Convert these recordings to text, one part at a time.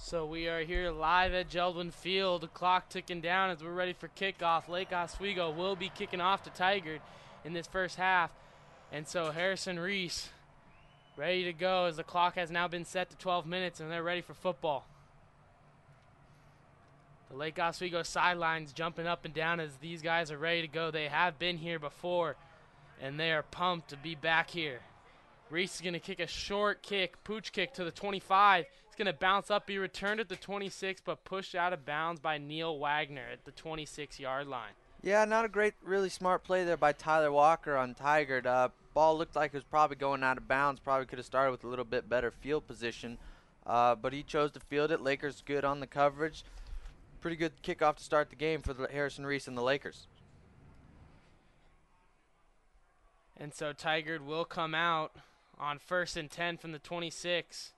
So we are here live at Jeld-Wen Field. The clock ticking down as we're ready for kickoff. Lake Oswego will be kicking off to Tigard in this first half. And so Harrison Reese ready to go as the clock has now been set to 12 minutes and they're ready for football. The Lake Oswego sidelines jumping up and down as these guys are ready to go. They have been here before and they are pumped to be back here. Reese is going to kick a short kick, pooch kick to the 25. It's going to bounce up, be returned at the 26, but pushed out of bounds by Neil Wagner at the 26-yard line. Yeah, not a great, really smart play there by Tyler Walker on Tigard. Ball looked like it was probably going out of bounds. Probably could have started with a little bit better field position, but he chose to field it. Lakers good on the coverage. Pretty good kickoff to start the game for the Harrison Reese and the Lakers. And so Tigard will come out on 1st and 10 from the 26.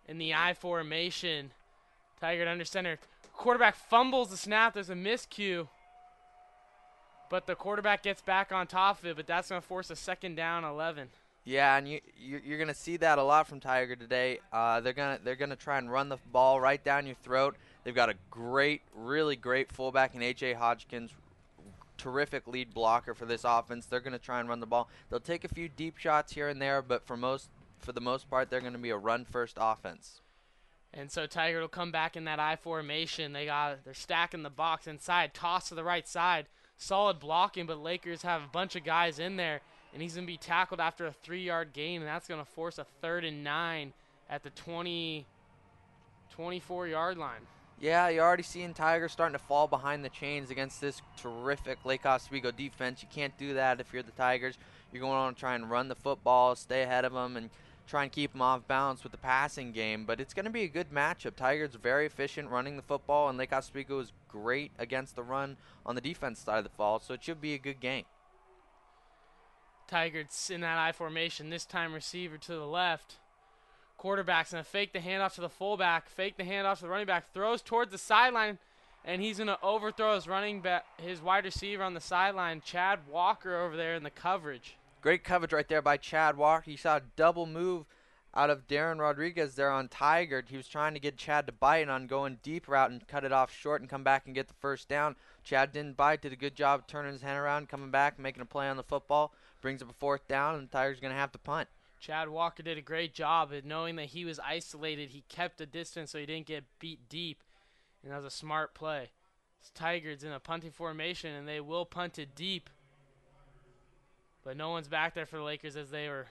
In the I formation, Tigard under center. Quarterback fumbles the snap. There's a miscue. But the quarterback gets back on top of it, but that's going to force a 2nd down 11. Yeah, and you're going to see that a lot from Tigard today. They're gonna try and run the ball right down your throat. They've got a great, really great fullback in A.J. Hodgkins. Terrific lead blocker for this offense. They're going to try and run the ball. They'll take a few deep shots here and there, but for the most part, they're going to be a run-first offense. And so Tigard will come back in that I formation. They're stacking the box inside, toss to the right side. Solid blocking, but Lakers have a bunch of guys in there, and he's going to be tackled after a 3-yard gain, and that's going to force a 3rd and 9 at the 24-yard line. Yeah, you're already seeing Tigers starting to fall behind the chains against this terrific Lake Oswego defense. You can't do that if you're the Tigers. You're going on to try and run the football, stay ahead of them, and try and keep them off balance with the passing game. But it's going to be a good matchup. Tigers are very efficient running the football, and Lake Oswego is great against the run on the defense side of the ball, so it should be a good game. Tigers in that I formation, this time receiver to the left. Quarterback's going to fake the handoff to the fullback, fake the handoff to the running back, throws towards the sideline, and he's going to overthrow his wide receiver on the sideline, Chad Walker over there in the coverage. Great coverage right there by Chad Walker. You saw a double move out of Darren Rodriguez there on Tigard. He was trying to get Chad to bite on going deep route and cut it off short and come back and get the first down. Chad didn't bite, did a good job turning his hand around, coming back, making a play on the football, brings up a 4th down, and the Tigers going to have to punt. Chad Walker did a great job at knowing that he was isolated. He kept a distance so he didn't get beat deep, and that was a smart play. Tigers in a punting formation, and they will punt it deep. But no one's back there for the Lakers as they were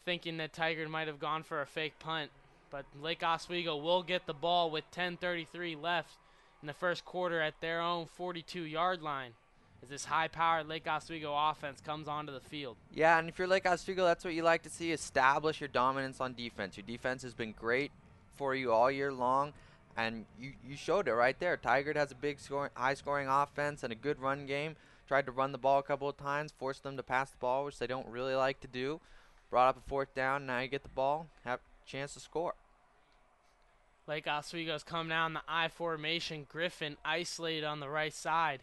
thinking that Tigard might have gone for a fake punt. But Lake Oswego will get the ball with 10:33 left in the first quarter at their own 42-yard line, as this high-powered Lake Oswego offense comes onto the field. Yeah, and if you're Lake Oswego, that's what you like to see, establish your dominance on defense. Your defense has been great for you all year long, and you showed it right there. Tigard has a big high-scoring offense and a good run game. Tried to run the ball a couple of times, forced them to pass the ball, which they don't really like to do. Brought up a 4th down, now you get the ball, have a chance to score. Lake Oswego's come down the I formation. Griffin isolated on the right side.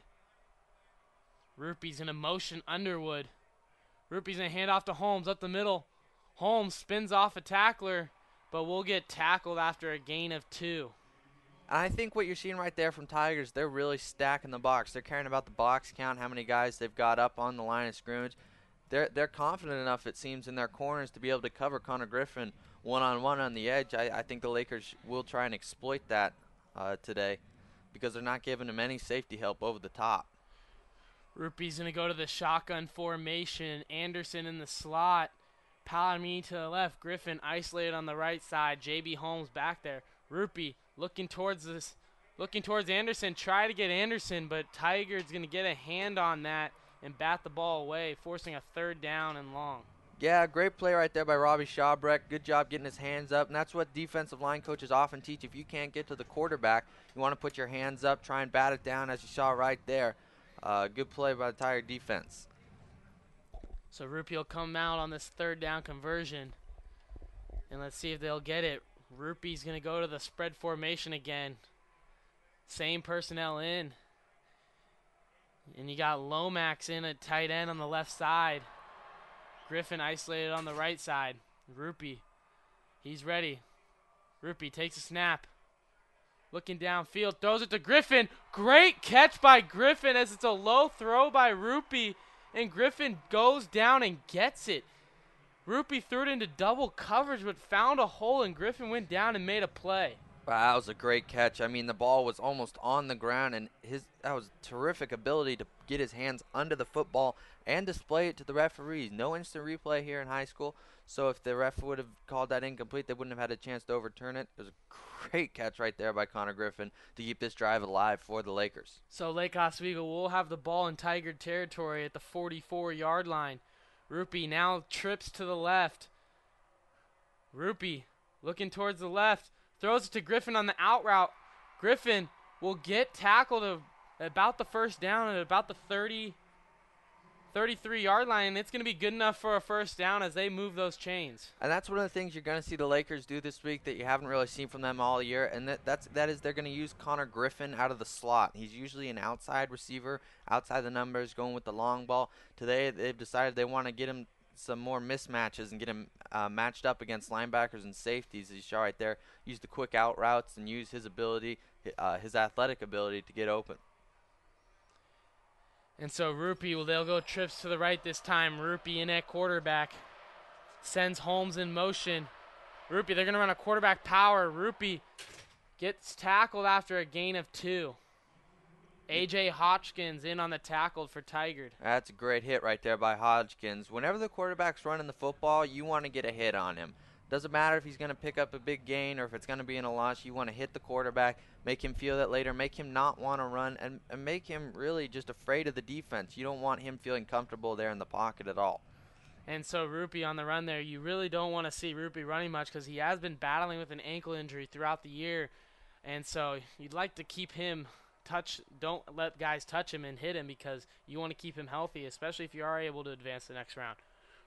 Rupee's in a motion Underwood. Rupee's going to hand off to Holmes up the middle. Holmes spins off a tackler, but will get tackled after a gain of 2. I think what you're seeing right there from Tigers, they're really stacking the box. They're caring about the box count, how many guys they've got up on the line of scrimmage. They're confident enough, it seems, in their corners to be able to cover Connor Griffin one-on-one on the edge. I think the Lakers will try and exploit that today because they're not giving him any safety help over the top. Rupee's going to go to the shotgun formation. Anderson in the slot. Palomini to the left. Griffin isolated on the right side. J.B. Holmes back there. Rupee looking towards Anderson. Try to get Anderson, but Tigard's going to get a hand on that and bat the ball away, forcing a 3rd down and long. Yeah, great play right there by Robbie Shawbreck. Good job getting his hands up, and that's what defensive line coaches often teach. If you can't get to the quarterback, you want to put your hands up, try and bat it down, as you saw right there. Good play by the Tiger defense. So Rupee will come out on this 3rd down conversion, and let's see if they'll get it. Rupee's going to go to the spread formation again. Same personnel in. And you got Lomax in at tight end on the left side. Griffin isolated on the right side. Rupee, he's ready. Rupee takes a snap. Looking downfield, throws it to Griffin. Great catch by Griffin as it's a low throw by Rupee. And Griffin goes down and gets it. Rupee threw it into double coverage but found a hole, and Griffin went down and made a play. Wow, that was a great catch. I mean, the ball was almost on the ground, and that was a terrific ability to get his hands under the football and display it to the referees. No instant replay here in high school, so if the ref would have called that incomplete, they wouldn't have had a chance to overturn it. It was a great catch right there by Connor Griffin to keep this drive alive for the Lakers. So Lake Oswego will have the ball in Tigard territory at the 44-yard line. Rupee now trips to the left. Rupee looking towards the left. Throws it to Griffin on the out route. Griffin will get tackled about the first down at about the 33-yard line, and it's going to be good enough for a first down as they move those chains. And that's one of the things you're going to see the Lakers do this week that you haven't really seen from them all year, and that is they're going to use Connor Griffin out of the slot. He's usually an outside receiver, outside the numbers, going with the long ball. Today they've decided they want to get him some more mismatches and get him matched up against linebackers and safeties, as you saw right there. Use the quick out routes and use his ability, his athletic ability to get open. And so Rupee, they'll go trips to the right this time. Rupee in at quarterback. Sends Holmes in motion. Rupee, they're going to run a quarterback power. Rupee gets tackled after a gain of 2. A.J. Hodgkins in on the tackle for Tigard. That's a great hit right there by Hodgkins. Whenever the quarterback's running the football, you want to get a hit on him. Doesn't matter if he's going to pick up a big gain or if it's going to be in a loss. You want to hit the quarterback, make him feel that later, make him not want to run, and make him really just afraid of the defense. You don't want him feeling comfortable there in the pocket at all. And so Rupee on the run there, you really don't want to see Rupee running much because he has been battling with an ankle injury throughout the year. And so you'd like to keep him don't let guys touch him and hit him because you want to keep him healthy, especially if you are able to advance the next round.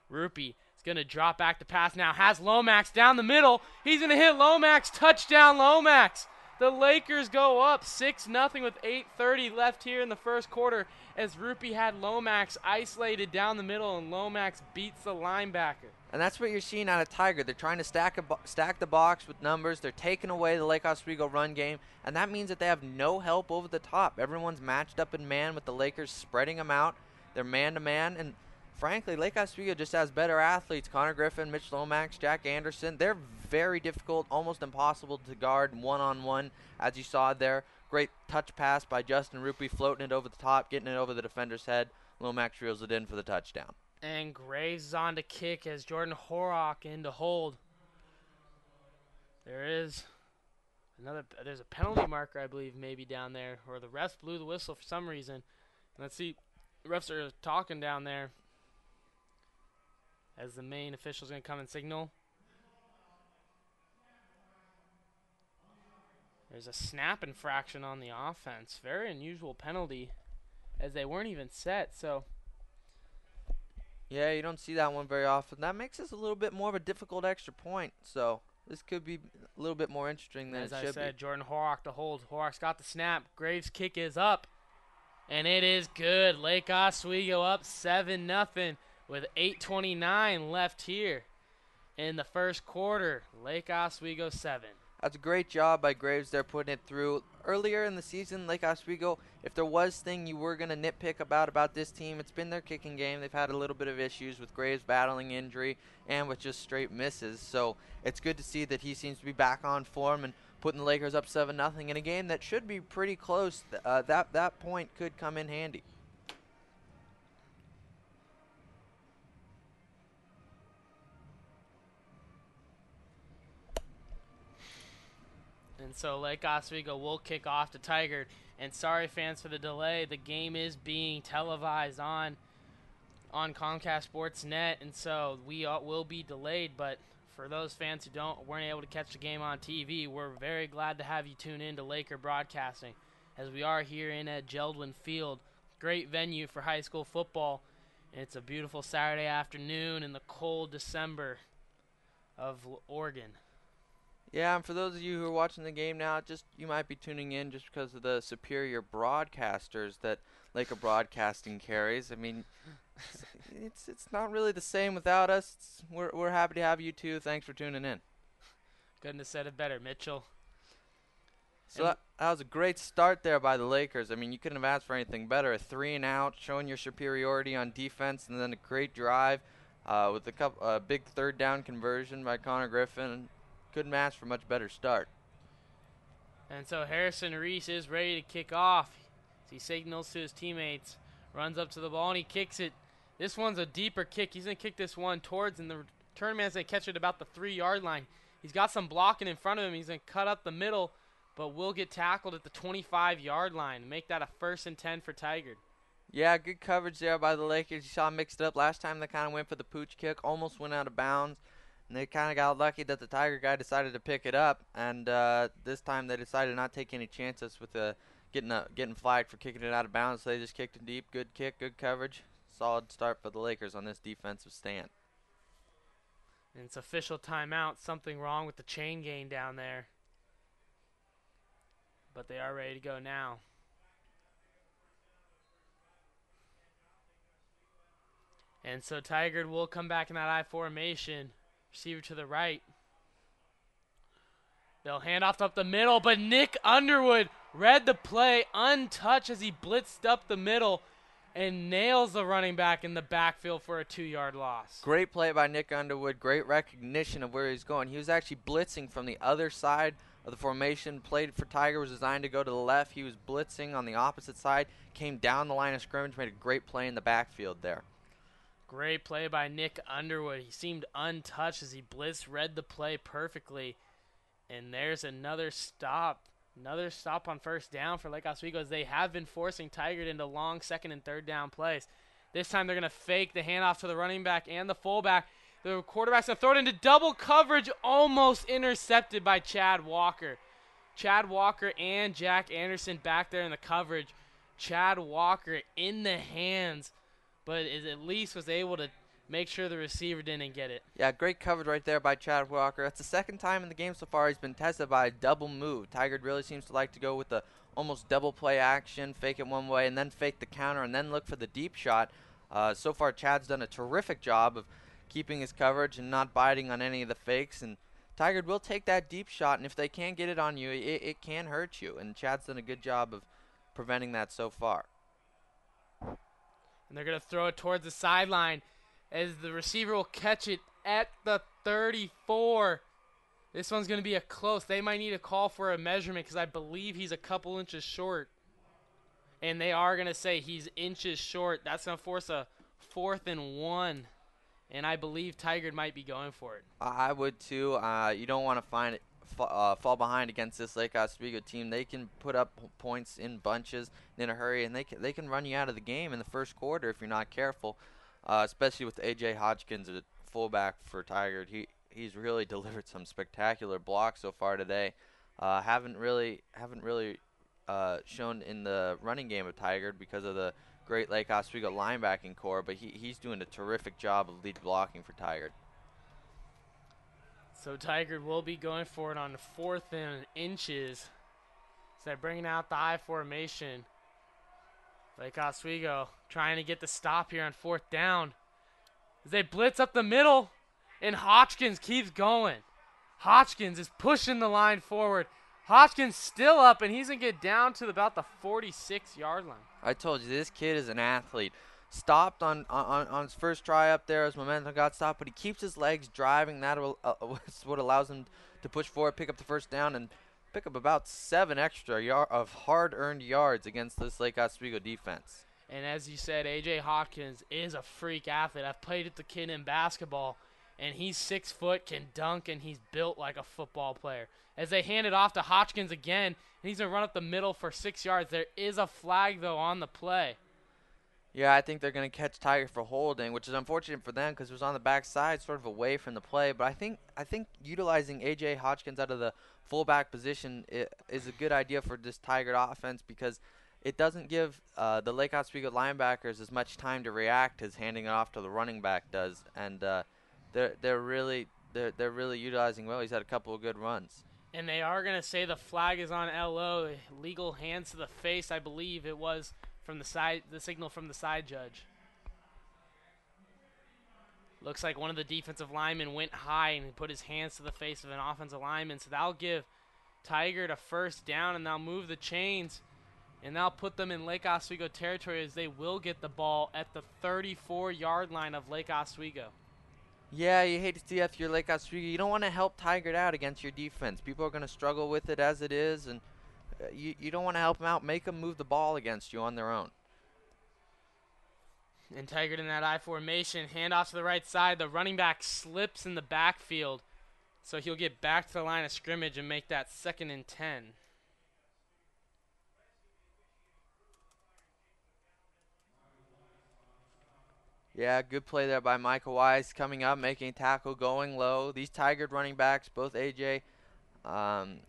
Rupee is going to drop back to pass now. Has Lomax down the middle. He's going to hit Lomax. Touchdown, Lomax. The Lakers go up 6-0 with 8:30 left here in the first quarter as Rupee had Lomax isolated down the middle, and Lomax beats the linebacker. And that's what you're seeing out of Tigard. They're trying to stack the box with numbers. They're taking away the Lake Oswego run game, and that means that they have no help over the top. Everyone's matched up in man with the Lakers spreading them out. They're man-to-man, and frankly, Lake Oswego just has better athletes. Connor Griffin, Mitch Lomax, Jack Anderson. They're very difficult, almost impossible to guard one-on-one, as you saw there. Great touch pass by Justin Rupee, floating it over the top, getting it over the defender's head. Lomax reels it in for the touchdown. And Graves is on to kick as Jordan Horrock in to hold. There's a penalty marker, I believe, maybe down there, or the refs blew the whistle for some reason. Let's see, the refs are talking down there as the main official's going to come and signal. There's a snap infraction on the offense. Very unusual penalty as they weren't even set, so. Yeah, you don't see that one very often. That makes this a little bit more of a difficult extra point, so this could be a little bit more interesting than it should be. As I said, Jordan Horrock to hold. Horrock's got the snap. Graves' kick is up, and it is good. Lake Oswego up 7-0 with 8:29 left here in the first quarter. Lake Oswego 7. That's a great job by Graves there putting it through. Earlier in the season, Lake Oswego, if there was thing you were going to nitpick about this team, it's been their kicking game. They've had a little bit of issues with Graves battling injury and with just straight misses. So it's good to see that he seems to be back on form and putting the Lakers up 7-0 in a game that should be pretty close. That point could come in handy. And so Lake Oswego will kick off to Tigard. And sorry, fans, for the delay. The game is being televised on Comcast Sports Net, and so we will be delayed. But for those fans who weren't able to catch the game on TV, we're very glad to have you tune in to Laker Broadcasting, as we are here in at Jeld-Wen Field. Great venue for high school football. And it's a beautiful Saturday afternoon in the cold December of Oregon. Yeah, and for those of you who are watching the game now, you might be tuning in just because of the superior broadcasters that Laker Broadcasting carries. I mean, it's not really the same without us. We're happy to have you too. Thanks for tuning in. Couldn't have said it better, Mitchell. So that was a great start there by the Lakers. I mean, you couldn't have asked for anything better. A 3-and-out, showing your superiority on defense, and then a great drive with a big third down conversion by Connor Griffin. Couldn't ask for a much better start. And so Harrison Reese is ready to kick off. He signals to his teammates, runs up to the ball, and he kicks it. This one's a deeper kick. He's going to kick this one towards, and the return man's going to catch it about the 3-yard line. He's got some blocking in front of him. He's going to cut up the middle, but will get tackled at the 25-yard line. Make that a 1st and 10 for Tigard. Yeah, good coverage there by the Lakers. You saw them mixed it up. Last time they kind of went for the pooch kick, almost went out of bounds. And they kind of got lucky that the Tiger guy decided to pick it up. And this time they decided not to take any chances with getting flagged for kicking it out of bounds. So they just kicked it deep. Good kick, good coverage. Solid start for the Lakers on this defensive stand. And it's official timeout. Something wrong with the chain gain down there. But they are ready to go now. And so Tigard will come back in that I formation. Receiver to the right. They'll hand off up the middle, but Nick Underwood read the play untouched as he blitzed up the middle and nails the running back in the backfield for a 2-yard loss. Great play by Nick Underwood. Great recognition of where he's going. He was actually blitzing from the other side of the formation. Played for Tiger, was designed to go to the left. He was blitzing on the opposite side. Came down the line of scrimmage, made a great play in the backfield there. Great play by Nick Underwood. He seemed untouched as he blitzed, read the play perfectly. And there's another stop. Another stop on 1st down for Lake Oswego as they have been forcing Tigard into long 2nd and 3rd down plays. This time they're going to fake the handoff to the running back and the fullback. The quarterback's going to throw it into double coverage, almost intercepted by Chad Walker. Chad Walker and Jack Anderson back there in the coverage. Chad Walker in the hands, but at least was able to make sure the receiver didn't get it. Yeah, great coverage right there by Chad Walker. That's the 2nd time in the game so far he's been tested by a double move. Tigard really seems to like to go with the almost double play action, fake it one way, and then fake the counter, and then look for the deep shot. So far, Chad's done a terrific job of keeping his coverage and not biting on any of the fakes. And Tigard will take that deep shot, and if they can't get it on you, it can hurt you. And Chad's done a good job of preventing that so far. And they're going to throw it towards the sideline as the receiver will catch it at the 34. This one's going to be a close. They might need a call for a measurement because I believe he's a couple inches short. And they are going to say he's inches short. That's going to force a 4th and 1. And I believe Tigard might be going for it. I would too. You don't want to fall behind against this Lake Oswego team. They can put up points in bunches in a hurry, and they can run you out of the game in the 1st quarter if you're not careful. Especially with A.J. Hodgkins at fullback for Tigard. He's really delivered some spectacular blocks so far today. Haven't really shown in the running game of Tigard because of the great Lake Oswego linebacking core, but he's doing a terrific job of lead blocking for Tigard. So Tigard will be going for it on the 4th and inches. So they're bringing out the I formation. Lake Oswego trying to get the stop here on 4th down. As they blitz up the middle, and Hodgkins keeps going. Hodgkins is pushing the line forward. Hodgkins still up, and he's going to get down to about the 46-yard line. I told you, this kid is an athlete. Stopped on his first try up there. His momentum got stopped, but he keeps his legs driving. That is what allows him to push forward, pick up the 1st down, and pick up about 7 extra of hard-earned yards against this Lake Oswego defense. And as you said, A.J. Hopkins is a freak athlete. I've played with the kid in basketball, and he's 6 foot, can dunk, and he's built like a football player. As they hand it off to Hodgkins again, and he's going to run up the middle for 6 yards. There is a flag, though, on the play. Yeah, I think they're going to catch Tigard for holding, which is unfortunate for them because it was on the backside, sort of away from the play. But I think utilizing A.J. Hodgkins out of the fullback position is a good idea for this Tigard offense because it doesn't give the Lake Oswego linebackers as much time to react as handing it off to the running back does, and they're really utilizing well. He's had a couple of good runs. And they are going to say the flag is on LO, legal hands to the face. I believe it was from the signal from the side judge. Looks like one of the defensive linemen went high and put his hands to the face of an offensive lineman. So that'll give Tigard a first down, and they'll move the chains. And they'll put them in Lake Oswego territory as they will get the ball at the 34-yard line of Lake Oswego. Yeah, you hate to see that if you're Lake Oswego. You don't want to help Tigard out against your defense. People are going to struggle with it as it is, and you don't want to help them out. Make them move the ball against you on their own. And Tigard in that I formation, handoff to the right side. The running back slips in the backfield, so he'll get back to the line of scrimmage and make that 2nd and 10. Yeah, good play there by Michael Wise, coming up, making a tackle, going low. These Tigard running backs, both AJ and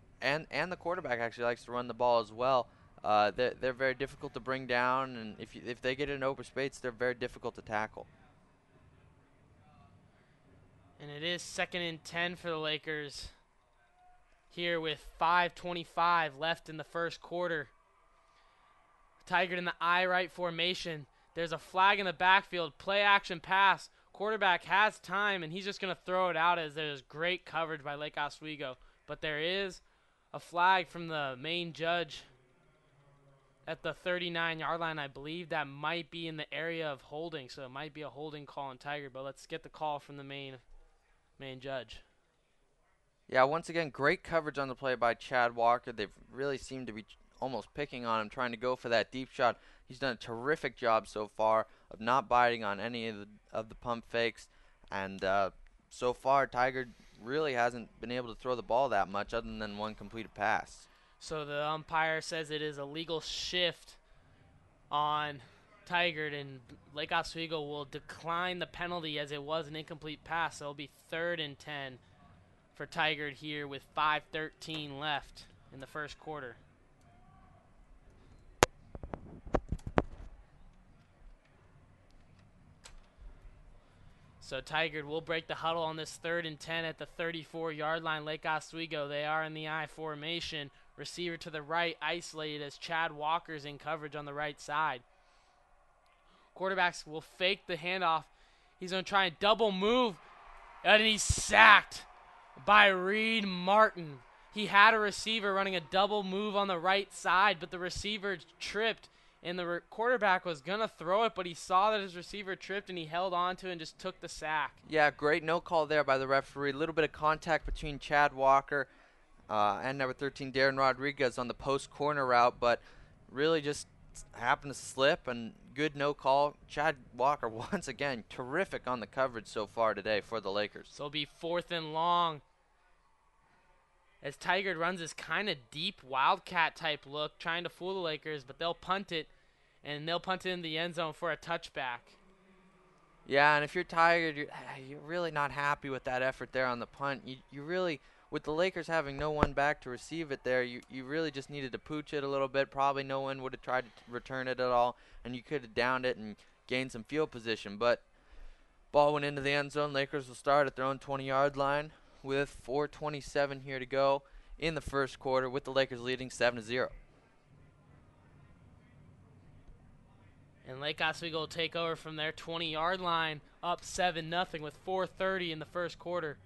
the quarterback actually likes to run the ball as well. They're very difficult to bring down, and if they get in open space, they're very difficult to tackle. And it is 2nd and 10 for the Lakers here with 5:25 left in the first quarter. Tigard in the I right formation. There's a flag in the backfield, play action pass. Quarterback has time, and he's just going to throw it out as there's great coverage by Lake Oswego. But there is a flag from the main judge at the 39-yard line. I believe that might be in the area of holding, so it might be a holding call on Tigard. But let's get the call from the main judge. Yeah, once again, great coverage on the play by Chad Walker. They've really seemed to be almost picking on him, trying to go for that deep shot. He's done a terrific job so far of not biting on any of the pump fakes, and so far Tigard really hasn't been able to throw the ball that much other than one completed pass. So the umpire says it is a legal shift on Tigard, and Lake Oswego will decline the penalty as it was an incomplete pass. So it'll be 3rd and 10 for Tigard here with 5:13 left in the first quarter. So Tigard will break the huddle on this 3rd and 10 at the 34-yard line. Lake Oswego, they are in the I formation. Receiver to the right, isolated as Chad Walker's in coverage on the right side. Quarterbacks will fake the handoff. He's going to try and double move, and he's sacked by Reed Martin. He had a receiver running a double move on the right side, but the receiver tripped, and the quarterback was going to throw it, but he saw that his receiver tripped, and he held on to it and just took the sack. Yeah, great no call there by the referee. A little bit of contact between Chad Walker and number 13, Darren Rodriguez on the post corner route, but really just happened to slip, and good no call. Chad Walker, once again, terrific on the coverage so far today for the Lakers. So it'll be 4th and long as Tigard runs this kind of deep wildcat type look, trying to fool the Lakers, but they'll punt it, and they'll punt it in the end zone for a touchback. Yeah, and if you're Tigard, you're really not happy with that effort there on the punt. You really, with the Lakers having no one back to receive it there, you really just needed to pooch it a little bit. Probably no one would have tried to return it at all, and you could have downed it and gained some field position. But ball went into the end zone. Lakers will start at their own 20-yard line with 4:27 here to go in the first quarter, with the Lakers leading 7-0. And Lake Oswego will take over from their 20-yard line, up 7-0 with 4:30 in the first quarter.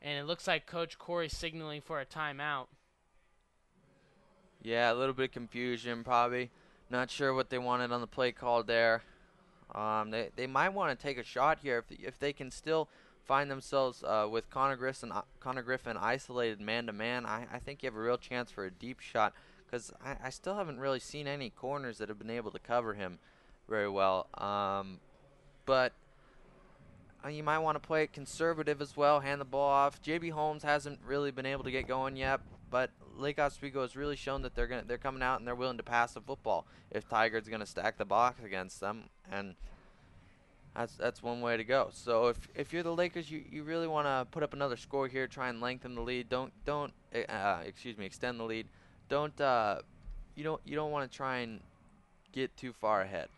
And it looks like Coach Corey signaling for a timeout. Yeah, a little bit of confusion probably. Not sure what they wanted on the play call there. They might want to take a shot here if they can still find themselves with Connor Griffin isolated man-to-man. I think you have a real chance for a deep shot, because I still haven't really seen any corners that have been able to cover him very well. But you might want to play it conservative as well, hand the ball off. J.B. Holmes hasn't really been able to get going yet, but Lake Oswego has really shown that they're coming out and they're willing to pass the football if Tigard's going to stack the box against them, and that's one way to go. So if you're the Lakers, you really want to put up another score here, try and lengthen the lead. Don't extend the lead. You don't want to try and get too far ahead.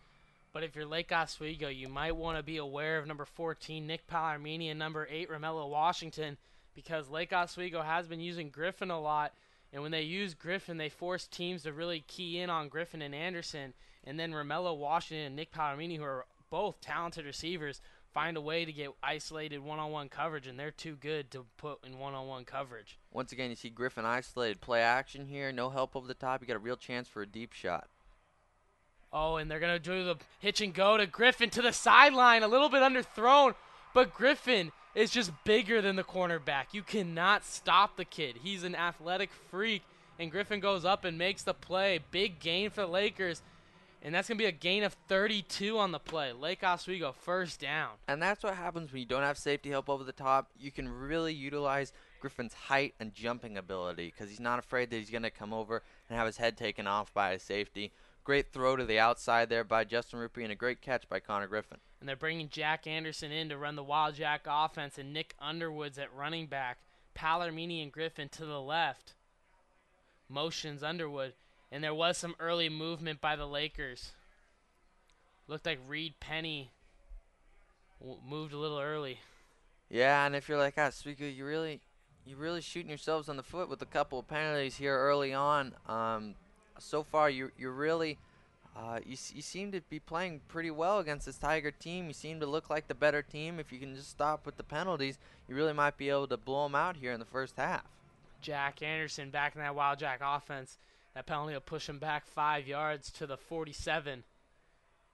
But if you're Lake Oswego, you might want to be aware of number 14, Nick Pallarmini, and number 8, Romello Washington, because Lake Oswego has been using Griffin a lot, and when they use Griffin, they force teams to really key in on Griffin and Anderson, and then Romello Washington and Nick Pallarmini, who are both talented receivers find a way to get isolated one-on-one coverage, and they're too good to put in one-on-one coverage. Once again, you see Griffin isolated play action here. No help over the top. You got a real chance for a deep shot. Oh, and they're going to do the hitch and go to Griffin to the sideline. A little bit underthrown, but Griffin is just bigger than the cornerback. You cannot stop the kid. He's an athletic freak, and Griffin goes up and makes the play. Big gain for the Lakers, and that's going to be a gain of 32 on the play. Lake Oswego first down. And that's what happens when you don't have safety help over the top. You can really utilize Griffin's height and jumping ability because he's not afraid that he's going to come over and have his head taken off by a safety. Great throw to the outside there by Justin Ruppy and a great catch by Connor Griffin. And they're bringing Jack Anderson in to run the Wild Jack offense, and Nick Underwood's at running back. Palomini and Griffin to the left. Motions Underwood. And there was some early movement by the Lakers. Looked like Reed Penny moved a little early. Yeah, and if you're like Oswego, you're really shooting yourselves on the foot with a couple of penalties here early on. So far, you're really you seem to be playing pretty well against this Tiger team. You seem to look like the better team. If you can just stop with the penalties, you really might be able to blow them out here in the first half. Jack Anderson back in that Wild Jack offense. That penalty will push him back 5 yards to the 47.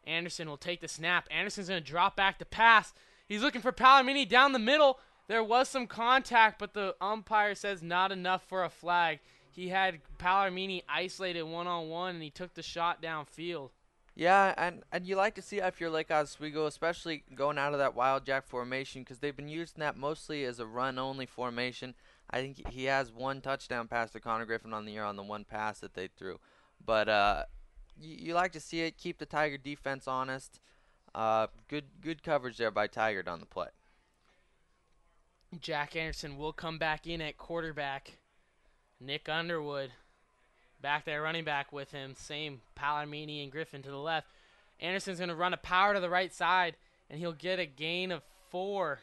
Anderson will take the snap. Anderson's going to drop back to pass. He's looking for Palomini down the middle. There was some contact, but the umpire says not enough for a flag. He had Palomini isolated one-on-one, and he took the shot downfield. Yeah, and you like to see if you're like Oswego, especially going out of that Wild Jack formation, because they've been using that mostly as a run-only formation. I think he has one touchdown pass to Connor Griffin on the year on the one pass that they threw. But you like to see it, keep the Tiger defense honest. Good coverage there by Tigard on the play. Jack Anderson will come back in at quarterback. Nick Underwood back there running back with him. Same Palomini and Griffin to the left. Anderson's going to run a power to the right side, and he'll get a gain of 4.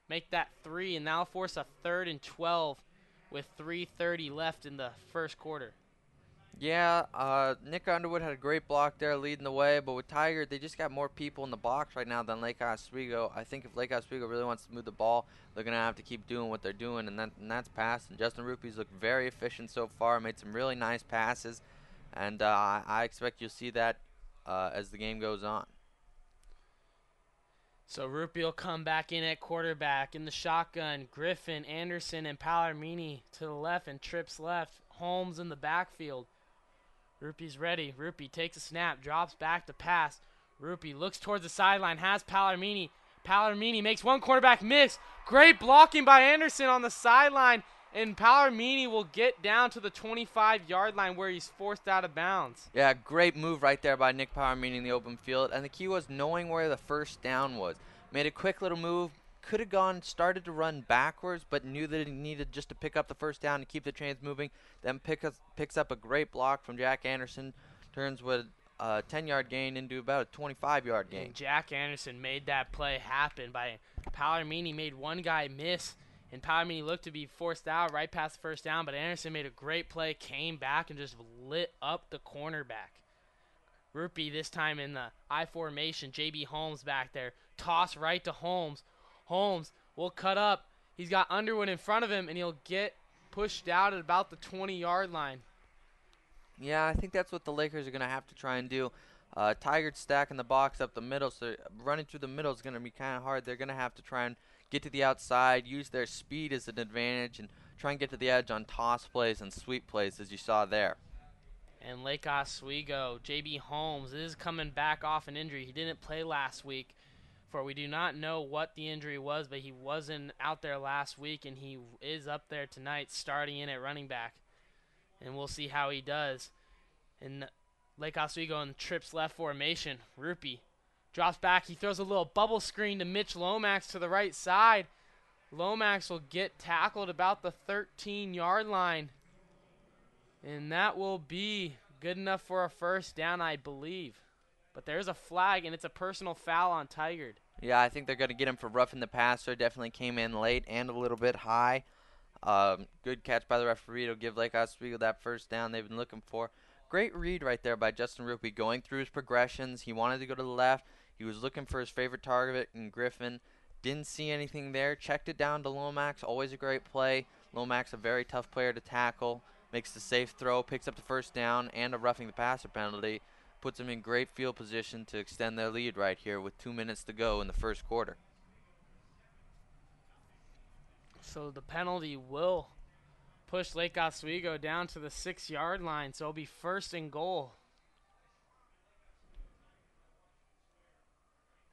Make that 3, and that'll force a 3rd and 12 with 3:30 left in the first quarter. Yeah, Nick Underwood had a great block there leading the way, but with Tiger, they just got more people in the box right now than Lake Oswego. I think if Lake Oswego really wants to move the ball, they're going to have to keep doing what they're doing, and that's passing. Justin Ruppy's looked very efficient so far, made some really nice passes, and I expect you'll see that as the game goes on. So Ruppy will come back in at quarterback. In the shotgun, Griffin, Anderson, and Palomini to the left and trips left. Holmes in the backfield. Ruppy's ready. Ruppy takes a snap, drops back to pass. Ruppy looks towards the sideline, has Palomini. Palomini makes one quarterback miss. Great blocking by Anderson on the sideline, and Palomini will get down to the 25-yard line where he's forced out of bounds. Yeah, great move right there by Nick Palomini in the open field, and the key was knowing where the first down was. Made a quick little move, could have started to run backwards, but knew that he needed just to pick up the first down and keep the chains moving. Then picks up a great block from Jack Anderson, turns with a 10-yard gain into about a 25-yard gain. And Jack Anderson made that play happen by Palomini made one guy miss, and Palomini looked to be forced out right past the first down, but Anderson made a great play, came back, and just lit up the cornerback. Ruppy this time in the I formation. J.B. Holmes back there. Toss right to Holmes. Holmes will cut up. He's got Underwood in front of him, and he'll get pushed out at about the 20-yard line. Yeah, I think that's what the Lakers are going to have to try and do. Tigard stacking the box up the middle, so running through the middle is going to be kind of hard. They're going to have to try and get to the outside, use their speed as an advantage, and try and get to the edge on toss plays and sweep plays, as you saw there. And Lake Oswego, J.B. Holmes is coming back off an injury. He didn't play last week. For we do not know what the injury was, but he wasn't out there last week, and he is up there tonight starting in at running back. And we'll see how he does. And Lake Oswego in trips left formation. Ruppy drops back. He throws a little bubble screen to Mitch Lomax to the right side. Lomax will get tackled about the 13-yard line. And that will be good enough for a first down, I believe. But there's a flag, and it's a personal foul on Tigard. Yeah, I think they're going to get him for roughing the passer. Definitely came in late and a little bit high. Good catch by the referee to give Lake Oswego that first down they've been looking for. Great read right there by Justin Ruppy going through his progressions. He wanted to go to the left. He was looking for his favorite target in Griffin. Didn't see anything there. Checked it down to Lomax. Always a great play. Lomax, a very tough player to tackle. Makes the safe throw, picks up the first down and a roughing the passer penalty. Puts them in great field position to extend their lead right here with 2 minutes to go in the first quarter. So the penalty will push Lake Oswego down to the 6-yard line, so it'll be first and goal.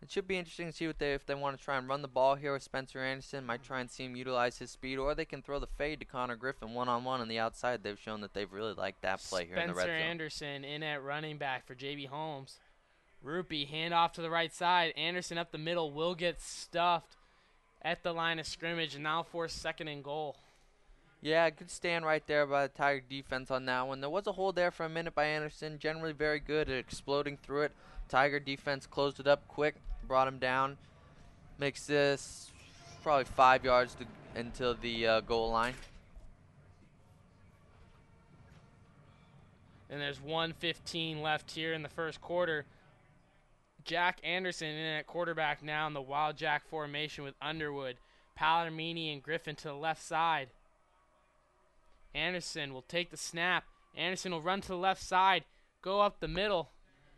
It should be interesting to see if they want to try and run the ball here with Spencer Anderson. Might try and see him utilize his speed, or they can throw the fade to Connor Griffin one-on-one on the outside. They've shown that they've really liked that play here in the red zone. Spencer Anderson in at running back for J.B. Holmes. Rupee, handoff to the right side. Anderson up the middle will get stuffed at the line of scrimmage and now force second and goal. Yeah, good stand right there by the Tiger defense on that one. There was a hold there for a minute by Anderson. Generally very good at exploding through it. Tiger defense closed it up quick, brought him down. Makes this probably 5 yards until the goal line. And there's 1:15 left here in the first quarter. Jack Anderson in at quarterback now in the Wild Jack formation with Underwood, Palomini, and Griffin to the left side. Anderson will take the snap. Anderson will run to the left side, go up the middle.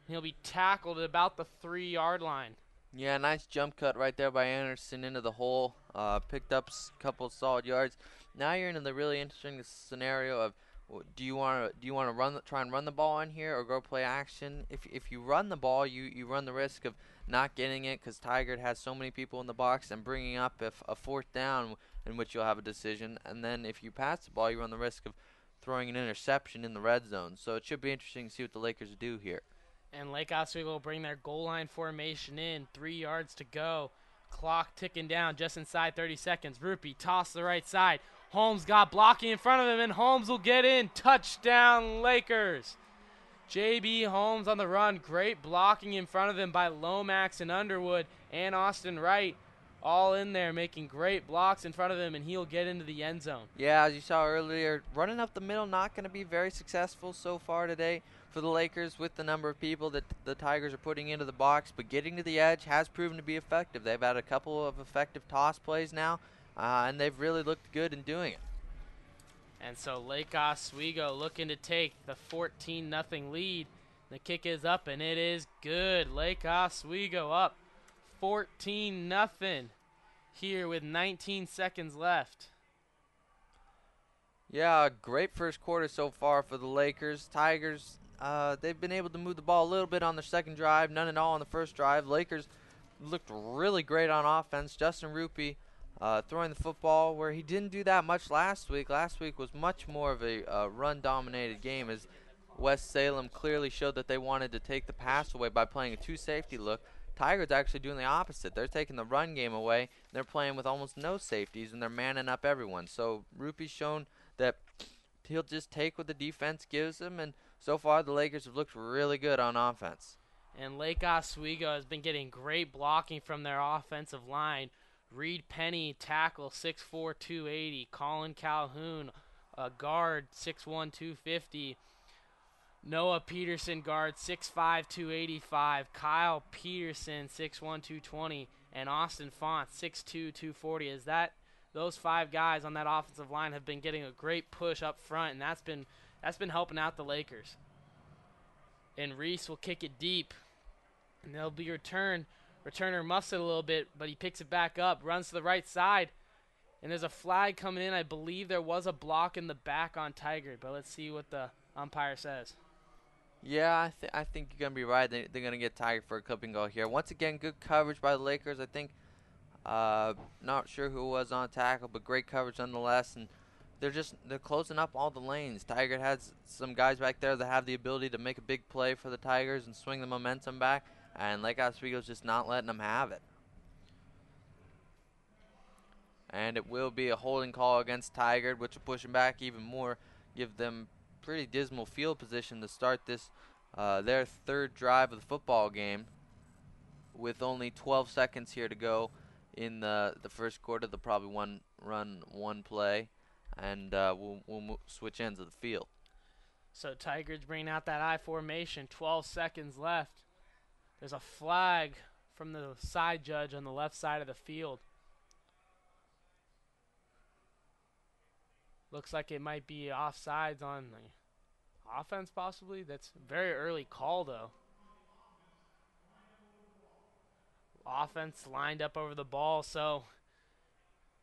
He'll be tackled at about the 3-yard line. Yeah, nice jump cut right there by Anderson into the hole. Picked up a couple of solid yards. Now you're in the really interesting scenario of do you want to try and run the ball in here or go play action? If you run the ball, you run the risk of not getting it because Tigard has so many people in the box and bringing up a fourth down in which you'll have a decision. And then if you pass the ball, you run the risk of throwing an interception in the red zone. So it should be interesting to see what the Lakers do here. And Lake Oswego will bring their goal line formation in. 3 yards to go. Clock ticking down just inside 30 seconds. Rupee toss to the right side. Holmes got blocking in front of him, and Holmes will get in. Touchdown, Lakers. J.B. Holmes on the run. Great blocking in front of him by Lomax and Underwood and Austin Wright. All in there making great blocks in front of him, and he'll get into the end zone. Yeah, as you saw earlier, running up the middle not going to be very successful so far today for the Lakers with the number of people that the Tigers are putting into the box, but getting to the edge has proven to be effective. They've had a couple of effective toss plays now, and they've really looked good in doing it. And so Lake Oswego looking to take the 14-0 lead. The kick is up, and it is good. Lake Oswego up 14-0 here with 19 seconds left. Yeah, great first quarter so far for the Lakers. Tigers, they've been able to move the ball a little bit on their second drive, none at all on the first drive. Lakers looked really great on offense. Justin Rupee throwing the football where he didn't do that much last week. Last week was much more of a run-dominated game as West Salem clearly showed that they wanted to take the pass away by playing a two-safety look. Tigers actually doing the opposite. They're taking the run game away. They're playing with almost no safeties, and they're manning up everyone. So Rupee's shown that he'll just take what the defense gives him, and so far the Lakers have looked really good on offense. And Lake Oswego has been getting great blocking from their offensive line. Reed Penny, tackle, 6'4", 280. Colin Calhoun, a guard, 6'1", 250. Noah Peterson, guard, 6'5", 285. Kyle Peterson, 6'1", 220. And Austin Font, 6'2", 240. Those 5 guys on that offensive line have been getting a great push up front, and that's been helping out the Lakers. And Reese will kick it deep. And there'll be return. Returner muffs it a little bit, but he picks it back up, runs to the right side. And there's a flag coming in. I believe there was a block in the back on Tigard, but let's see what the umpire says. Yeah, I think you're going to be right. They're going to get Tigard for a clipping goal here. Once again, good coverage by the Lakers. I think, not sure who was on tackle, but great coverage nonetheless. And they're closing up all the lanes. Tigard has some guys back there that have the ability to make a big play for the Tigers and swing the momentum back. And Lake Oswego's just not letting them have it. And it will be a holding call against Tigard, which will push them back even more, give them pretty dismal field position to start this their third drive of the football game with only 12 seconds here to go in the first quarter. They'll probably run one play, and we'll switch ends of the field. So Tigard's bringing out that I formation, 12 seconds left. There's a flag from the side judge on the left side of the field. Looks like it might be offsides on the offense possibly. That's a very early call though. Offense lined up over the ball, so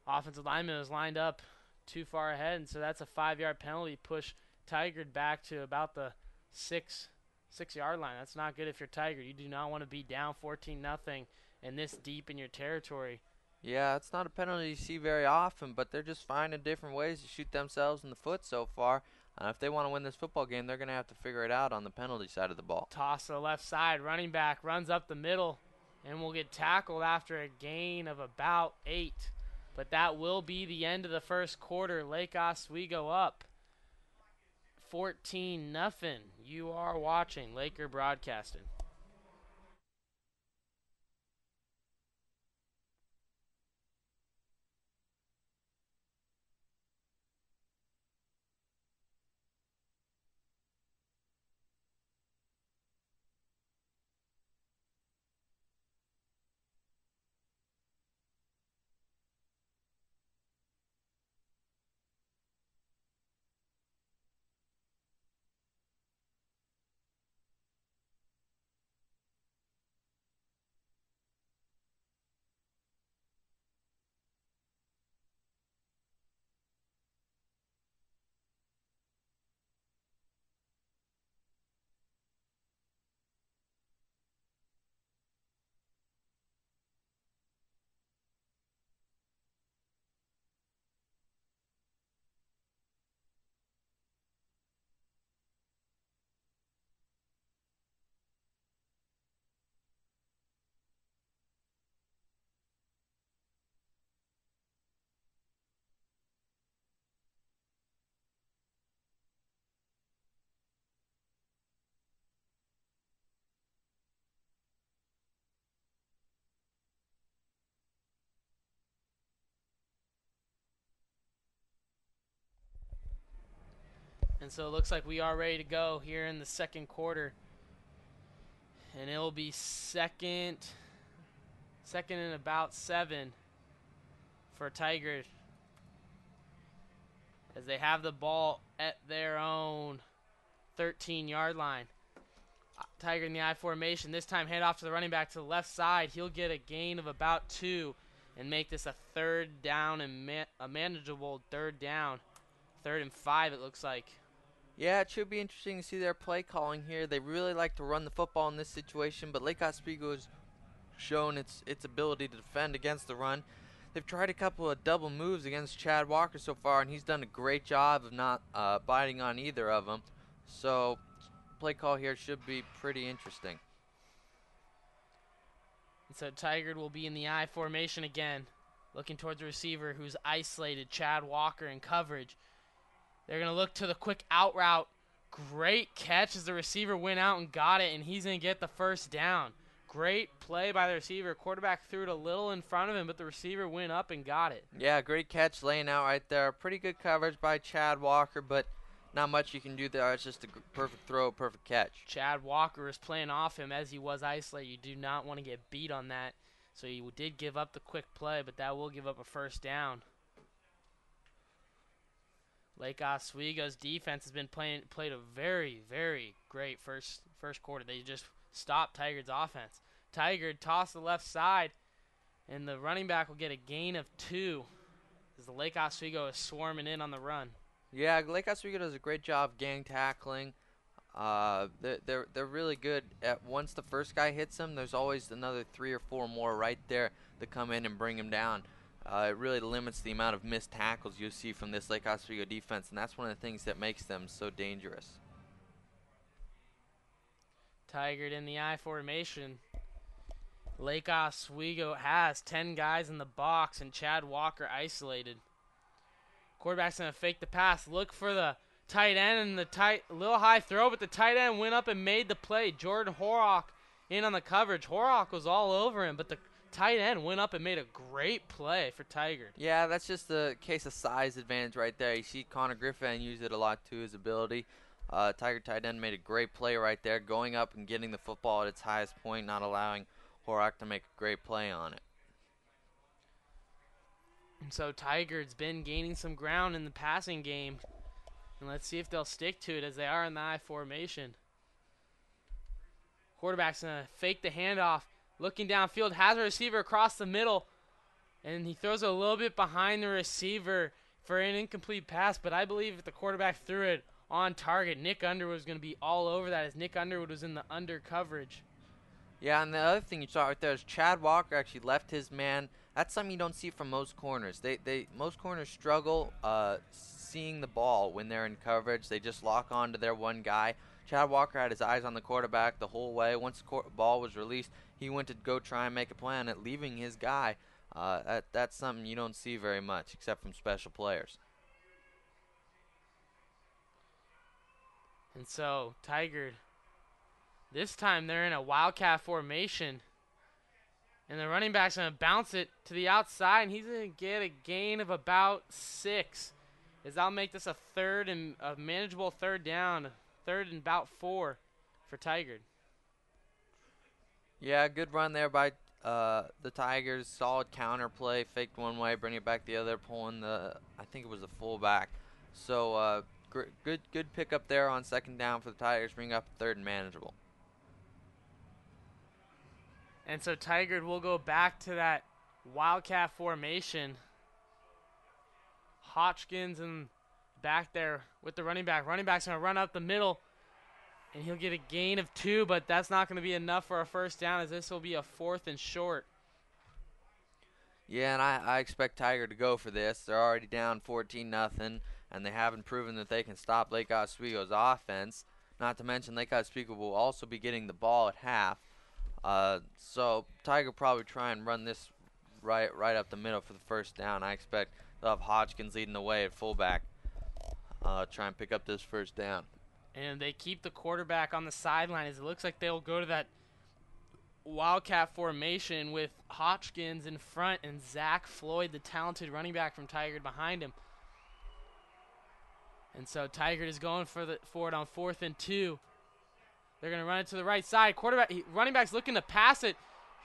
offensive lineman was lined up too far ahead, and so that's a 5-yard penalty. Push Tigard back to about the 6-yard line. That's not good if you're Tigard. You do not want to be down 14-0 and this deep in your territory. Yeah, it's not a penalty you see very often, but they're just finding different ways to shoot themselves in the foot so far. If they want to win this football game, they're going to have to figure it out on the penalty side of the ball. Toss to the left side. Running back runs up the middle and will get tackled after a gain of about 8. But that will be the end of the first quarter. Lake Oswego up 14-0. You are watching Laker Broadcasting. And so it looks like we are ready to go here in the second quarter. And it will be second and about 7 for Tigard, as they have the ball at their own 13-yard line. Tigard in the I formation. This time hand off to the running back to the left side. He'll get a gain of about 2 and make this a third down and a manageable third down. 3rd and 5 it looks like. Yeah, it should be interesting to see their play calling here. They really like to run the football in this situation, but Lake Oswego has shown its ability to defend against the run. They've tried a couple of double moves against Chad Walker so far, and he's done a great job of not biting on either of them. So play call here should be pretty interesting. And so Tigard will be in the I formation again, looking towards the receiver who's isolated, Chad Walker, in coverage. They're going to look to the quick out route. Great catch as the receiver went out and got it, and he's going to get the first down. Great play by the receiver. Quarterback threw it a little in front of him, but the receiver went up and got it. Yeah, great catch laying out right there. Pretty good coverage by Chad Walker, but not much you can do there. It's just a perfect throw, perfect catch. Chad Walker is playing off him as he was isolated. You do not want to get beat on that. So he did give up the quick play, but that will give up a first down. Lake Oswego's defense has been played a very, very great first quarter. They just stopped Tigard's offense. Tigard tossed the left side, and the running back will get a gain of 2 as the Lake Oswego is swarming in on the run. Yeah, Lake Oswego does a great job gang tackling. They're really good at once the first guy hits them, there's always another 3 or 4 more right there to come in and bring him down. It really limits the amount of missed tackles you see from this Lake Oswego defense, and that's one of the things that makes them so dangerous. Tigard in the I formation. Lake Oswego has 10 guys in the box and Chad Walker isolated. Quarterback's going to fake the pass, look for the tight end, and the little high throw, but the tight end went up and made the play. Jordan Horrock in on the coverage. Horrock was all over him, but the tight end went up and made a great play for Tigard. Yeah, that's just a case of size advantage right there. You see Connor Griffin use it a lot too, his ability. Tigard tight end made a great play right there, going up and getting the football at its highest point, not allowing Horak to make a great play on it. And so Tigard's been gaining some ground in the passing game. And let's see if they'll stick to it as they are in the I formation. Quarterback's going to fake the handoff. Looking downfield, has a receiver across the middle. And he throws a little bit behind the receiver for an incomplete pass. But I believe if the quarterback threw it on target, Nick Underwood was going to be all over that as Nick Underwood was in the under coverage. Yeah, and the other thing you saw right there is Chad Walker actually left his man. That's something you don't see from most corners. Most corners struggle seeing the ball when they're in coverage. They just lock on to their one guy. Chad Walker had his eyes on the quarterback the whole way. Once the ball was released, he went to go try and make a play on it, leaving his guy. That's something you don't see very much, except from special players. And so Tigard, this time they're in a wildcat formation. And the running back's going to bounce it to the outside, and he's going to get a gain of about 6. As that'll make this a manageable third down, third and about 4 for Tigard. Yeah, good run there by the Tigers. Solid counter play, faked one way, bring it back the other, pulling I think it was the fullback. So good pickup there on second down for the Tigers, bring up third and manageable. And so Tigard will go back to that wildcat formation. Hotchkins and back there with the running back. Running back's going to run up the middle, and he'll get a gain of 2, but that's not going to be enough for a first down as this will be a 4th and short. Yeah, and I expect Tigard to go for this. They're already down 14-0, and they haven't proven that they can stop Lake Oswego's offense. Not to mention Lake Oswego will also be getting the ball at half. So Tigard probably try and run this right up the middle for the first down. I expect they'll have Hodgkins leading the way at fullback. Try and pick up this first down. And they keep the quarterback on the sideline as it looks like they'll go to that wildcat formation with Hodgkins in front and Zach Floyd, the talented running back from Tigard, behind him. And so Tigard is going for it on 4th and 2. They're going to run it to the right side. Running back's looking to pass it.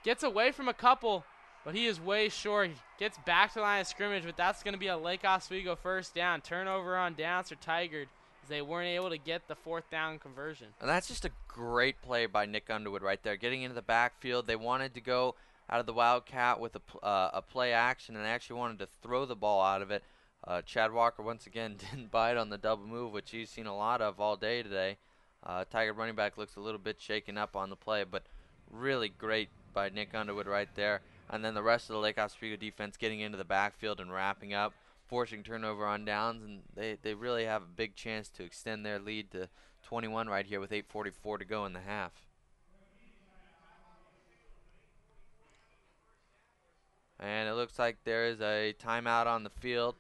Gets away from a couple, but he is way short. He gets back to the line of scrimmage, but that's going to be a Lake Oswego first down. Turnover on downs for Tigard as they weren't able to get the 4th down conversion. And that's just a great play by Nick Underwood right there. Getting into the backfield. They wanted to go out of the wildcat with a play action, and they actually wanted to throw the ball out of it. Chad Walker, once again, didn't bite on the double move, which he's seen a lot of all day today. Tigard running back looks a little bit shaken up on the play, but really great by Nick Underwood right there. And then the rest of the Lake Oswego defense getting into the backfield and wrapping up, forcing turnover on downs, and they really have a big chance to extend their lead to 21 right here with 8:44 to go in the half. And it looks like there is a timeout on the field.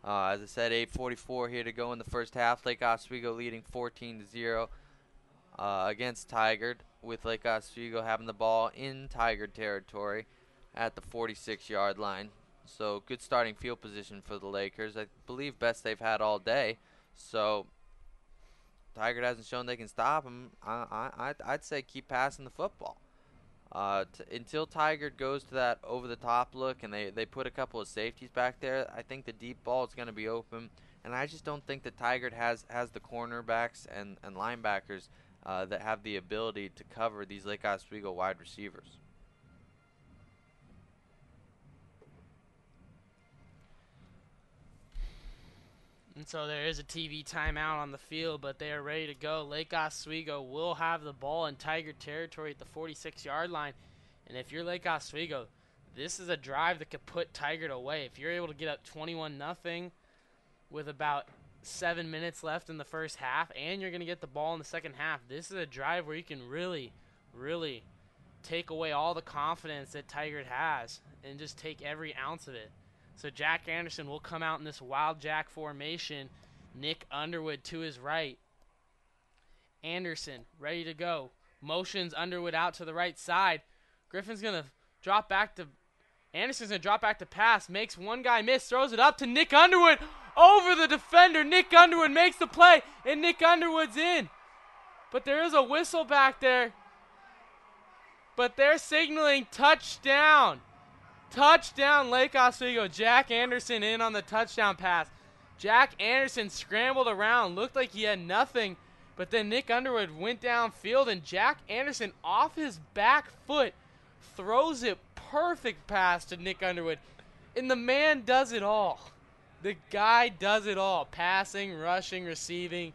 As I said, 8:44 here to go in the first half. Lake Oswego leading 14-0 against Tigard, with Lake Oswego having the ball in Tigard territory at the 46-yard line. So good starting field position for the Lakers. I believe best they've had all day. So Tigard hasn't shown they can stop them. I'd say keep passing the football. Until Tigard goes to that over-the-top look and they put a couple of safeties back there, I think the deep ball is going to be open. And I just don't think that Tigard has the cornerbacks and linebackers that have the ability to cover these Lake Oswego wide receivers. And so there is a TV timeout on the field, but they are ready to go. Lake Oswego will have the ball in Tigard territory at the 46-yard line. And if you're Lake Oswego, this is a drive that could put Tigard away. If you're able to get up 21-0 with about 7 minutes left in the first half, and you're going to get the ball in the second half, this is a drive where you can really, really take away all the confidence that Tigard has and just take every ounce of it. So Jack Anderson will come out in this wild jack formation. Nick Underwood to his right. Anderson ready to go. Motions Underwood out to the right side. Griffin's going to drop back to Anderson's going to drop back to pass. Makes one guy miss. Throws it up to Nick Underwood. Over the defender. Nick Underwood makes the play. And Nick Underwood's in. But there is a whistle back there. but they're signaling touchdown. Touchdown, Lake Oswego. Jack Anderson in on the touchdown pass. Jack Anderson scrambled around, looked like he had nothing, but then Nick Underwood went downfield, and Jack Anderson off his back foot throws it perfect pass to Nick Underwood. And the man does it all. The guy does it all. Passing, rushing, receiving.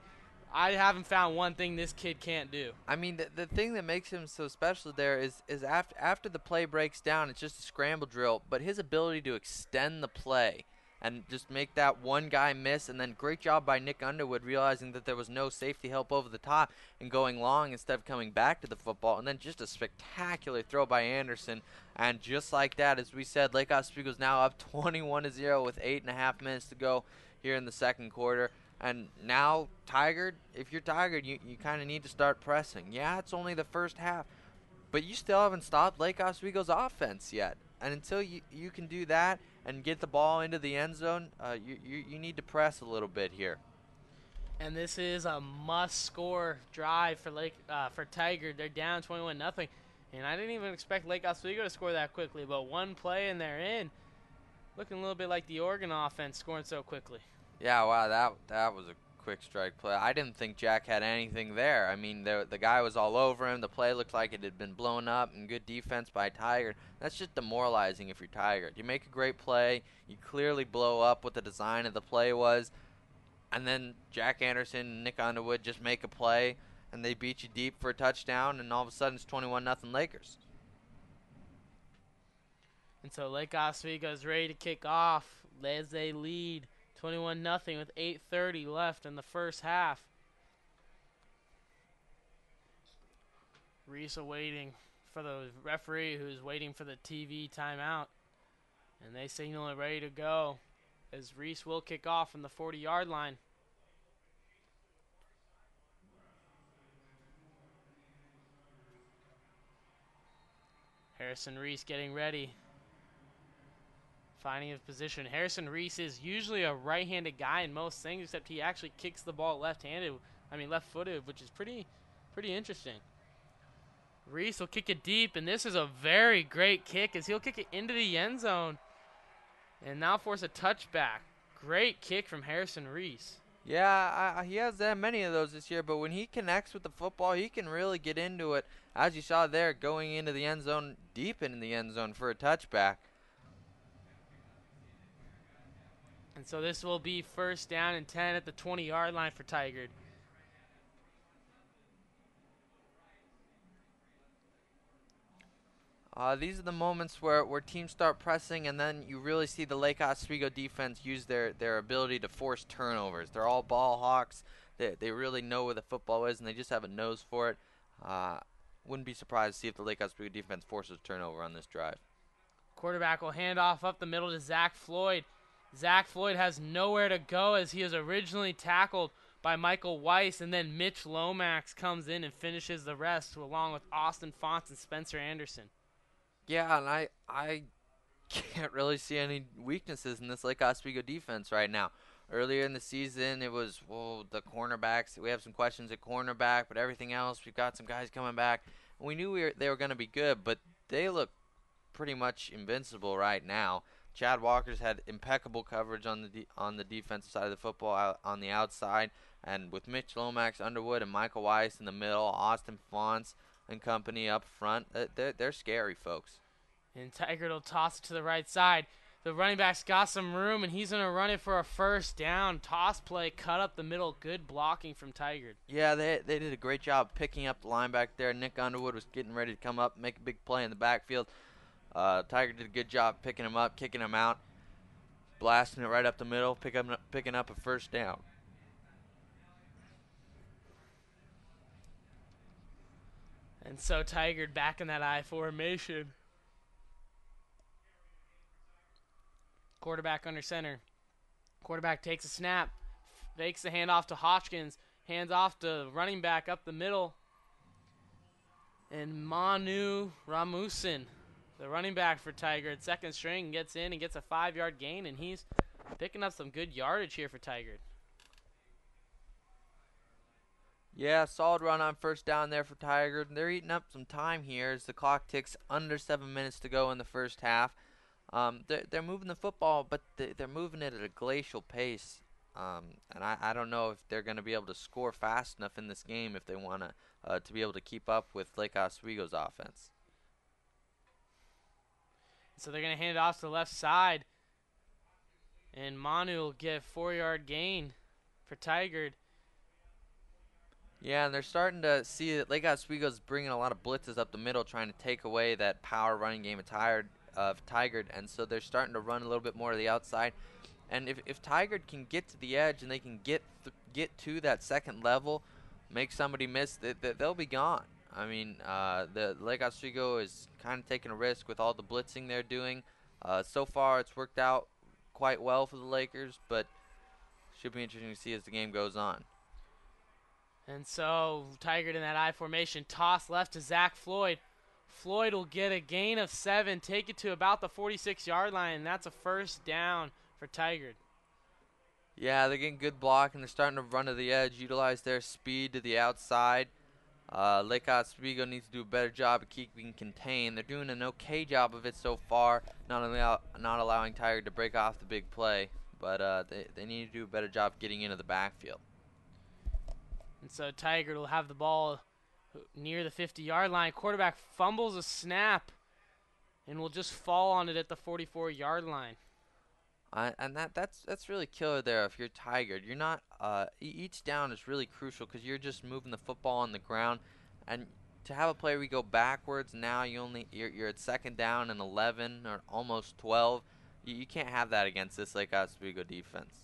I haven't found one thing this kid can't do. I mean, the thing that makes him so special there is after the play breaks down, it's just a scramble drill, but his ability to extend the play and just make that one guy miss, and then great job by Nick Underwood realizing that there was no safety help over the top and going long instead of coming back to the football, and then just a spectacular throw by Anderson. And just like that, as we said, Lake Oswego's now up 21-0 with 8.5 minutes to go here in the second quarter. And now, Tigard, if you're Tigard, you kind of need to start pressing. Yeah, it's only the first half, but you still haven't stopped Lake Oswego's offense yet. And until you can do that and get the ball into the end zone, you need to press a little bit here. And this is a must-score drive for Tigard. They're down 21-0, and I didn't even expect Lake Oswego to score that quickly. But one play and they're in, looking a little bit like the Oregon offense scoring so quickly. Yeah, wow, that was a quick strike play. I didn't think Jack had anything there. I mean, the guy was all over him. The play looked like it had been blown up, and good defense by Tigard. That's just demoralizing if you're Tigard. You make a great play, you clearly blow up what the design of the play was, and then Jack Anderson and Nick Underwood just make a play, and they beat you deep for a touchdown, and all of a sudden it's 21-0 Lakers. And so Lake Oswego is ready to kick off as they lead 21-0 with 8:30 left in the first half. Reese waiting for the referee, who's waiting for the TV timeout. And they signal it ready to go as Reese will kick off from the 40-yard line. Harrison Reese getting ready. Finding his position. Harrison Reese is usually a right-handed guy in most things, except he actually kicks the ball left-footed, which is pretty interesting. Reese will kick it deep, and this is a very great kick as he'll kick it into the end zone and now force a touchback. Great kick from Harrison Reese. Yeah, he has that many of those this year, but when he connects with the football, he can really get into it. As you saw there, going into the end zone, deep into the end zone for a touchback. And so this will be first down and 10 at the 20-yard line for Tigard. These are the moments where teams start pressing, and then you really see the Lake Oswego defense use their ability to force turnovers. They're all ball hawks. They really know where the football is, and they just have a nose for it. Wouldn't be surprised to see if the Lake Oswego defense forces turnover on this drive. Quarterback will hand off up the middle to Zach Floyd. Zach Floyd has nowhere to go as he was originally tackled by Michael Weiss, and then Mitch Lomax comes in and finishes the rest along with Austin Fonts and Spencer Anderson. Yeah, and I can't really see any weaknesses in this Lake Oswego defense right now. Earlier in the season, it was, the cornerbacks. We have some questions at cornerback, but everything else, we've got some guys coming back. We knew they were going to be good, but they look pretty much invincible right now. Chad Walker's had impeccable coverage on the defensive side of the football on the outside, and with Mitch Lomax, Underwood, and Michael Weiss in the middle, Austin Fonts and company up front, they're scary, folks. And Tigard will toss it to the right side. The running back's got some room, and he's going to run it for a first down. Toss play, cut up the middle. Good blocking from Tigard. Yeah, they did a great job picking up the linebacker there. Nick Underwood was getting ready to come up, make a big play in the backfield. Tigard did a good job picking him up, kicking him out, blasting it right up the middle, picking up a first down. And so Tigard back in that I formation. Quarterback under center. Quarterback takes a snap, fakes the handoff to Hotchkins, hands off to running back up the middle. And Manu Ramusin, the running back for Tigard, second string, gets in and gets a 5-yard gain, and he's picking up some good yardage here for Tigard. Yeah, solid run on first down there for Tiger. They're eating up some time here as the clock ticks under 7 minutes to go in the first half. They're moving the football, but they're moving it at a glacial pace. And I don't know if they're going to be able to score fast enough in this game if they want to be able to keep up with Lake Oswego's offense. So they're going to hand it off to the left side. And Manu will get a 4-yard gain for Tigard. Yeah, and they're starting to see that Lake Oswego's bringing a lot of blitzes up the middle, trying to take away that power running game of Tigard, and so they're starting to run a little bit more to the outside. And if Tigard can get to the edge and they can get to that second level, make somebody miss, they'll be gone. I mean, the Lake Oswego is kind of taking a risk with all the blitzing they're doing. So far, it's worked out quite well for the Lakers, but should be interesting to see as the game goes on. And so Tigard in that I formation, toss left to Zach Floyd. Floyd will get a gain of 7, take it to about the 46-yard line, and that's a first down for Tigard. Yeah, they're getting good block, and they're starting to run to the edge, utilize their speed to the outside. Lake Oswego needs to do a better job of keeping contained. They're doing an okay job of it so far, not allowing Tigard to break off the big play, but they need to do a better job getting into the backfield. And so Tigard will have the ball near the 50-yard line. Quarterback fumbles a snap and will just fall on it at the 44-yard line. And that's really killer there. If you're Tigard, you're not. Each down is really crucial because you're just moving the football on the ground, and to have a play where you go backwards now, you're at second down and 11 or almost 12. You can't have that against this Lake Oswego defense.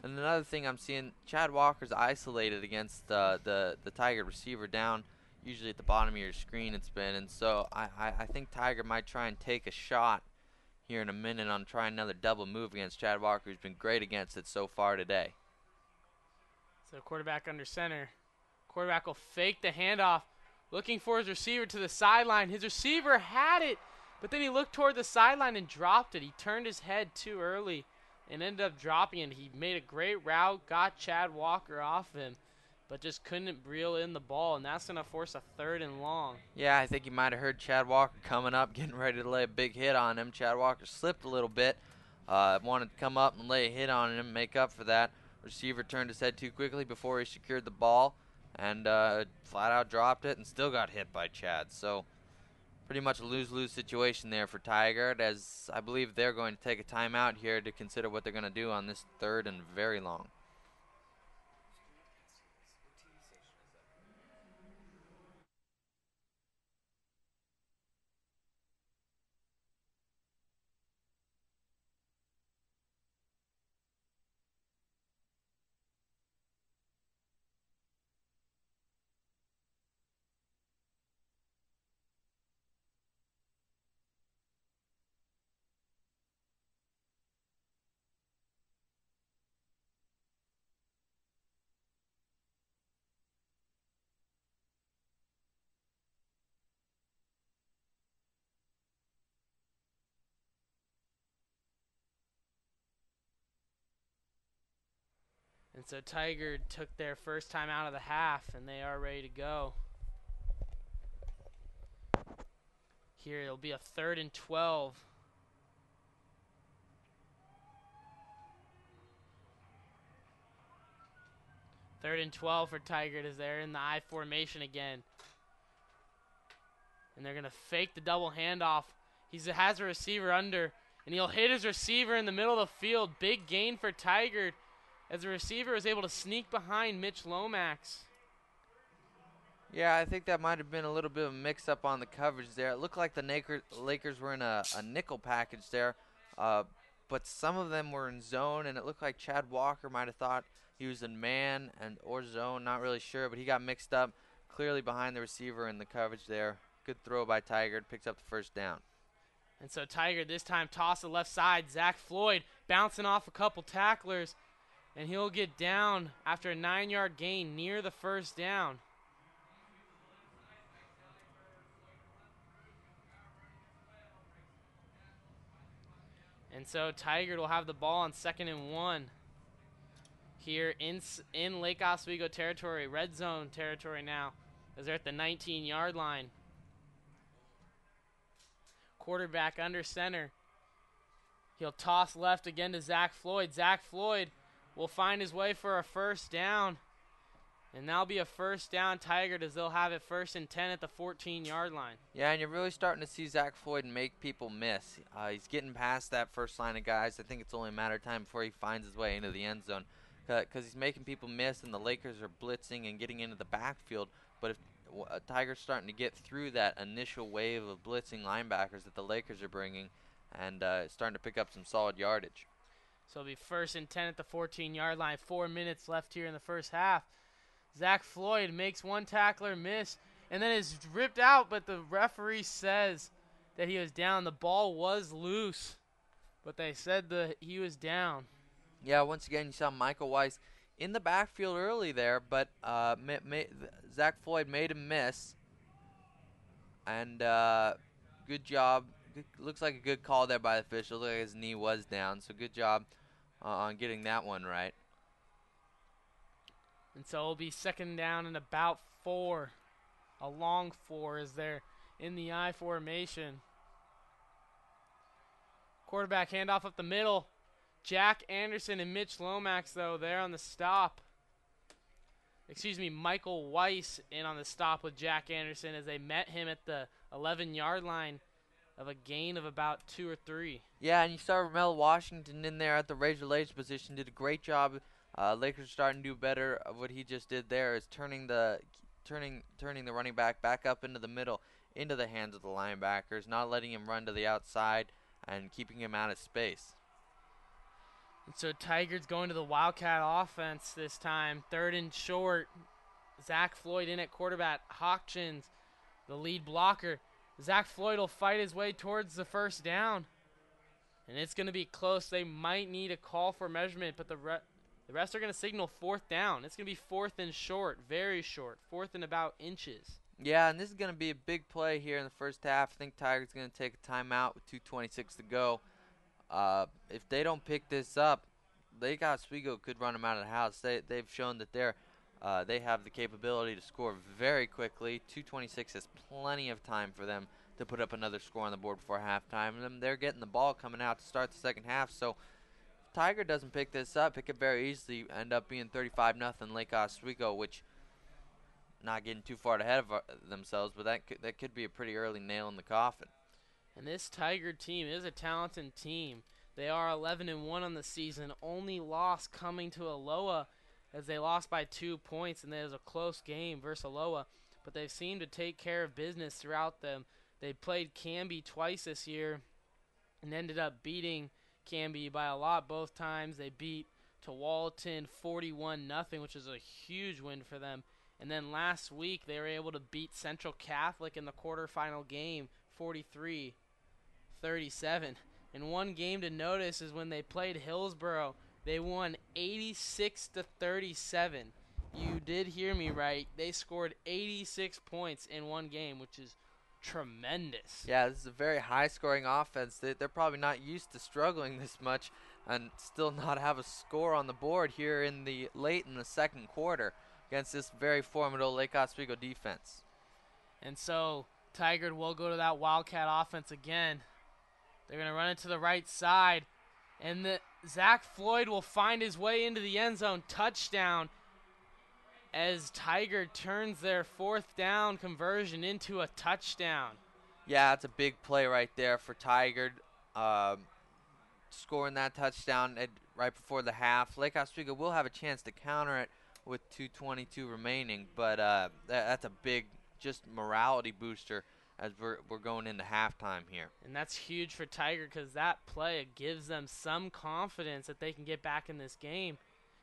And another thing I'm seeing, Chad Walker's isolated against the Tigard receiver down, usually at the bottom of your screen it's been, and so I think Tigard might try and take a shot here in a minute on trying another double move against Chad Walker, who's been great against it so far today. So quarterback under center. Quarterback will fake the handoff, looking for his receiver to the sideline. His receiver had it, but then he looked toward the sideline and dropped it. He turned his head too early and ended up dropping it. He made a great route, got Chad Walker off him, but just couldn't reel in the ball, and that's going to force a 3rd and long. Yeah, I think you might have heard Chad Walker coming up, getting ready to lay a big hit on him. Chad Walker slipped a little bit, wanted to come up and lay a hit on him, make up for that. Receiver turned his head too quickly before he secured the ball, and flat out dropped it and still got hit by Chad. So pretty much a lose-lose situation there for Tigard, as I believe they're going to take a timeout here to consider what they're going to do on this 3rd and very long. And so Tigard took their first time out of the half, and they are ready to go. Here it'll be a 3rd and 12. Third and 12 for Tigard as they're in the I formation again. And they're going to fake the double handoff. He has a receiver under, and he'll hit his receiver in the middle of the field. Big gain for Tigard as the receiver was able to sneak behind Mitch Lomax. Yeah, I think that might have been a little bit of a mix-up on the coverage there. It looked like the Lakers were in a nickel package there, but some of them were in zone, and it looked like Chad Walker might have thought he was in man or zone, not really sure, but he got mixed up clearly behind the receiver in the coverage there. Good throw by Tigard, picks up the first down. And so Tigard this time toss to the left side. Zach Floyd bouncing off a couple tacklers, and he'll get down after a 9-yard gain near the first down. And so Tigard will have the ball on 2nd and 1. here in Lake Oswego territory, red zone territory now, as they're at the 19-yard line. Quarterback under center. He'll toss left again to Zach Floyd. Zach Floyd will find his way for a first down. And that'll be a first down Tigard, as they'll have it 1st and 10 at the 14-yard line. Yeah, and you're really starting to see Zach Floyd make people miss. He's getting past that first line of guys. I think it's only a matter of time before he finds his way into the end zone, because he's making people miss, and the Lakers are blitzing and getting into the backfield. But if Tigers starting to get through that initial wave of blitzing linebackers that the Lakers are bringing, and starting to pick up some solid yardage. So it'll be 1st and 10 at the 14-yard line. 4 minutes left here in the first half. Zach Floyd makes one tackler miss, and then is ripped out, but the referee says that he was down. The ball was loose, but they said that he was down. Yeah, once again, you saw Michael Weiss in the backfield early there, but Zach Floyd made him miss. And good job. Looks like a good call there by the official. Looks like his knee was down, so good job on getting that one right. And so it'll be 2nd down and about 4. A long 4 as they're in the I formation. Quarterback handoff up the middle. Jack Anderson and Mitch Lomax, though, there on the stop. Excuse me, Michael Weiss in on the stop with Jack Anderson as they met him at the 11-yard line of a gain of about 2 or 3. Yeah, and you saw Ramel Washington in there at the razor blades position. Did a great job. Lakers are starting to do better. What he just did there is turning the running back up into the middle, into the hands of the linebackers, not letting him run to the outside and keeping him out of space. And so Tigers going to the Wildcat offense this time. 3rd and short. Zach Floyd in at quarterback. Hawkins, the lead blocker. Zach Floyd will fight his way towards the first down. And it's going to be close. They might need a call for measurement, but the rest are going to signal 4th down. It's going to be 4th and short, very short, 4th and about inches. Yeah, and this is going to be a big play here in the first half. I think Tigers going to take a timeout with 2:26 to go. If they don't pick this up, Lake Oswego could run them out of the house. They've shown that they have the capability to score very quickly. 2:26 is plenty of time for them to put up another score on the board before halftime. And they're getting the ball coming out to start the second half. So if Tiger doesn't pick this up, it could very easily end up being 35-0 Lake Oswego, which not getting too far ahead of themselves, but that could be a pretty early nail in the coffin. And this Tiger team is a talented team. They are 11-1 on the season. Only loss coming to Aloha, as they lost by 2 points, and there was a close game versus Aloha. But they've seemed to take care of business throughout them. They played Canby twice this year and ended up beating Canby by a lot both times. They beat Tualatin 41-0, which is a huge win for them. And then last week they were able to beat Central Catholic in the quarterfinal game 43-37. And one game to notice is when they played Hillsboro, they won 86-37. You did hear me right. They scored 86 points in one game, which is tremendous. Yeah, this is a very high-scoring offense. They're probably not used to struggling this much and still not have a score on the board here late in the second quarter against this very formidable Lake Oswego defense. And so Tigard will go to that Wildcat offense again. They're going to run it to the right side. And Zach Floyd will find his way into the end zone. Touchdown as Tigard turns their 4th down conversion into a touchdown. Yeah, it's a big play right there for Tigard. Scoring that touchdown right before the half. Lake Oswego will have a chance to counter it with 2:22 remaining, but that's a big just morality booster as we're going into halftime here. And that's huge for Tigard because that play gives them some confidence that they can get back in this game.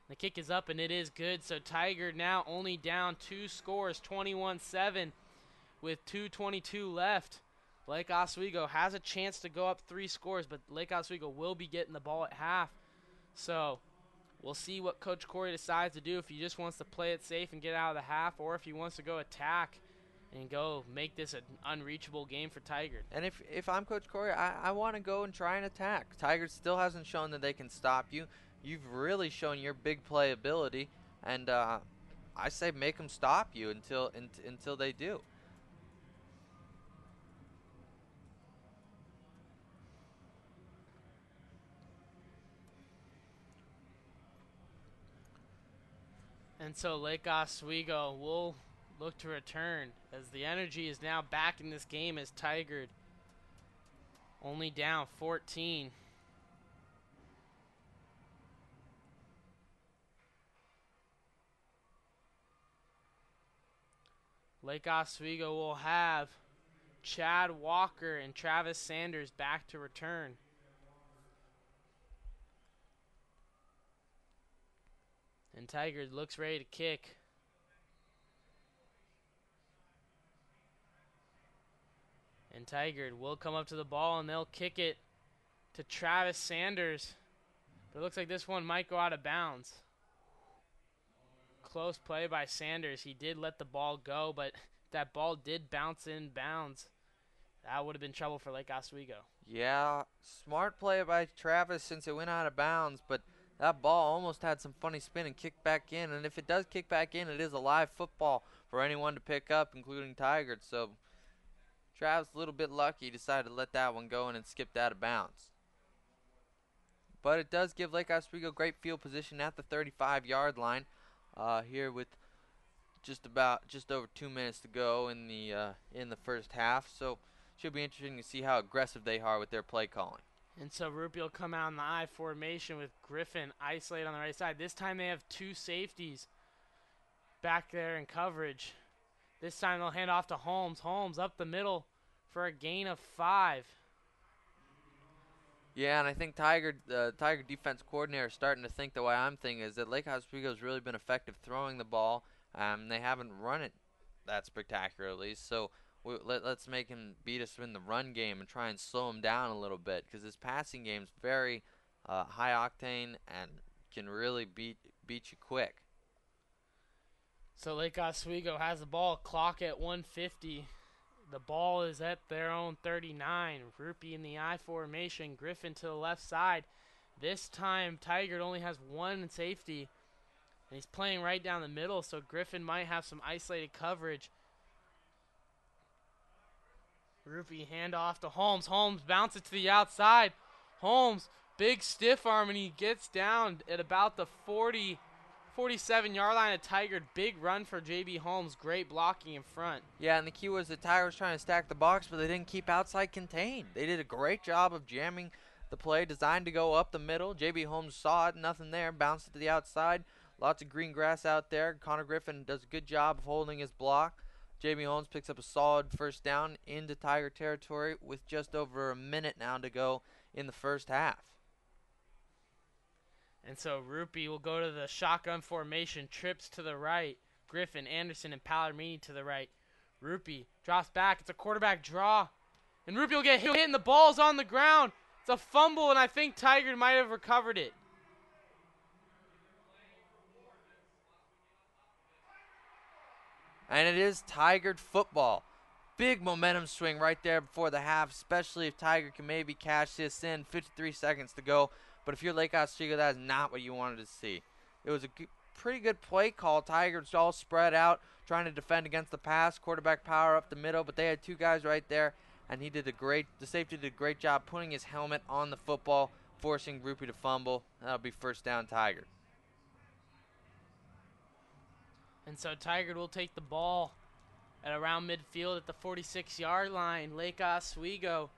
The kick is up, and it is good. So Tigard now only down 2 scores, 21-7, with 2:22 left. Lake Oswego has a chance to go up 3 scores, but Lake Oswego will be getting the ball at half. So we'll see what Coach Corey decides to do, if he just wants to play it safe and get out of the half, or if he wants to go attack and go make this an unreachable game for Tigard. And if I'm Coach Corey, I want to go and try and attack. Tigard still hasn't shown that they can stop you. you've really shown your big play ability, and I say make them stop you until they do. And so Lake Oswego will look to return as the energy is now back in this game as Tigard only down 14. Lake Oswego will have Chad Walker and Travis Sanders back to return. And Tigard looks ready to kick. And Tigard will come up to the ball and they'll kick it to Travis Sanders. But it looks like this one might go out of bounds. Close play by Sanders. He did let the ball go, but that ball did bounce in bounds. That would have been trouble for Lake Oswego. Yeah, smart play by Travis since it went out of bounds, but that ball almost had some funny spin and kicked back in. And if it does kick back in, it is a live football for anyone to pick up, including Tigard. So Travis, a little bit lucky, decided to let that one go and it skipped out of bounds. But it does give Lake Oswego great field position at the 35-yard line here with just over 2 minutes to go in the first half. So should be interesting to see how aggressive they are with their play calling. And so Rupi will come out in the I formation with Griffin isolated on the right side. This time they have two safeties back there in coverage. This time they'll hand off to Holmes. Holmes up the middle for a gain of 5. Yeah, and I think the Tiger defense coordinator is starting to think the way I'm thinking is that Lake Oswego's really been effective throwing the ball. They haven't run it that spectacularly, so let's make him beat us in the run game and try and slow him down a little bit because his passing game is very high octane and can really beat you quick. So Lake Oswego has the ball, clock at 150. The ball is at their own 39. Rupi in the I formation, Griffin to the left side. This time Tigard only has one safety, and he's playing right down the middle, so Griffin might have some isolated coverage. Rupi hand off to Holmes. Holmes bounces to the outside. Holmes, big stiff arm, and he gets down at about the 47-yard line of Tigard. Big run for J.B. Holmes. Great blocking in front. Yeah, and the key was the Tigers trying to stack the box, but they didn't keep outside contained. They did a great job of jamming the play designed to go up the middle. J.B. Holmes saw it, nothing there, bounced it to the outside. Lots of green grass out there. Connor Griffin does a good job of holding his block. J.B. Holmes picks up a solid first down into Tiger territory with just over a minute now to go in the first half. And so Rupi will go to the shotgun formation, trips to the right. Griffin, Anderson, and Palomini to the right. Rupi drops back. It's a quarterback draw. And Rupi will get hit, and the ball's on the ground. It's a fumble, and I think Tigard might have recovered it. And it is Tigard football. Big momentum swing right there before the half, especially if Tigard can maybe cash this in. 53 seconds to go. But if you're Lake Oswego, that is not what you wanted to see. It was a pretty good play call. Tigers all spread out, trying to defend against the pass. Quarterback power up the middle, but they had two guys right there, and the safety did a great job putting his helmet on the football, forcing Rupi to fumble. That'll be first down Tigard. And so Tigard will take the ball at around midfield at the 46-yard line. Lake Oswego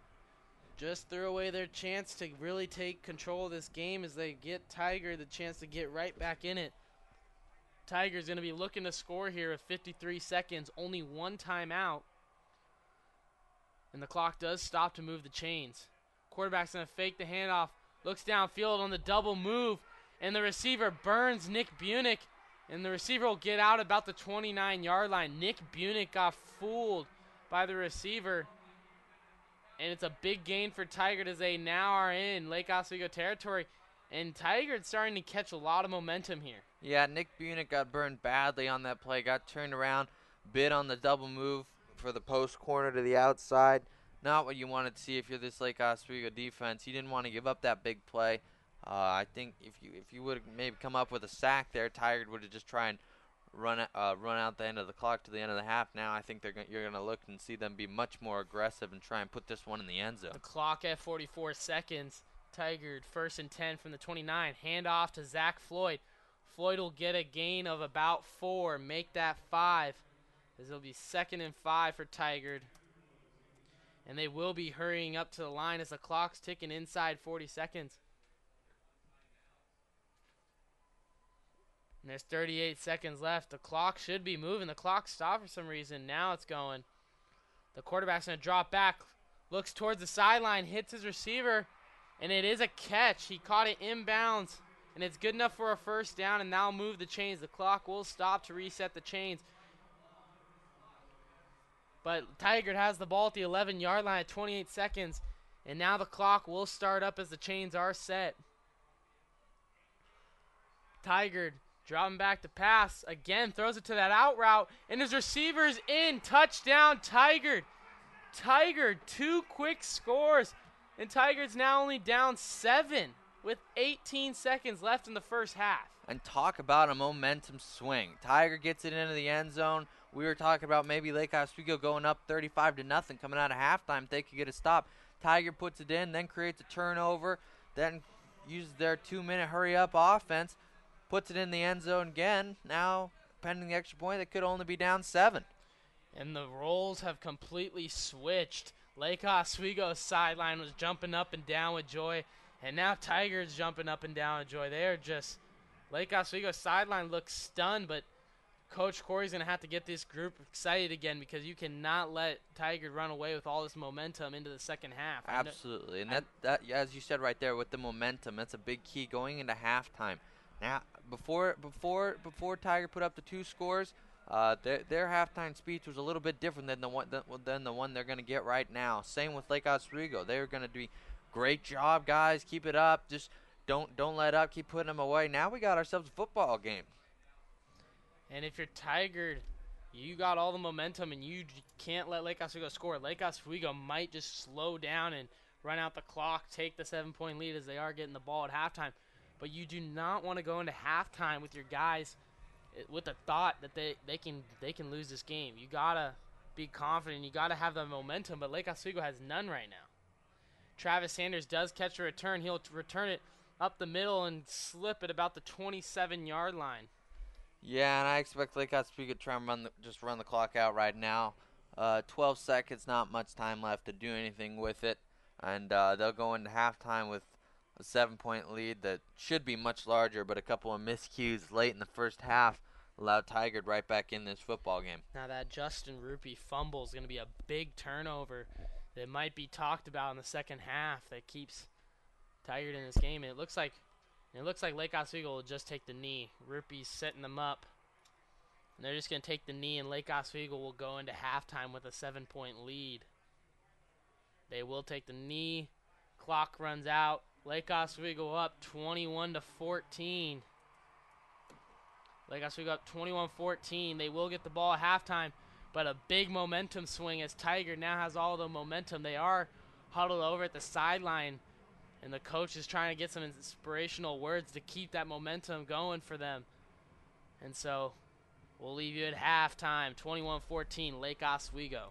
just threw away their chance to really take control of this game as they get Tigard the chance to get right back in it. Tigard's going to be looking to score here with 53 seconds, only one timeout. And the clock does stop to move the chains. Quarterback's going to fake the handoff, looks downfield on the double move, and the receiver burns Nick Bunick. And the receiver will get out about the 29-yard line. Nick Bunick got fooled by the receiver. And it's a big gain for Tigard as they now are in Lake Oswego territory. And Tigard's starting to catch a lot of momentum here. Yeah, Nick Bunick got burned badly on that play. Got turned around, bid on the double move for the post corner to the outside. Not what you wanted to see if you're this Lake Oswego defense. You didn't want to give up that big play. I think if you would have maybe come up with a sack there, Tigard would have just tried and run out the end of the clock to the end of the half. Now I think you're gonna look and see them be much more aggressive and try and put this one in the end zone. The clock at 44 seconds. Tigard 1st and 10 from the 29. Hand off to Zach Floyd. Floyd will get a gain of about 4. Make that 5. This will be 2nd and 5 for Tigard. And they will be hurrying up to the line as the clock's ticking inside 40 seconds. And there's 38 seconds left. The clock should be moving. The clock stopped for some reason. Now it's going. The quarterback's going to drop back. Looks towards the sideline. Hits his receiver. And it is a catch. He caught it inbounds. And it's good enough for a 1st down. And now move the chains. The clock will stop to reset the chains. But Tigard has the ball at the 11-yard line at 28 seconds. And now the clock will start up as the chains are set. Tigard dropping back to pass. Again, throws it to that out route. And his receiver's in. Touchdown, Tigard. Tigard, 2 quick scores. And Tigard's now only down 7 with 18 seconds left in the 1st half. And talk about a momentum swing. Tigard gets it into the end zone. We were talking about maybe Lake Oswego going up 35-0 coming out of halftime. They could get a stop. Tigard puts it in, then creates a turnover, then uses their 2-minute hurry-up offense, puts it in the end zone again. Now, pending the extra point, they could only be down 7. And the roles have completely switched. Lake Oswego's sideline was jumping up and down with joy, and now Tigard's jumping up and down with joy. They are just, Lake Oswego's sideline looks stunned, but Coach Corey's going to have to get this group excited again because you cannot let Tigard run away with all this momentum into the 2nd half. Absolutely, and that as you said right there with the momentum, that's a big key going into halftime. Now, before Tigard put up the 2 scores, their halftime speech was a little bit different than the one they're going to get right now. Same with Lake Oswego. They're going to do great job, guys. Keep it up. Just don't let up. Keep putting them away. Now we got ourselves a football game. And if you're Tigard, you got all the momentum and you can't let Lake Oswego score. Lake Oswego might just slow down and run out the clock, take the 7-point lead as they are getting the ball at halftime. But you do not want to go into halftime with your guys with the thought that they can lose this game. You got to be confident. You got to have the momentum, but Lake Oswego has none right now. Travis Sanders does catch a return. He'll return it up the middle and slip at about the 27-yard line. Yeah, and I expect Lake Oswego to try and just run the clock out right now. 12 seconds, not much time left to do anything with it. And they'll go into halftime with a 7-point lead that should be much larger, but a couple of miscues late in the 1st half allowed Tigard right back in this football game. Now that Justin Rupee fumble is going to be a big turnover that might be talked about in the 2nd half that keeps Tigard in this game. It looks like Lake Oswego will just take the knee. Rupee's setting them up. And they're just going to take the knee, and Lake Oswego will go into halftime with a 7-point lead. They will take the knee. Clock runs out. Lake Oswego up 21-14. Lake Oswego up 21-14. They will get the ball at halftime, but a big momentum swing as Tigard now has all the momentum. They are huddled over at the sideline, and the coach is trying to get some inspirational words to keep that momentum going for them. And so we'll leave you at halftime, 21-14, Lake Oswego.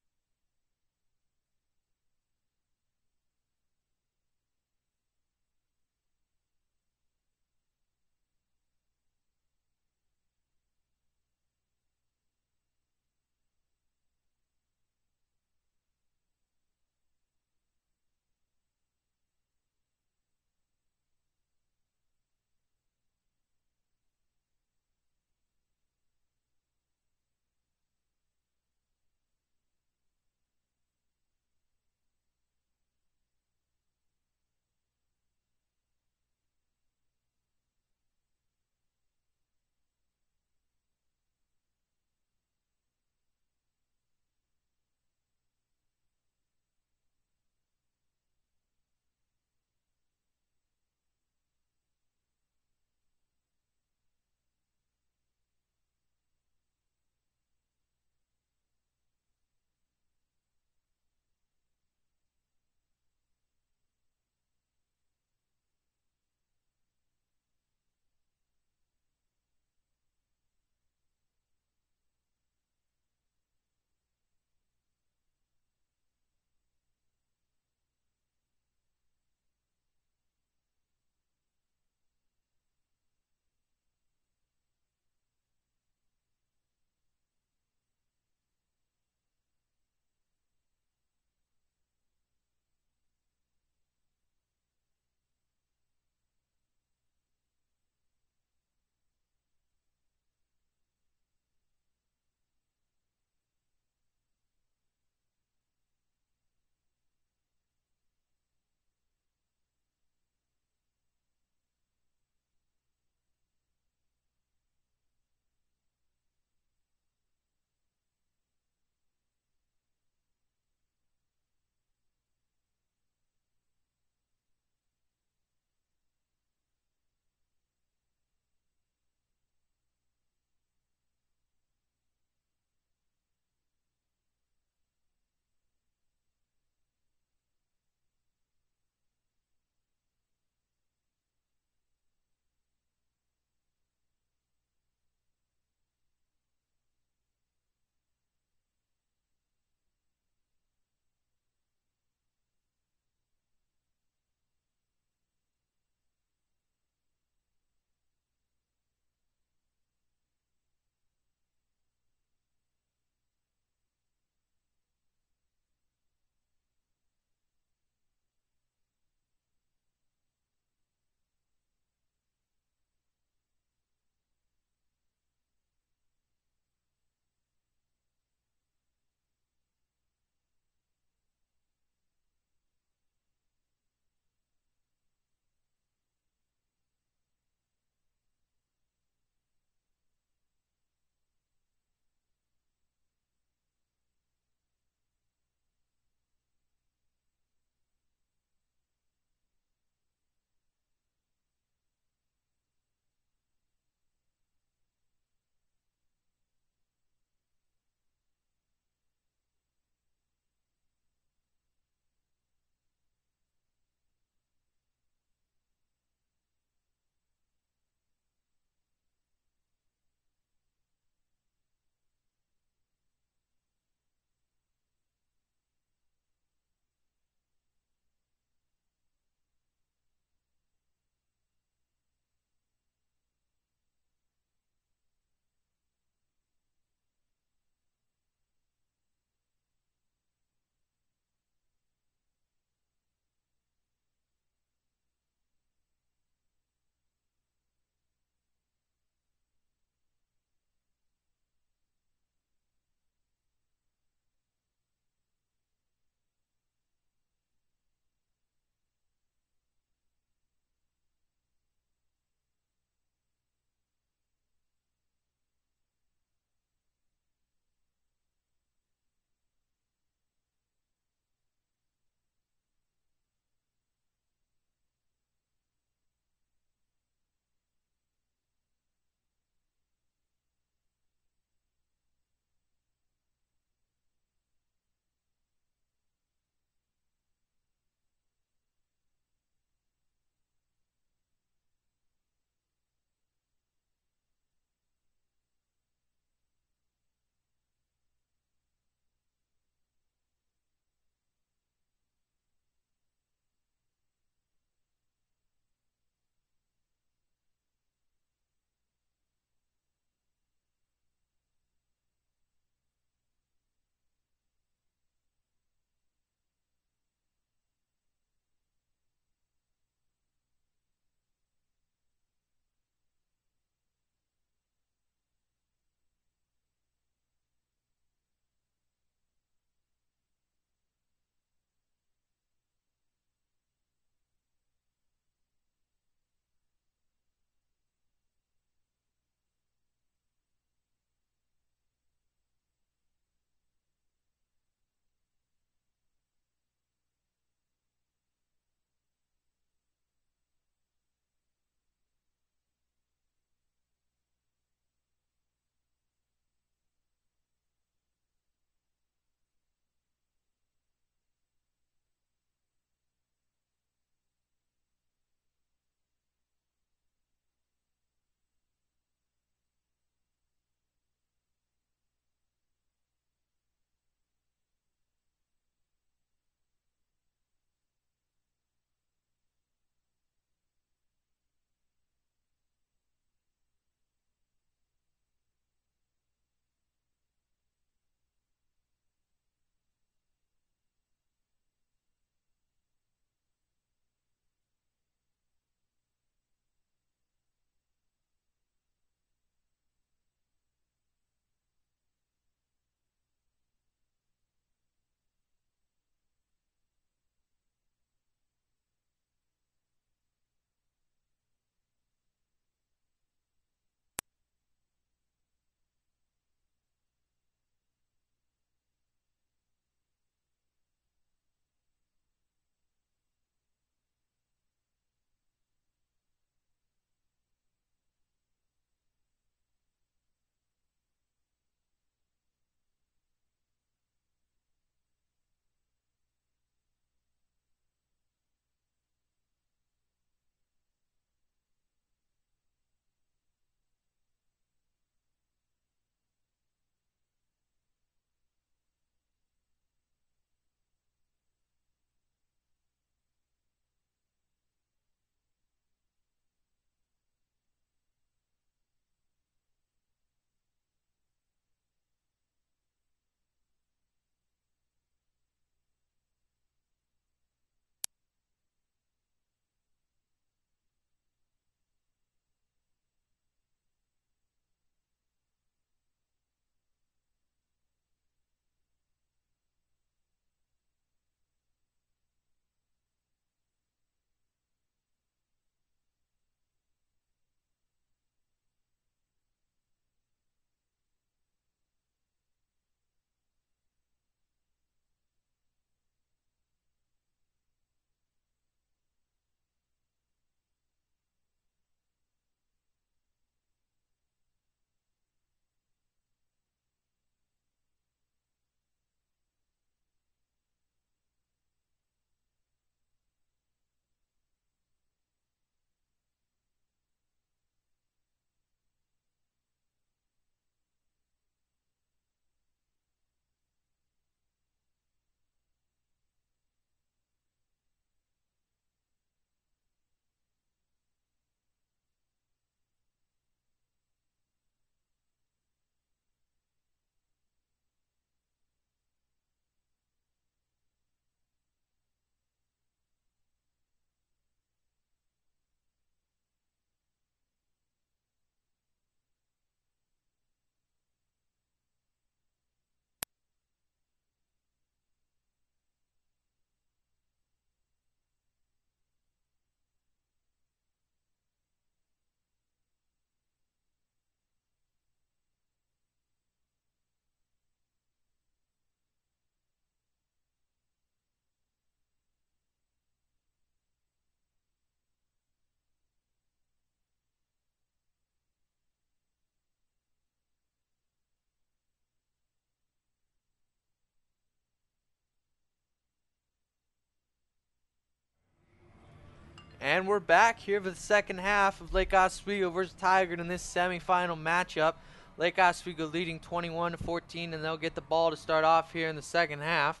And we're back here for the second half of Lake Oswego versus Tigard in this semifinal matchup. Lake Oswego leading 21-14, and they'll get the ball to start off here in the second half.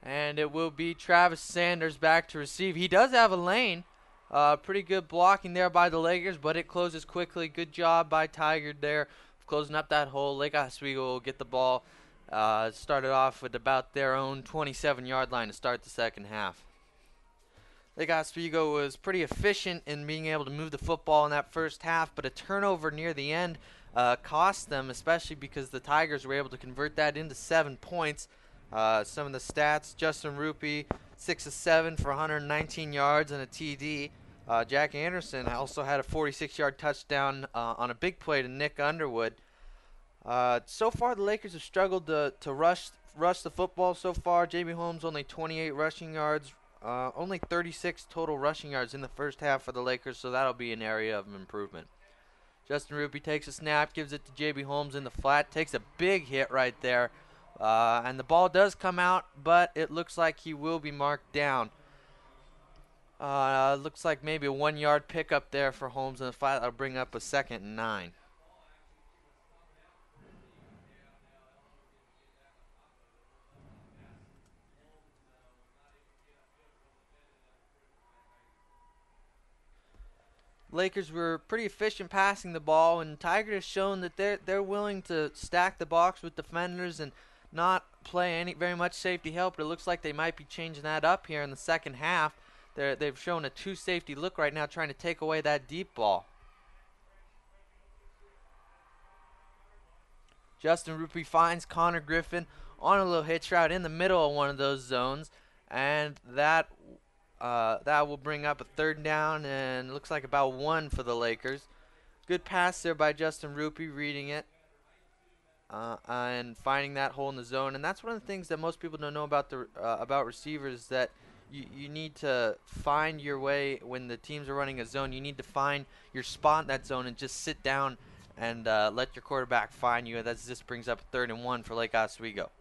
And it will be Travis Sanders back to receive. He does have a lane. Pretty good blocking there by the Lakers, but it closes quickly. Good job by Tigard there of closing up that hole. Lake Oswego will get the ball started off with about their own 27-yard line to start the second half. Lake Oswego was pretty efficient in being able to move the football in that first half, but a turnover near the end cost them, especially because the Tigers were able to convert that into 7 points. Some of the stats: Justin Rupi, 6 of 7 for 119 yards and a TD. Jack Anderson also had a 46-yard touchdown on a big play to Nick Underwood. So far, the Lakers have struggled to rush the football so far. J.B. Holmes only 28 rushing yards. Only 36 total rushing yards in the first half for the Lakers, so that'll be an area of improvement. Justin Rupi takes a snap, gives it to J.B. Holmes in the flat, takes a big hit right there, and the ball does come out, but it looks like he will be marked down. Looks like maybe a 1-yard pickup there for Holmes in the flat. That'll bring up a 2nd and 9. Lakers were pretty efficient passing the ball, and Tigard has shown that they're willing to stack the box with defenders and not play very much safety help. But it looks like they might be changing that up here in the second half. They've shown a 2-safety look right now, trying to take away that deep ball. Justin Rupi finds Connor Griffin on a little hitch route in the middle of one of those zones, and that will bring up a 3rd down, and looks like about 1 for the Lakers. Good pass there by Justin Rupi, reading it and finding that hole in the zone. And that's one of the things that most people don't know about receivers, that you need to find your way when the teams are running a zone. You need to find your spot in that zone and just sit down and let your quarterback find you. And that just brings up a 3rd and 1 for Lake Oswego.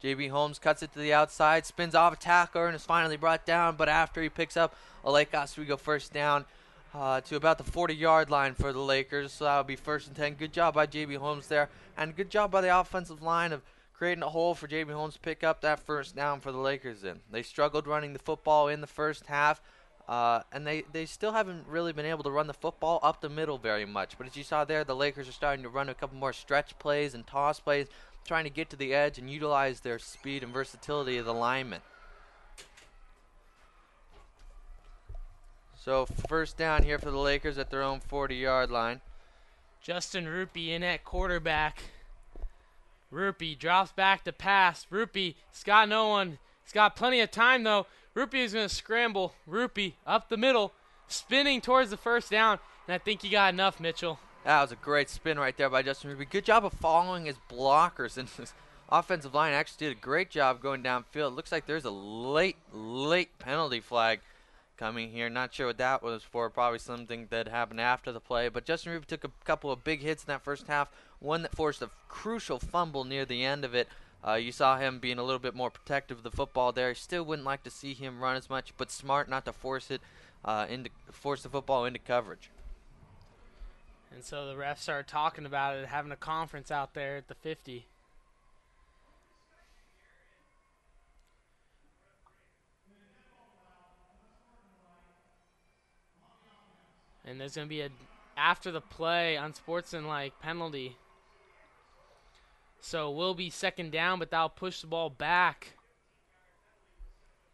J.B. Holmes cuts it to the outside, spins off a tackler, and is finally brought down. But after he picks up a Lake Oswego 1st down to about the 40-yard line for the Lakers. So that'll be 1st and 10. Good job by J.B. Holmes there. And good job by the offensive line of creating a hole for J.B. Holmes to pick up that 1st down for the Lakers in. They struggled running the football in the first half. And they still haven't really been able to run the football up the middle very much. But as you saw there, the Lakers are starting to run a couple more stretch plays and toss plays, trying to get to the edge and utilize their speed and versatility of the linemen. So 1st down here for the Lakers at their own 40-yard line. Justin Rupi in at quarterback. Rupi drops back to pass. Rupi's got no one. He's got plenty of time, though. Rupi is going to scramble. Rupi up the middle, spinning towards the 1st down, and I think he got enough, Mitchell. That was a great spin right there by Justin Rupi. Good job of following his blockers, and his offensive line actually did a great job going downfield. Looks like there's a late penalty flag coming here. Not sure what that was for. Probably something that happened after the play. But Justin Rupi took a couple of big hits in that first half. One that forced a crucial fumble near the end of it. You saw him being a little bit more protective of the football there. Still wouldn't like to see him run as much, but smart not to force the football into coverage. And so the refs started talking about it, having a conference out there at the 50. And there's going to be a after the play unsportsmanlike penalty. So it will be 2nd down, but that'll push the ball back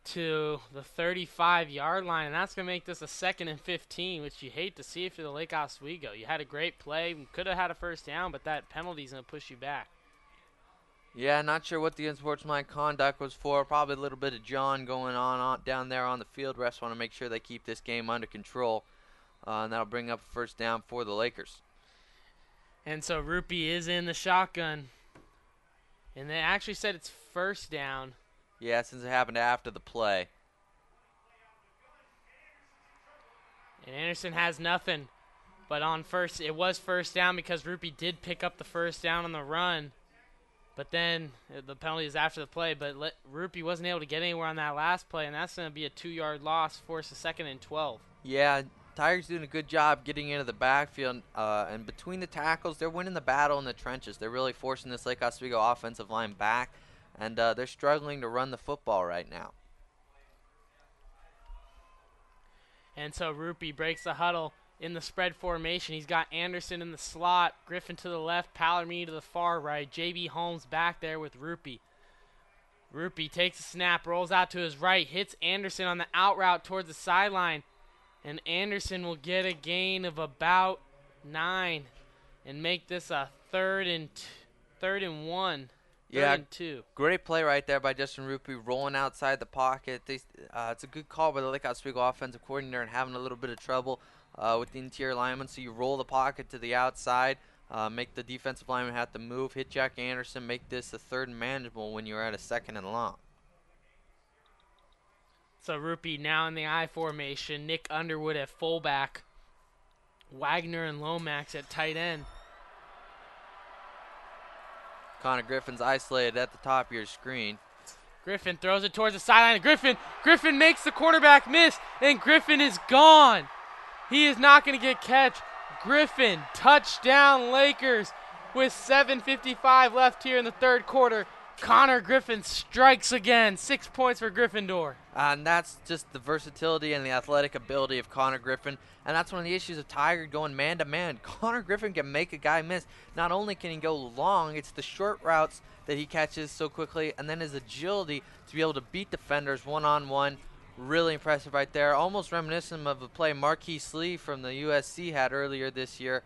to the 35-yard line, and that's going to make this a 2nd and 15, which you hate to see if you're the Lake Oswego. You had a great play, could have had a 1st down, but that penalty is going to push you back. Yeah, not sure what the unsportsmanlike conduct was for. Probably a little bit of John going on down there on the field. Refs want to make sure they keep this game under control, and that'll bring up a 1st down for the Lakers. And so Rupi is in the shotgun, and they actually said it's 1st down. Yeah, since it happened after the play. And Anderson has nothing. But on first, it was 1st down because Rupi did pick up the 1st down on the run. But then the penalty is after the play, but Rupee wasn't able to get anywhere on that last play, and that's going to be a 2-yard loss, force a 2nd and 12. Yeah, Tigers doing a good job getting into the backfield, and between the tackles, they're winning the battle in the trenches. They're really forcing this Lake Oswego offensive line back, and they're struggling to run the football right now. And so Rupee breaks the huddle in the spread formation. He's got Anderson in the slot, Griffin to the left, Palomini to the far right. J.B. Holmes back there with Rupee. Rupee takes a snap, rolls out to his right, hits Anderson on the out route towards the sideline. And Anderson will get a gain of about 9 and make this a 3rd and 1. Yeah, 3rd and 2. Great play right there by Justin Rupee, rolling outside the pocket. It's a good call by the Lake Oswego offensive coordinator and having a little bit of trouble with the interior lineman. So you roll the pocket to the outside, make the defensive lineman have to move, hit Jack Anderson, make this a 3rd and manageable when you're at a 2nd and long. So Rupee now in the I formation, Nick Underwood at fullback, Wagner and Lomax at tight end. Connor Griffin's isolated at the top of your screen. Griffin throws it towards the sideline. Griffin makes the quarterback miss, and Griffin is gone. He is not going to get catch. Griffin, touchdown Lakers with 7:55 left here in the 3rd quarter. Connor Griffin strikes again. 6 points for Gryffindor. And that's just the versatility and the athletic ability of Connor Griffin. And that's one of the issues of Tigard going man-to-man. Connor Griffin can make a guy miss. Not only can he go long, it's the short routes that he catches so quickly, and then his agility to be able to beat defenders one-on-one. Really impressive right there. Almost reminiscent of the play Marquise Lee from the USC had earlier this year.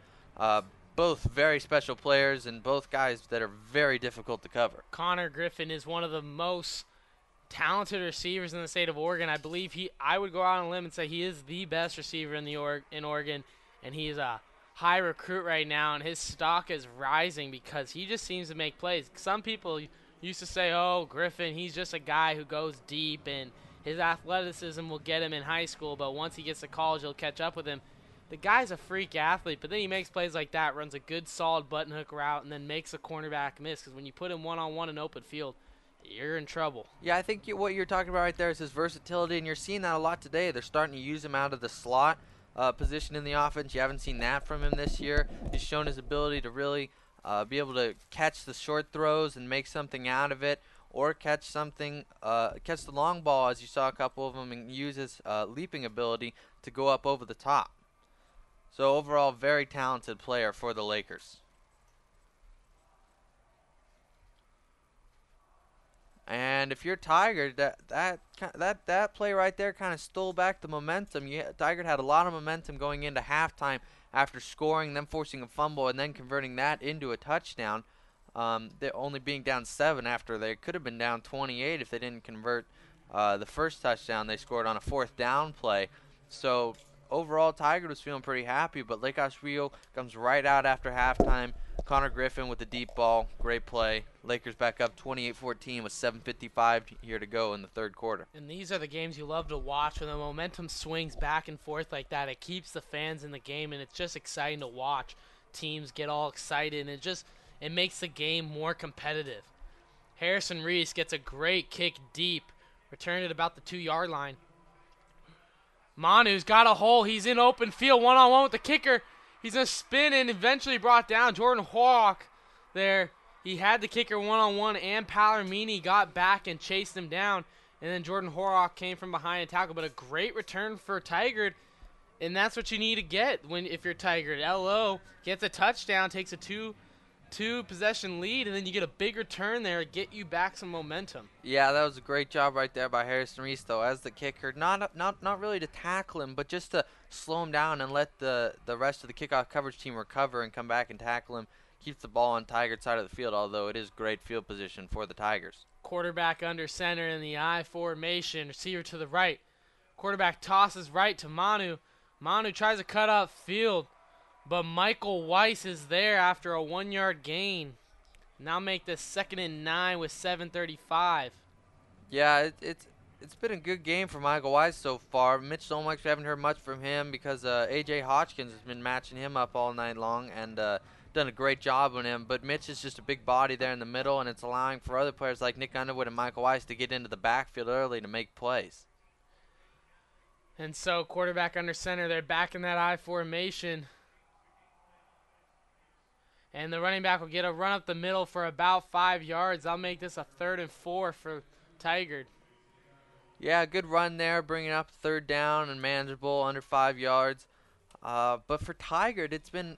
Both very special players and both guys that are very difficult to cover. Connor Griffin is one of the most talented receivers in the state of Oregon. I believe I would go out on a limb and say he is the best receiver in Oregon, and he is a high recruit right now, and his stock is rising because he just seems to make plays. Some people used to say, oh, Griffin, he's just a guy who goes deep, and his athleticism will get him in high school, but once he gets to college, he'll catch up with him. The guy's a freak athlete, but then he makes plays like that, runs a good, solid button hook route, and then makes a cornerback miss. Because when you put him one-on-one in open field, you're in trouble. Yeah, I think what you're talking about right there is his versatility, and you're seeing that a lot today. They're starting to use him out of the slot position in the offense. You haven't seen that from him this year. He's shown his ability to really be able to catch the short throws and make something out of it, or catch something, catch the long ball, as you saw a couple of them, and use his leaping ability to go up over the top. So overall, very talented player for the Lakers. And if you're Tigard, that play right there kind of stole back the momentum. Tigard had a lot of momentum going into halftime after scoring, then forcing a fumble, and then converting that into a touchdown. They're only being down 7 after they could have been down 28 if they didn't convert the first touchdown they scored on a 4th down play. So overall, Tigard was feeling pretty happy, but Lake Oswego comes right out after halftime. Connor Griffin with the deep ball, great play. Lakers back up 28-14 with 7:55 here to go in the 3rd quarter. And these are the games you love to watch when the momentum swings back and forth like that. It keeps the fans in the game, and it's just exciting to watch teams get all excited, and it makes the game more competitive. Harrison Reese gets a great kick deep, returned at about the 2-yard line. Manu's got a hole. He's in open field, one-on-one with the kicker. He's going to spin and eventually brought down. Jordan Horrock there. He had the kicker one-on-one, and Palomini got back and chased him down. And then Jordan Horrock came from behind and tackled. But a great return for Tigard, and that's what you need to get if you're Tigard. LO gets a touchdown, takes a two-possession lead, and then you get a big return there to get you back some momentum. Yeah, that was a great job right there by Harrison Reese, though, as the kicker. Not really to tackle him, but just to slow him down and let the rest of the kickoff coverage team recover and come back and tackle him. Keeps the ball on Tigard's side of the field, although it is great field position for the Tigers. Quarterback under center in the I formation. Receiver to the right. Quarterback tosses right to Manu. Manu tries to cut up field, but Michael Weiss is there after a 1-yard gain. Now make this 2nd and 9 with 7:35. Yeah, it's been a good game for Michael Weiss so far. Mitch Lomax, we haven't heard much from him because A.J. Hodgkins has been matching him up all night long, and done a great job on him. But Mitch is just a big body there in the middle, and it's allowing for other players like Nick Underwood and Michael Weiss to get into the backfield early to make plays. And so quarterback under center, they're back in that I formation. And the running back will get a run up the middle for about 5 yards. I'll make this a 3rd and 4 for Tigard. Yeah, good run there, bringing up 3rd down and manageable, under 5 yards. But for Tigard, it's been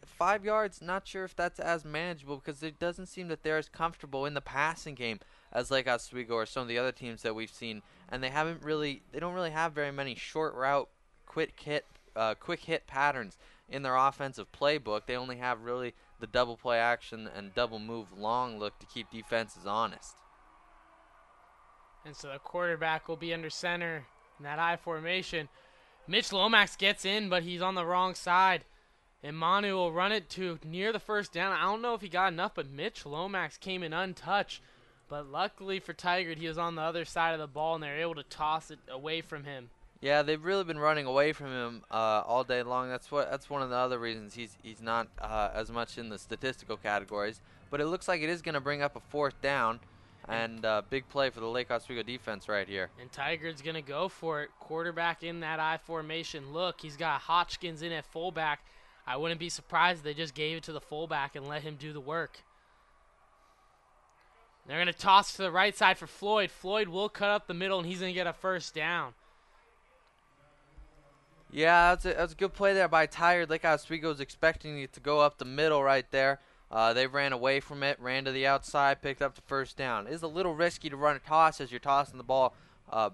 5 yards. Not sure if that's as manageable because it doesn't seem that they're as comfortable in the passing game as Lake Oswego or some of the other teams that we've seen. And they don't really have very many short route, quick hit patterns in their offensive playbook. They only have really the double play action and double move long look to keep defenses honest. And so the quarterback will be under center in that I formation. Mitch Lomax gets in, but he's on the wrong side. And Manu will run it to near the 1st down. I don't know if he got enough, but Mitch Lomax came in untouched. But luckily for Tigard, he was on the other side of the ball, and they were able to toss it away from him. Yeah, they've really been running away from him all day long. That's one of the other reasons he's not as much in the statistical categories. But it looks like it is going to bring up a 4th down, and big play for the Lake Oswego defense right here. And Tigard's going to go for it. Quarterback in that I formation. Look, he's got Hotchkins in at fullback. I wouldn't be surprised if they just gave it to the fullback and let him do the work. They're going to toss to the right side for Floyd. Floyd will cut up the middle, and he's going to get a 1st down. Yeah, that's a good play there by Tigard. Lake Oswego was expecting it to go up the middle right there. They ran away from it, ran to the outside, picked up the 1st down. It is a little risky to run a toss as you're tossing the ball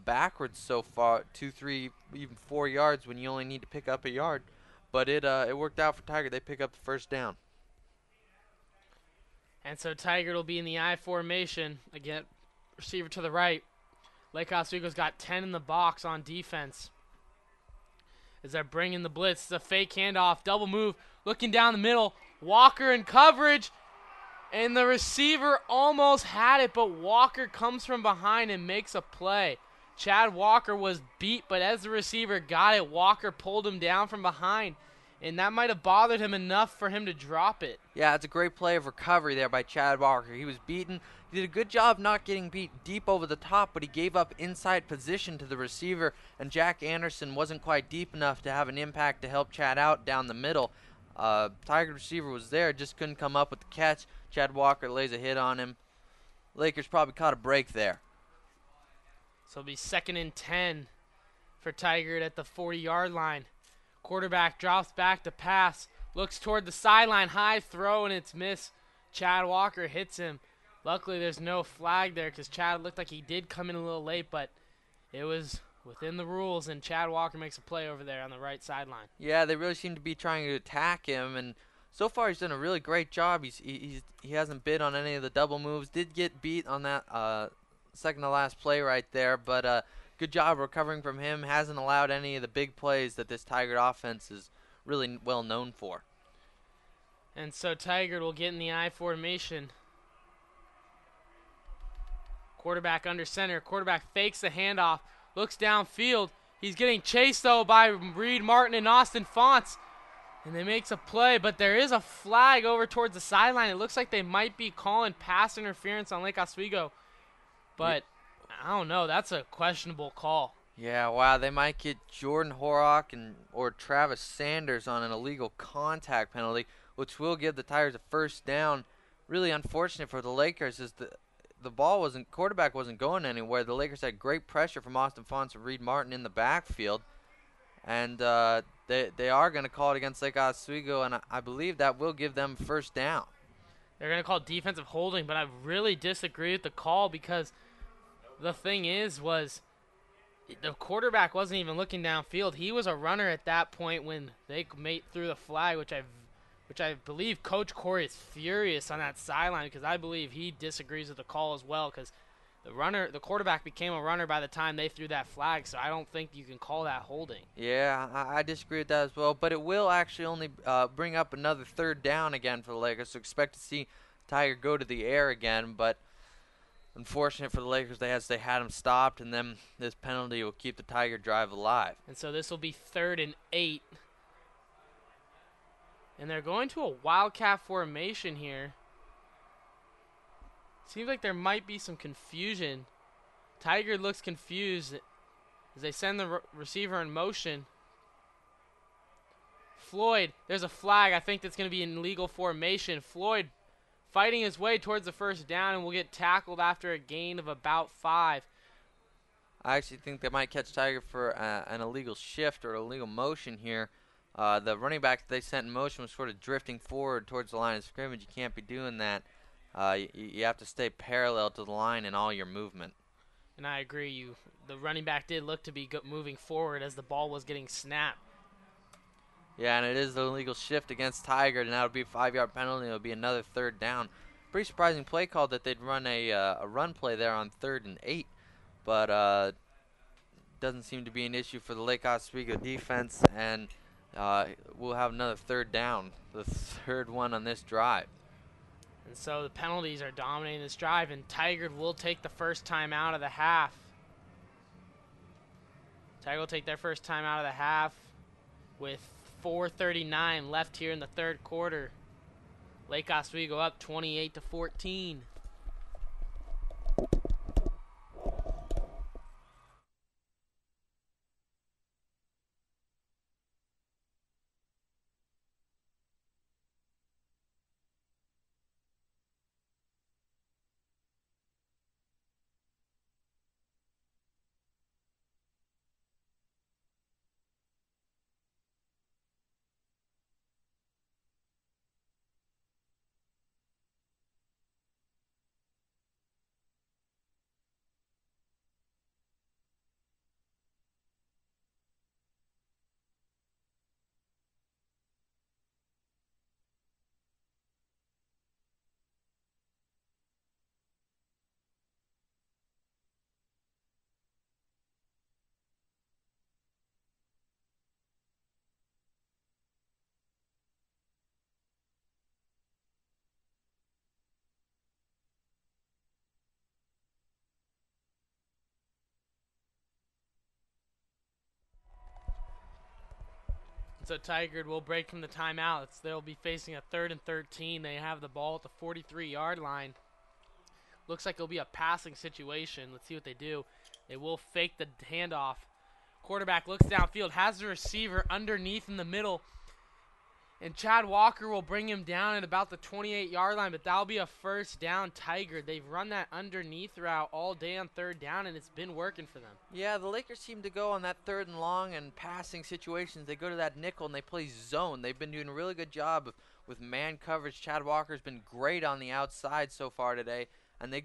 backwards so far, 2, 3, even 4 yards when you only need to pick up a yard. But it worked out for Tigard. They pick up the 1st down. And so Tigard will be in the I formation. Again, receiver to the right. Lake Oswego's got 10 in the box on defense. As they're bringing the blitz, it's a fake handoff, double move, looking down the middle. Walker in coverage, and the receiver almost had it, but Walker comes from behind and makes a play. Chad Walker was beat, but as the receiver got it, Walker pulled him down from behind, and that might have bothered him enough for him to drop it. Yeah, it's a great play of recovery there by Chad Walker. He was beaten. He did a good job not getting beat deep over the top, but he gave up inside position to the receiver, and Jack Anderson wasn't quite deep enough to have an impact to help Chad out down the middle. Tigard receiver was there, just couldn't come up with the catch. Chad Walker lays a hit on him. Lakers probably caught a break there. So it'll be 2nd and 10 for Tigard at the 40-yard line. Quarterback drops back to pass, looks toward the sideline, high throw, and it's missed. Chad Walker hits him. Luckily, there's no flag there because Chad looked like he did come in a little late, but it was within the rules, and Chad Walker makes a play over there on the right sideline. Yeah, they really seem to be trying to attack him, and so far he's done a really great job. He hasn't bid on any of the double moves. Did get beat on that second to last play right there, but good job recovering from him. Hasn't allowed any of the big plays that this Tigard offense is really well known for. And so Tigard will get in the I formation. Quarterback under center. Quarterback fakes the handoff. Looks downfield. He's getting chased, though, by Reed Martin and Austin Fonts. And they makes a play, but there is a flag over towards the sideline. It looks like they might be calling pass interference on Lake Oswego. But I don't know. That's a questionable call. Yeah, wow. They might get Jordan Horrock or Travis Sanders on an illegal contact penalty, which will give the Tigers a 1st down. Really unfortunate for the Lakers is the quarterback wasn't going anywhere. The Lakers had great pressure from Austin Fonts and Reed Martin in the backfield. And they are going to call it against Lake Oswego, and I believe that will give them 1st down. They're going to call defensive holding, but I really disagree with the call because the thing was the quarterback wasn't even looking downfield. He was a runner at that point when they threw the flag, which I believe Coach Corey is furious on that sideline because I believe he disagrees with the call as well because the quarterback became a runner by the time they threw that flag, so I don't think you can call that holding. Yeah, I disagree with that as well, but it will actually only bring up another 3rd down again for the Lakers, so expect to see Tigard go to the air again, but unfortunate for the Lakers, they had him stopped, and then this penalty will keep the Tigard drive alive. And so this will be 3rd and 8. And they're going to a wildcat formation here. Seems like there might be some confusion. Tigard looks confused as they send the receiver in motion. Floyd, there's a flag. I think that's going to be an illegal formation. Floyd fighting his way towards the first down and will get tackled after a gain of about 5. I actually think they might catch Tigard for an illegal shift or illegal motion here. The running back that they sent in motion was sort of drifting forward towards the line of scrimmage. You can't be doing that. You have to stay parallel to the line in all your movement. And I agree. The running back did look to be moving forward as the ball was getting snapped. Yeah, and it is the illegal shift against Tigard, and that would be a 5-yard penalty. It would be another third down. Pretty surprising play call that they'd run a run play there on 3rd and 8, but doesn't seem to be an issue for the Lake Oswego defense, and we'll have another third down, the third one on this drive. And so the penalties are dominating this drive, and Tigard will take the first time out of the half. Tigard will take their first time out of the half with 4:39 left here in the third quarter. Lake Oswego up 28-14. So Tigard will break from the timeouts. They'll be facing a 3rd and 13. They have the ball at the 43-yard line. Looks like it'll be a passing situation. Let's see what they do. They will fake the handoff. Quarterback looks downfield, has the receiver underneath in the middle, and Chad Walker will bring him down at about the 28-yard line, but that'll be a first down Tigard. They've run that underneath route all day on 3rd down, and it's been working for them. Yeah, the Lakers seem to go on that 3rd and long and passing situations. They go to that nickel and they play zone. They've been doing a really good job with man coverage. Chad Walker's been great on the outside so far today, and they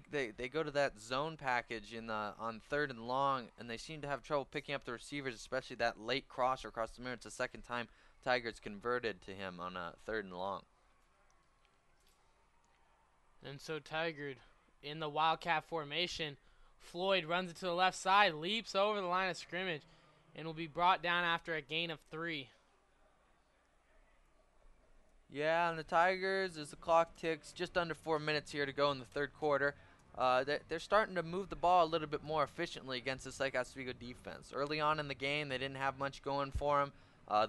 go to that zone package on 3rd and long, and they seem to have trouble picking up the receivers, especially that late crosser across the middle. It's the second time Tigard's converted to him on a 3rd and long. And so Tigard in the wildcat formation. Floyd runs it to the left side, leaps over the line of scrimmage, and will be brought down after a gain of 3. Yeah, and the Tigers, as the clock ticks, just under 4 minutes here to go in the third quarter, they're starting to move the ball a little bit more efficiently against this Lake Oswego defense. Early on in the game, they didn't have much going for them.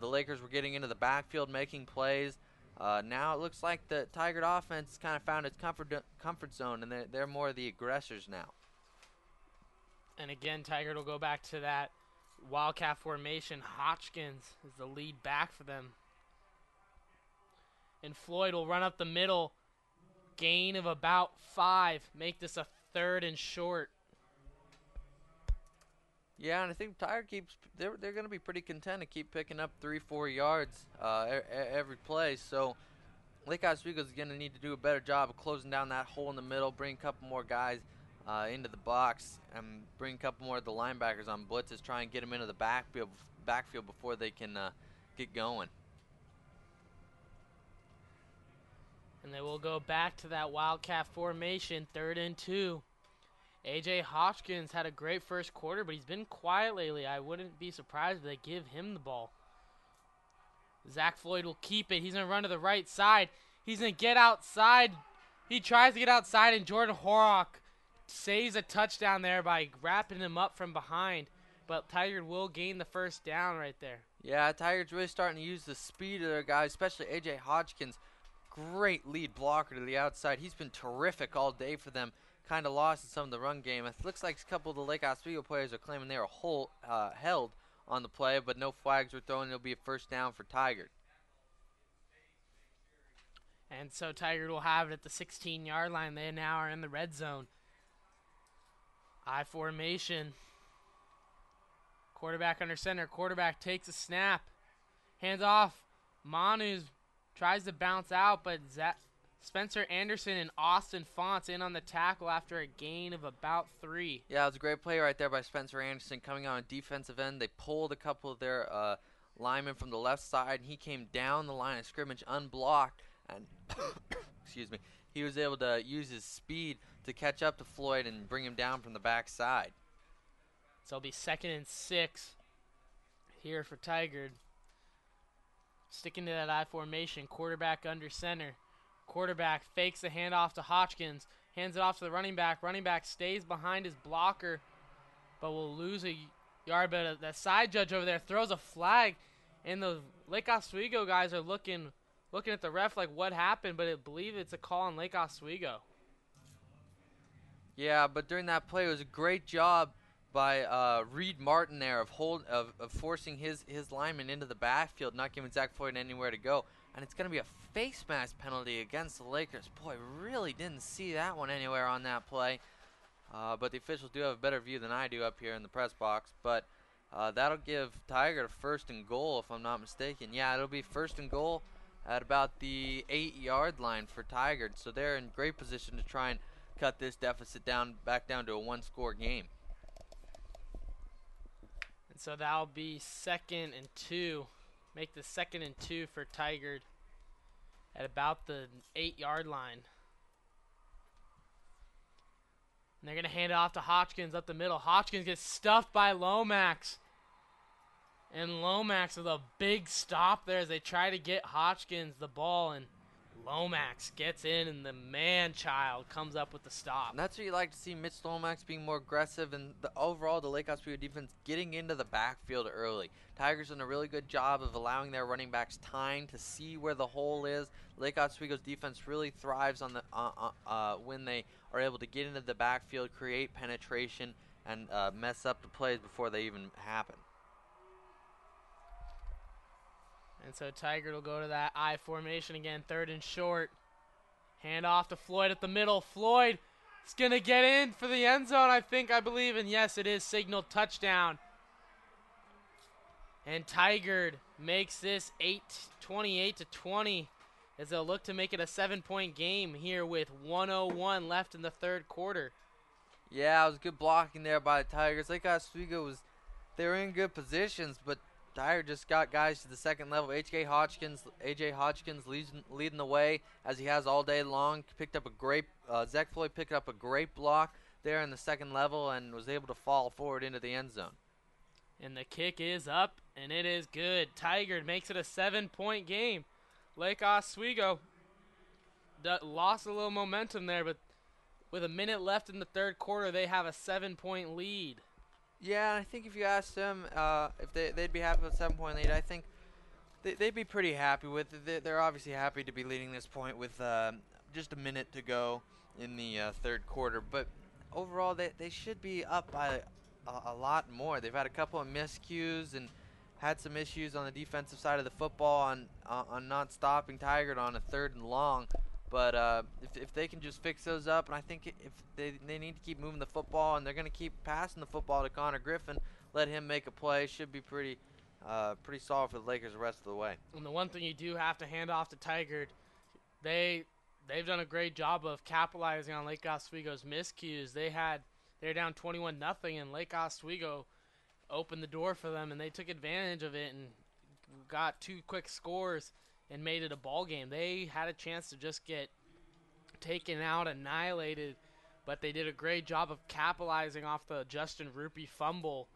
The Lakers were getting into the backfield, making plays. Now it looks like the Tigard offense kind of found its comfort zone, and they're more the aggressors now. And again, Tigard will go back to that wildcat formation. Hodgkins is the lead back for them. And Floyd will run up the middle. Gain of about 5. Make this a 3rd and short. Yeah, and I think Tigard they're going to be pretty content to keep picking up 3-4 yards every play. So Lake Oswego is going to need to do a better job of closing down that hole in the middle, bring a couple more guys into the box, and bring a couple more of the linebackers on blitzes, try and get them into the backfield before they can get going. And they will go back to that wildcat formation, 3rd and 2. A.J. Hodgkins had a great first quarter, but he's been quiet lately. I wouldn't be surprised if they give him the ball. Zach Floyd will keep it. He's going to run to the right side. He's going to get outside. He tries to get outside, and Jordan Horrock saves a touchdown there by wrapping him up from behind. But Tigard will gain the first down right there. Yeah, Tigers really starting to use the speed of their guys, especially A.J. Hodgkins. Great lead blocker to the outside. He's been terrific all day for them. Kind of lost in some of the run game. It looks like a couple of the Lake Oswego players are claiming they were held on the play, but no flags were thrown. It'll be a first down for Tigard. And so Tigard will have it at the 16-yard line. They now are in the red zone. I formation. Quarterback under center. Quarterback takes a snap. Hands off. Manu tries to bounce out, but Spencer Anderson and Austin Fonts in on the tackle after a gain of about 3. Yeah, it was a great play right there by Spencer Anderson coming on a defensive end. They pulled a couple of their linemen from the left side, and he came down the line of scrimmage unblocked, and excuse me, he was able to use his speed to catch up to Floyd and bring him down from the backside. So it'll be 2nd and 6 here for Tigard. Sticking to that I formation, quarterback under center. Quarterback fakes the handoff to Hodgkins, hands it off to the running back. Running back stays behind his blocker, but will lose a yard. But that side judge over there throws a flag, and the Lake Oswego guys are looking at the ref like, what happened? But I believe it's a call on Lake Oswego. Yeah, but during that play, it was a great job by Reed Martin there of forcing his lineman into the backfield, not giving Zach Floyd anywhere to go. And it's going to be a face mask penalty against the Lakers. Boy, really didn't see that one anywhere on that play. But the officials do have a better view than I do up here in the press box. But that'll give Tigard a 1st and goal, if I'm not mistaken. Yeah, it'll be 1st and goal at about the 8-yard line for Tigard. So they're in great position to try and cut this deficit back down to a 1-score game. And so that'll be 2nd and 2. Make the 2nd and 2 for Tigard at about the 8-yard line. And they're going to hand it off to Hodgkins up the middle. Hodgkins gets stuffed by Lomax. And Lomax with a big stop there as they try to get Hodgkins the ball. And Lomax gets in, and the man-child comes up with the stop. And that's what you like to see, Mitch Lomax being more aggressive, and overall the Lake Oswego defense getting into the backfield early. Tigers done a really good job of allowing their running backs time to see where the hole is. Lake Oswego's defense really thrives on when they are able to get into the backfield, create penetration, and mess up the plays before they even happen. And so Tigard will go to that I formation again, 3rd and short. Hand off to Floyd at the middle. Floyd is going to get in for the end zone, I believe. And yes, it is signaled touchdown. And Tigard makes this 28-20 as they'll look to make it a 7-point game here with 1:01 left in the 3rd quarter. Yeah, it was good blocking there by the Tigers. Lake Oswego they were in good positions, but Tigard just got guys to the 2nd level. A.J. Hodgkins leading the way as he has all day long. Picked up a great Zach Floyd picked up a great block there in the 2nd level and was able to fall forward into the end zone. And the kick is up, and it is good. Tigard makes it a 7-point game. Lake Oswego lost a little momentum there, but with a minute left in the 3rd quarter, they have a 7-point lead. Yeah, I think if you asked them if they'd be happy with a 7-point lead, I think they'd be pretty happy with it. They're obviously happy to be leading this point with just a minute to go in the 3rd quarter. But overall, they should be up by a lot more. They've had a couple of miscues and had some issues on the defensive side of the football on not stopping Tigard on a 3rd and long. But if they can just fix those up, and I think if they need to keep moving the football, and they're going to keep passing the football to Connor Griffin, let him make a play, should be pretty solid for the Lakers the rest of the way. And the one thing you do have to hand off to Tigard, they've done a great job of capitalizing on Lake Oswego's miscues. They're down 21-0, and Lake Oswego opened the door for them, and they took advantage of it and got 2 quick scores and made it a ball game. They had a chance to just get taken out, annihilated, but they did a great job of capitalizing off the Justin Rupee fumble.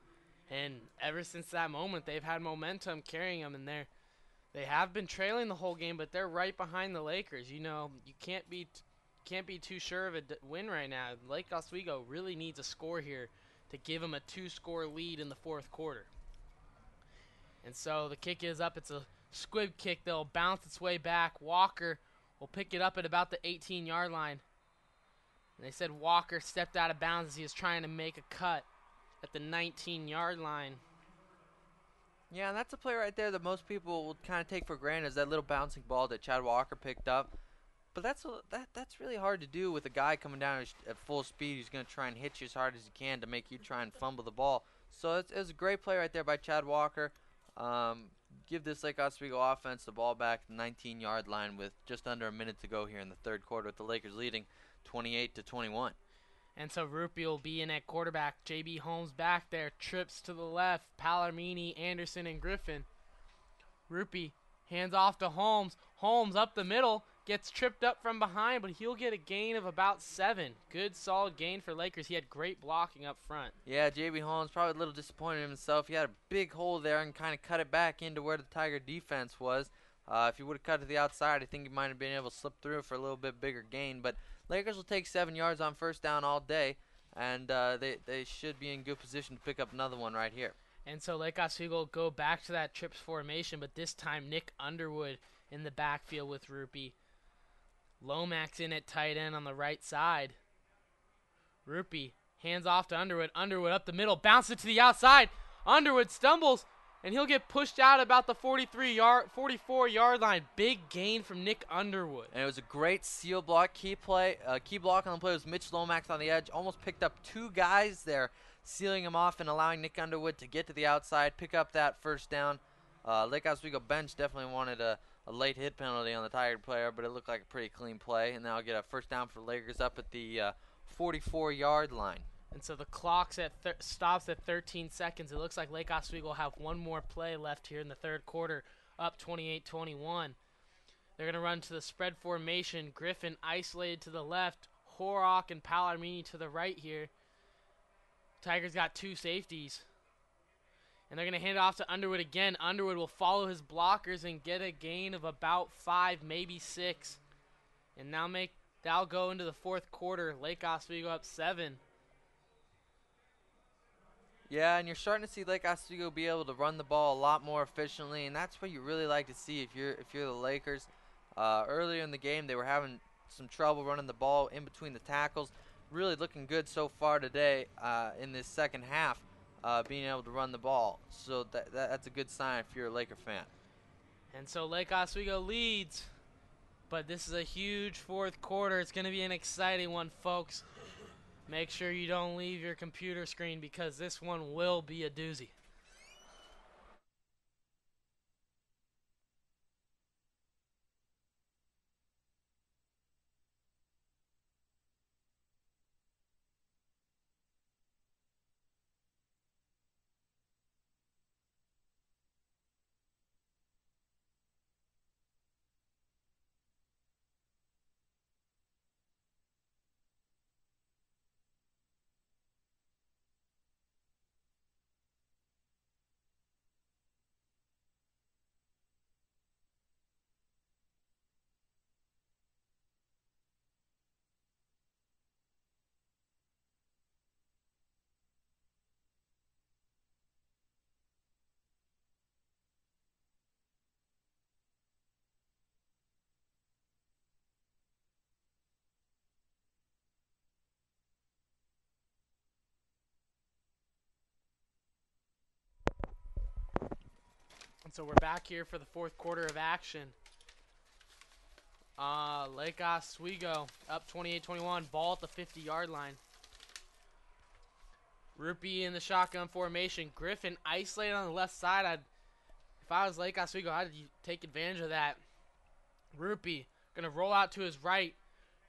And ever since that moment, they've had momentum carrying them, and they have been trailing the whole game, but they're right behind the Lakers. You know, you can't be too sure of a win right now. Lake Oswego really needs a score here to give them a 2-score lead in the 4th quarter. And so the kick is up. It's a squib kick that'll bounce its way back. Walker will pick it up at about the 18-yard line. And they said Walker stepped out of bounds as he was trying to make a cut at the 19-yard line. Yeah, and that's a play right there that most people will kind of take for granted, is that little bouncing ball that Chad Walker picked up. But that's really hard to do with a guy coming down at full speed who's going to try and hit you as hard as he can to make you try and fumble the ball. So it was a great play right there by Chad Walker. Give this Lake Oswego offense the ball back at the 19-yard line with just under a minute to go here in the third quarter, with the Lakers leading 28-21. And so Rupi will be in at quarterback. J.B. Holmes back there. Trips to the left. Palomini, Anderson, and Griffin. Rupi hands off to Holmes. Holmes up the middle. Gets tripped up from behind, but he'll get a gain of about 7. Good, solid gain for Lakers. He had great blocking up front. Yeah, J.B. Holmes probably a little disappointed in himself. He had a big hole there and kind of cut it back into where the Tiger defense was. If he would have cut to the outside, I think he might have been able to slip through for a little bit bigger gain. But Lakers will take 7 yards on first down all day, and they should be in good position to pick up another one right here. And so Lake Oswego will go back to that trips formation, but this time Nick Underwood in the backfield with Rupi. Lomax in at tight end on the right side. Rupi hands off to Underwood. Underwood up the middle, bounces it to the outside. Underwood stumbles, and he'll get pushed out about the 44-yard line. Big gain from Nick Underwood. And it was a great seal block, key block on the play was Mitch Lomax on the edge. Almost picked up 2 guys there, sealing him off and allowing Nick Underwood to get to the outside, pick up that first down. Lake Oswego bench definitely wanted a late hit penalty on the Tigard player, but it looked like a pretty clean play, and now I'll get a first down for Lakers up at the 44-yard line. And so the clock stops at 13 seconds. It looks like Lake Oswego will have one more play left here in the third quarter, up 28-21. They're going to run to the spread formation. Griffin isolated to the left. Horrock and Palomini to the right here. Tigers got 2 safeties. And they're going to hand it off to Underwood again. Underwood will follow his blockers and get a gain of about 5, maybe 6. And now that'll go into the fourth quarter. Lake Oswego up 7. Yeah, and you're starting to see Lake Oswego be able to run the ball a lot more efficiently, and that's what you really like to see if you're the Lakers. Earlier in the game, they were having some trouble running the ball in between the tackles. Really looking good so far today in this second half. Being able to run the ball. So that's a good sign if you're a Laker fan. And so Lake Oswego leads, but this is a huge fourth quarter. It's going to be an exciting one, folks. Make sure you don't leave your computer screen because this one will be a doozy. And so we're back here for the fourth quarter of action. Lake Oswego up 28-21, ball at the 50-yard line. Rupi in the shotgun formation. Griffin isolated on the left side. If I was Lake Oswego, I'd take advantage of that. Rupi going to roll out to his right.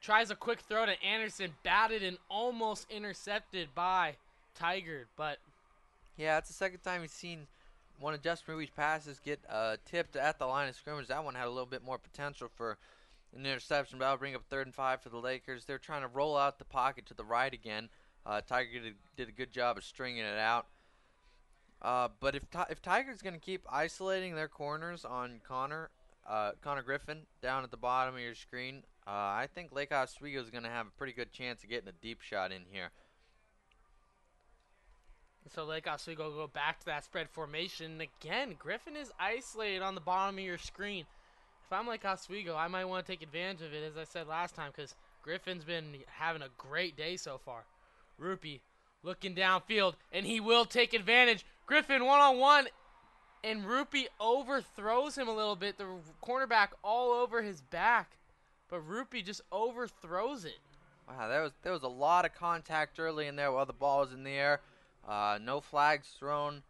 Tries a quick throw to Anderson. Batted and almost intercepted by Tigard. But yeah, it's the second time we've seen one of Justin Ruby's passes get tipped at the line of scrimmage. That one had a little bit more potential for an interception, but that'll bring up 3rd and 5 for the Lakers. They're trying to roll out the pocket to the right again. Tigard did a good job of stringing it out. But if Tigard's going to keep isolating their corners on Connor Griffin down at the bottom of your screen, I think Lake Oswego is going to have a pretty good chance of getting a deep shot in here. So Lake Oswego go back to that spread formation. Again, Griffin is isolated on the bottom of your screen. If I'm Lake Oswego, I might want to take advantage of it, as I said last time, because Griffin's been having a great day so far. Rupee looking downfield, and he will take advantage. Griffin one-on-one, and Rupee overthrows him a little bit. The cornerback all over his back, but Rupee just overthrows it. Wow, there was a lot of contact early in there while the ball was in the air. No flags thrown.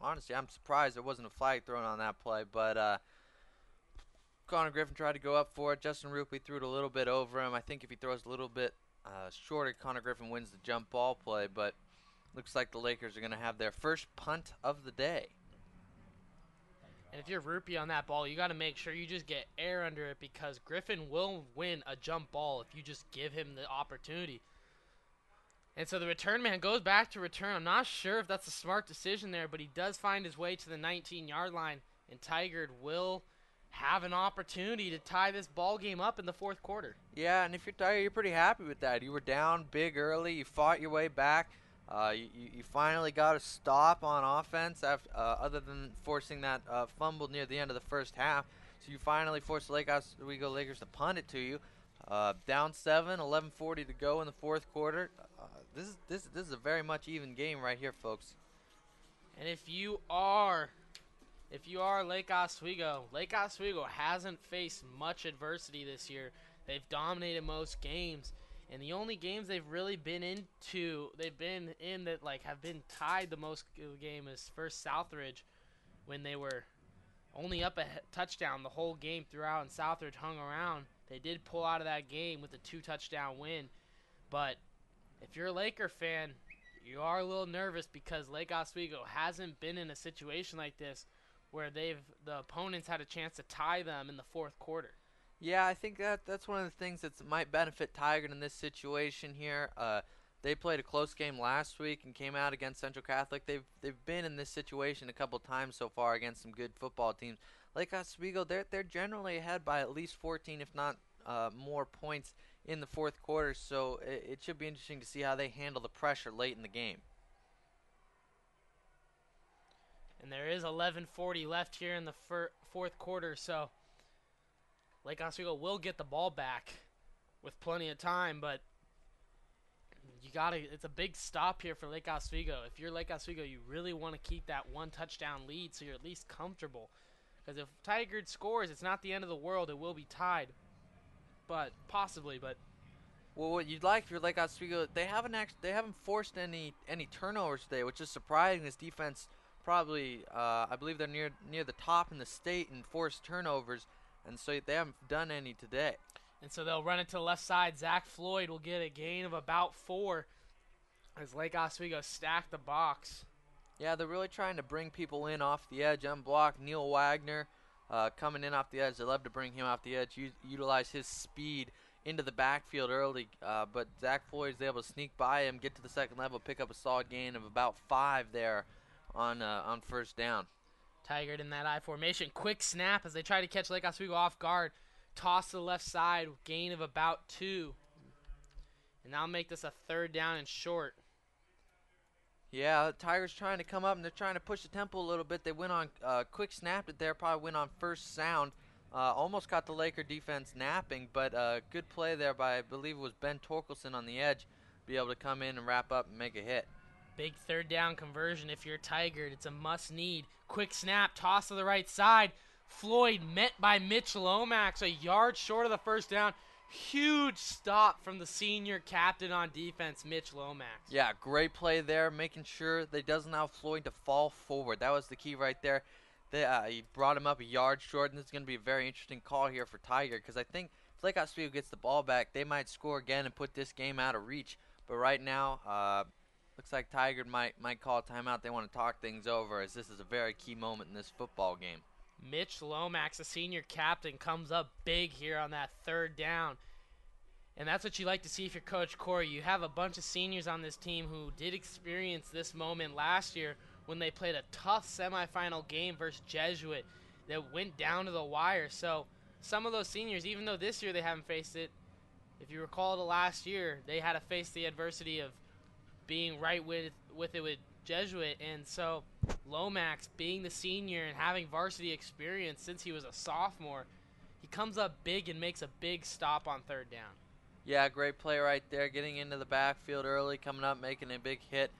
Honestly, I'm surprised there wasn't a flag thrown on that play, but Connor Griffin tried to go up for it. Justin Rupee threw it a little bit over him. I think if he throws a little bit shorter, Connor Griffin wins the jump ball play, but looks like the Lakers are going to have their first punt of the day. And if you're Rupee on that ball, you got to make sure you just get air under it, because Griffin will win a jump ball if you just give him the opportunity. And so the return man goes back to return. I'm not sure if that's a smart decision there, but he does find his way to the 19-yard line, and Tigard will have an opportunity to tie this ball game up in the fourth quarter. Yeah, and if you're Tigard, you're pretty happy with that. You were down big early. You fought your way back. You finally got a stop on offense after, other than forcing that fumble near the end of the first half. So you finally forced the Lake Oswego Lakers to punt it to you. Down 7, 11:40 to go in the fourth quarter. This is a very much even game right here, folks. And if you are Lake Oswego hasn't faced much adversity this year. They've dominated most games. And the only games they've really been in that have been tied the most game is first Southridge, when they were only up a touchdown the whole game throughout, and Southridge hung around. They did pull out of that game with a 2-touchdown win. But if you're a Laker fan, you are a little nervous, because Lake Oswego hasn't been in a situation like this where the opponents had a chance to tie them in the fourth quarter. Yeah, I think that's one of the things that might benefit Tigard in this situation here. They played a close game last week and came out against Central Catholic. They've been in this situation a couple times so far against some good football teams. Lake Oswego, they're generally ahead by at least 14, if not more points in the fourth quarter. So it should be interesting to see how they handle the pressure late in the game. And there is 11:40 left here in the fourth quarter, so Lake Oswego will get the ball back with plenty of time, but it's a big stop here for Lake Oswego. If you're Lake Oswego, you really want to keep that 1-touchdown lead so you're at least comfortable. Because if Tigard scores, it's not the end of the world. It will be tied, possibly. Well, what you'd like if you're Lake Oswego, they haven't forced any turnovers today, which is surprising. This defense probably, I believe they're near the top in the state in forced turnovers. And so they haven't done any today. And so they'll run it to the left side. Zach Floyd will get a gain of about 4 as Lake Oswego stack the box. Yeah, they're really trying to bring people in off the edge, unblock. Neil Wagner coming in off the edge. They love to bring him off the edge, utilize his speed into the backfield early. But Zach Floyd is able to sneak by him, get to the second level, pick up a solid gain of about 5 there on first down. Tigard in that I formation. Quick snap as they try to catch Lake Oswego off guard. Toss to the left side. Gain of about 2. And now make this a 3rd down and short. Yeah, Tiger's trying to come up, and they're trying to push the tempo a little bit. They went on quick snapped it there. Probably went on first sound. Almost caught the Laker defense napping, but good play there by, I believe it was Ben Torkelson on the edge. Be able to come in and wrap up and make a hit. Big 3rd down conversion if you're Tigard. It's a must-need. Quick snap, toss to the right side. Floyd met by Mitch Lomax, a yard short of the first down. Huge stop from the senior captain on defense, Mitch Lomax. Yeah, great play there, making sure that he doesn't allow Floyd to fall forward. That was the key right there. He brought him up a yard short, and this is going to be a very interesting call here for Tigard, because I think if Lake Oswego gets the ball back, they might score again and put this game out of reach. But right now, looks like Tigard might call a timeout. They want to talk things over, as this is a very key moment in this football game. Mitch Lomax, the senior captain, comes up big here on that 3rd down. And that's what you like to see if you're Coach Corey. You have a bunch of seniors on this team who did experience this moment last year when they played a tough semifinal game versus Jesuit that went down to the wire. So some of those seniors, even though this year they haven't faced it, if you recall the last year, they had to face the adversity of being right with it with Jesuit. And so Lomax, being the senior and having varsity experience since he was a sophomore, he comes up big and makes a big stop on third down. Yeah, great play right there, getting into the backfield early, coming up, making a big hit.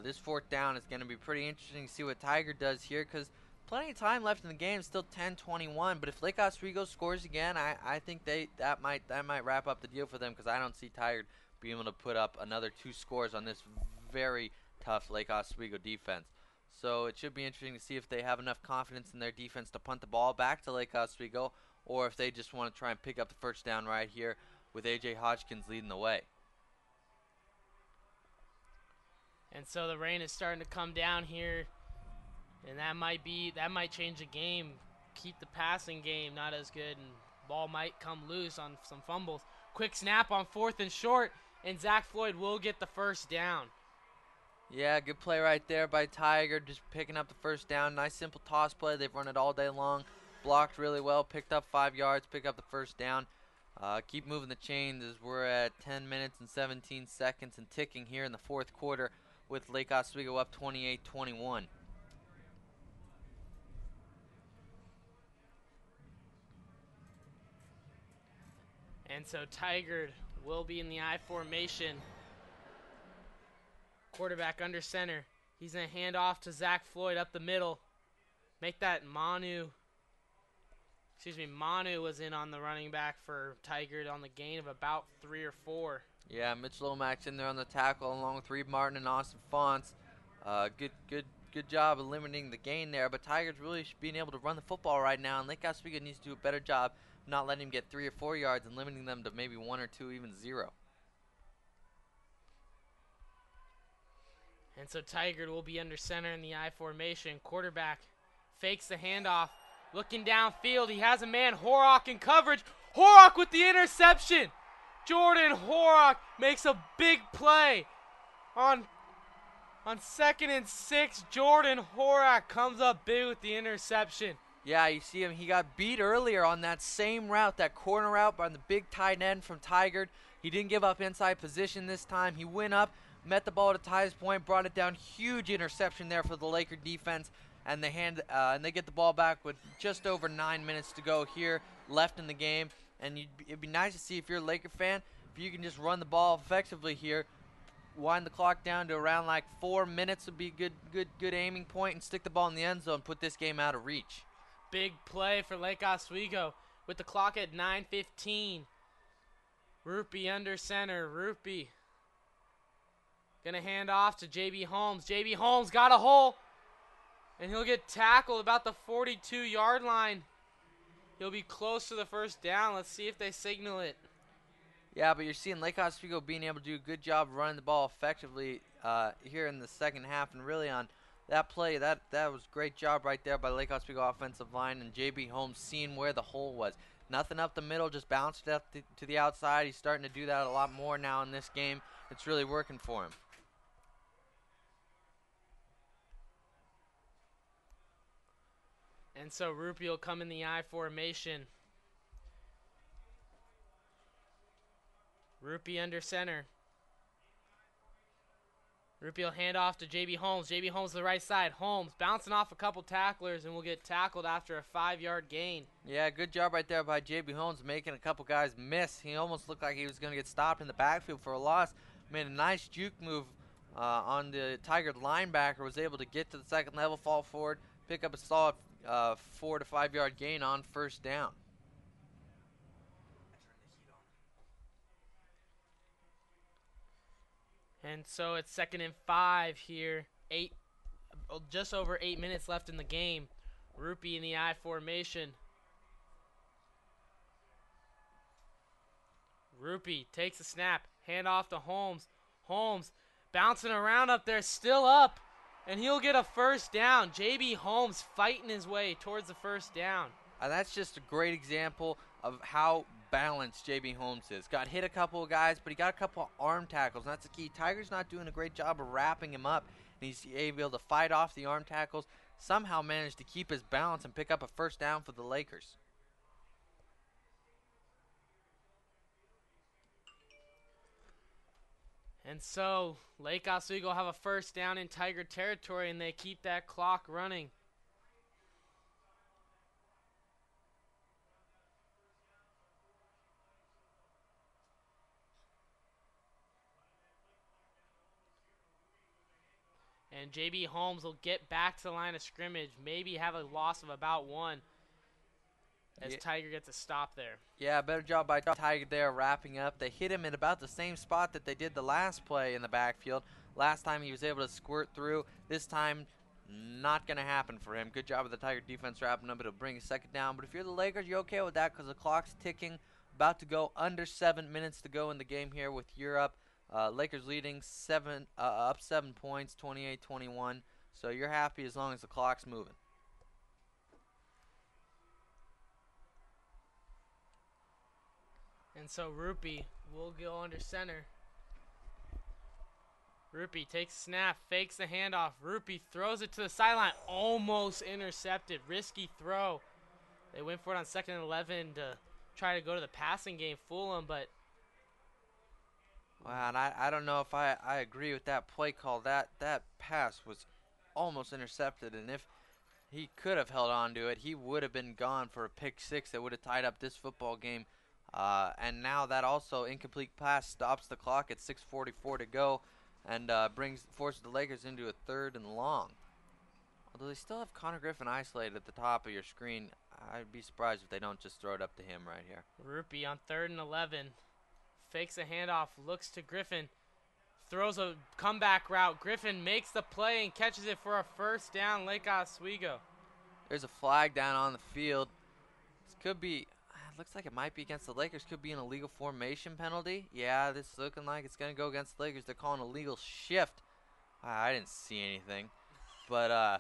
This fourth down is going to be pretty interesting to see what Tigard does here, because plenty of time left in the game, still 10-21. But if Lake Oswego scores again, I think that might wrap up the deal for them, because I don't see Tigard being able to put up another 2 scores on this very tough Lake Oswego defense. So it should be interesting to see if they have enough confidence in their defense to punt the ball back to Lake Oswego, or if they just want to try and pick up the first down right here with A.J. Hodgkins leading the way. And so the rain is starting to come down here, and that might change the game. Keep the passing game not as good, and ball might come loose on some fumbles. Quick snap on 4th and short, and Zach Floyd will get the first down. Yeah, good play right there by Tigard, just picking up the first down. Nice simple toss play. They've run it all day long. Blocked really well, picked up 5 yards, picked up the first down. Keep moving the chains as we're at 10 minutes and 17 seconds and ticking here in the fourth quarter with Lake Oswego up 28-21. And so Tigard will be in the I formation. Quarterback under center. He's going to hand off to Zach Floyd up the middle. Make that Manu was in on the running back for Tigard on the gain of about 3 or 4. Yeah, Mitch Lomax in there on the tackle along with Reed Martin and Austin Fonts. Good job of limiting the gain there, but Tigard's really being able to run the football right now, and Lake Oswego needs to do a better job of not letting him get 3 or 4 yards and limiting them to maybe 1 or 2, even 0. And so Tigard will be under center in the I formation. Quarterback fakes the handoff. Looking downfield, he has a man, Horrock, in coverage. Horrock with the interception. Jordan Horrock makes a big play. On 2nd and 6, Jordan Horrock comes up big with the interception. Yeah, you see him. He got beat earlier on that same route, that corner route by the big tight end from Tigard. He didn't give up inside position this time. He went up, met the ball at a ties point, brought it down. Huge interception there for the Laker defense. And they get the ball back with just over 9 minutes to go here left in the game. And it'd be nice to see, if you're a Laker fan, if you can just run the ball effectively here, wind the clock down to around like 4 minutes would be good aiming point, and stick the ball in the end zone, put this game out of reach. Big play for Lake Oswego with the clock at 9:15. Rupi under center. Rupi gonna hand off to J.B. Holmes. J.B. Holmes got a hole, and he'll get tackled about the 42-yard line. He'll be close to the first down. Let's see if they signal it. Yeah, but you're seeing Lake Oswego being able to do a good job running the ball effectively here in the second half, and really on that play, that was a great job right there by Lake Oswego offensive line, and J.B. Holmes seeing where the hole was. Nothing up the middle, just bounced it up to the outside. He's starting to do that a lot more now in this game. It's really working for him. And so Rupi will come in the I formation. Rupi under center. Rupi will hand off to J.B. Holmes. J.B. Holmes to the right side. Holmes bouncing off a couple tacklers and will get tackled after a 5-yard gain. Yeah, good job right there by J.B. Holmes, making a couple guys miss. He almost looked like he was going to get stopped in the backfield for a loss. Made a nice juke move on the Tigard linebacker. Was able to get to the second level, fall forward, pick up a solid 4 to 5 yard gain on first down. And so it's 2nd and 5 here. Just over 8 minutes left in the game. Rupi in the I formation. Rupi takes a snap. Hand off to Holmes. Holmes bouncing around up there, still up. And he'll get a first down. J.B. Holmes fighting his way towards the first down. And that's just a great example of how balanced J.B. Holmes is. Got hit a couple of guys, but he got a couple of arm tackles, and that's the key. Tigard's not doing a great job of wrapping him up, and he's able to fight off the arm tackles, somehow managed to keep his balance and pick up a first down for the Lakers. And so Lake Oswego have a first down in Tigard territory, and they keep that clock running. And JB Holmes will get back to the line of scrimmage, maybe have a loss of about one as Tigard gets a stop there. Yeah, better job by Tiger there wrapping up. They hit him in about the same spot that they did the last play in the backfield. Last time he was able to squirt through. This time, not going to happen for him. Good job of the Tiger defense wrapping up. It'll bring a second down. But if you're the Lakers, you're okay with that because the clock's ticking. About to go under 7 minutes to go in the game here with Europe. Lakers leading up 7 points, 28-21. So you're happy as long as the clock's moving. And so Rupee will go under center. Rupee takes a snap, fakes the handoff. Rupee throws it to the sideline, almost intercepted. Risky throw. They went for it on 2nd and 11 to try to go to the passing game, fool him, but... Wow, and I don't know if I agree with that play call. That pass was almost intercepted, and if he could have held on to it, he would have been gone for a pick six that would have tied up this football game. And now that also incomplete pass stops the clock at 6:44 to go, and forces the Lakers into a 3rd and long. Although they still have Connor Griffin isolated at the top of your screen, I'd be surprised if they don't just throw it up to him right here. Rupee on 3rd and 11, fakes a handoff, looks to Griffin, throws a comeback route. Griffin makes the play and catches it for a first down, Lake Oswego. There's a flag down on the field. This could be. Looks like it might be against the Lakers. Could be an illegal formation penalty. Yeah, this is looking like it's going to go against the Lakers. They're calling a legal shift. I didn't see anything. But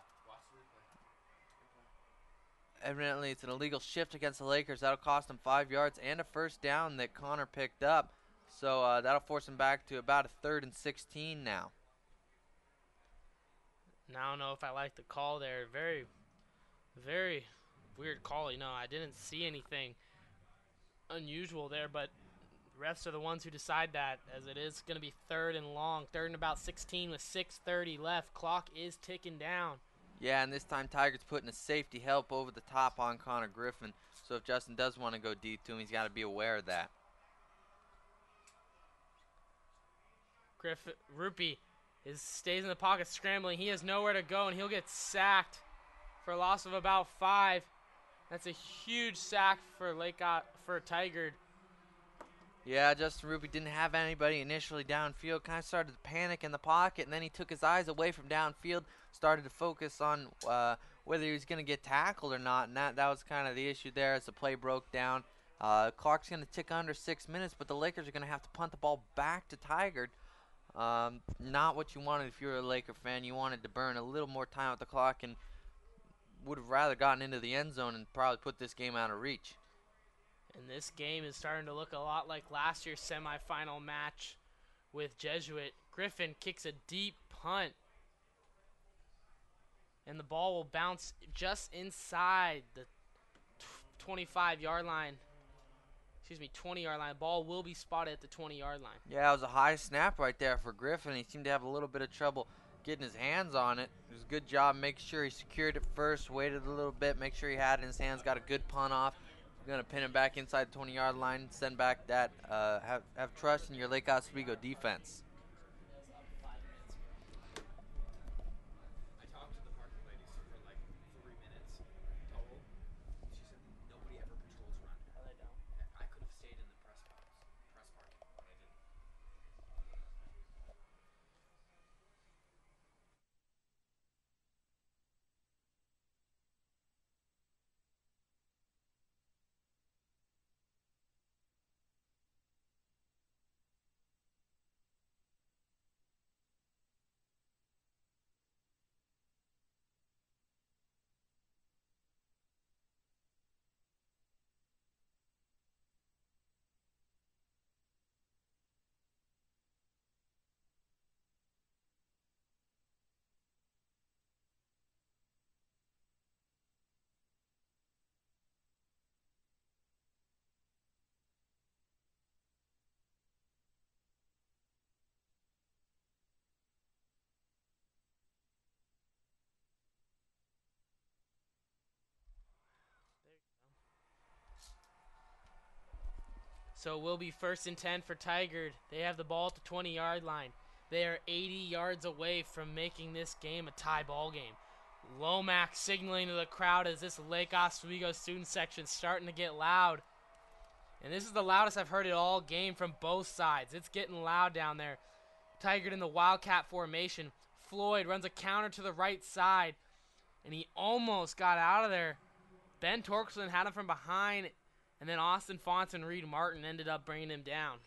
evidently it's an illegal shift against the Lakers. That'll cost them 5 yards and a first down that Connor picked up. So that'll force them back to about a 3rd and 16 now. Now I don't know if I like the call there. Very, very weird call. You know, I didn't see anything unusual there, but refs are the ones who decide that, as it is going to be 3rd and long, 3rd and about 16 with 6:30 left. Clock is ticking down. Yeah, and this time Tigard's putting a safety help over the top on Connor Griffin, so if Justin does want to go deep to him, he's got to be aware of that. Rupee stays in the pocket scrambling. He has nowhere to go, and he'll get sacked for a loss of about 5. That's a huge sack for Tigard. Yeah, Justin Rupee didn't have anybody initially downfield. Kind of started to panic in the pocket, and then he took his eyes away from downfield, started to focus on whether he was going to get tackled or not, and that was kind of the issue there as the play broke down. Clock's going to tick under 6 minutes, but the Lakers are going to have to punt the ball back to Tigard. Not what you wanted if you were a Laker fan. You wanted to burn a little more time with the clock and would have rather gotten into the end zone and probably put this game out of reach. And this game is starting to look a lot like last year's semifinal match with Jesuit. Griffin kicks a deep punt, and the ball will bounce just inside the 25-yard line. 20-yard line. Ball will be spotted at the 20-yard line. Yeah, it was a high snap right there for Griffin. He seemed to have a little bit of trouble getting his hands on it. It was a good job making sure he secured it first, waited a little bit, make sure he had it in his hands, got a good punt off. Going to pin him back inside the 20-yard line, send back that, have trust in your Lake Oswego defense. So it will be 1st and 10 for Tigard. They have the ball at the 20-yard line. They are 80 yards away from making this game a tie ball game. Lomax signaling to the crowd as this Lake Oswego student section starting to get loud. And this is the loudest I've heard it all game from both sides. It's getting loud down there. Tigard in the Wildcat formation. Floyd runs a counter to the right side, and he almost got out of there. Ben Torkelson had him from behind, and then Austin Fonts and Reed Martin ended up bringing him down.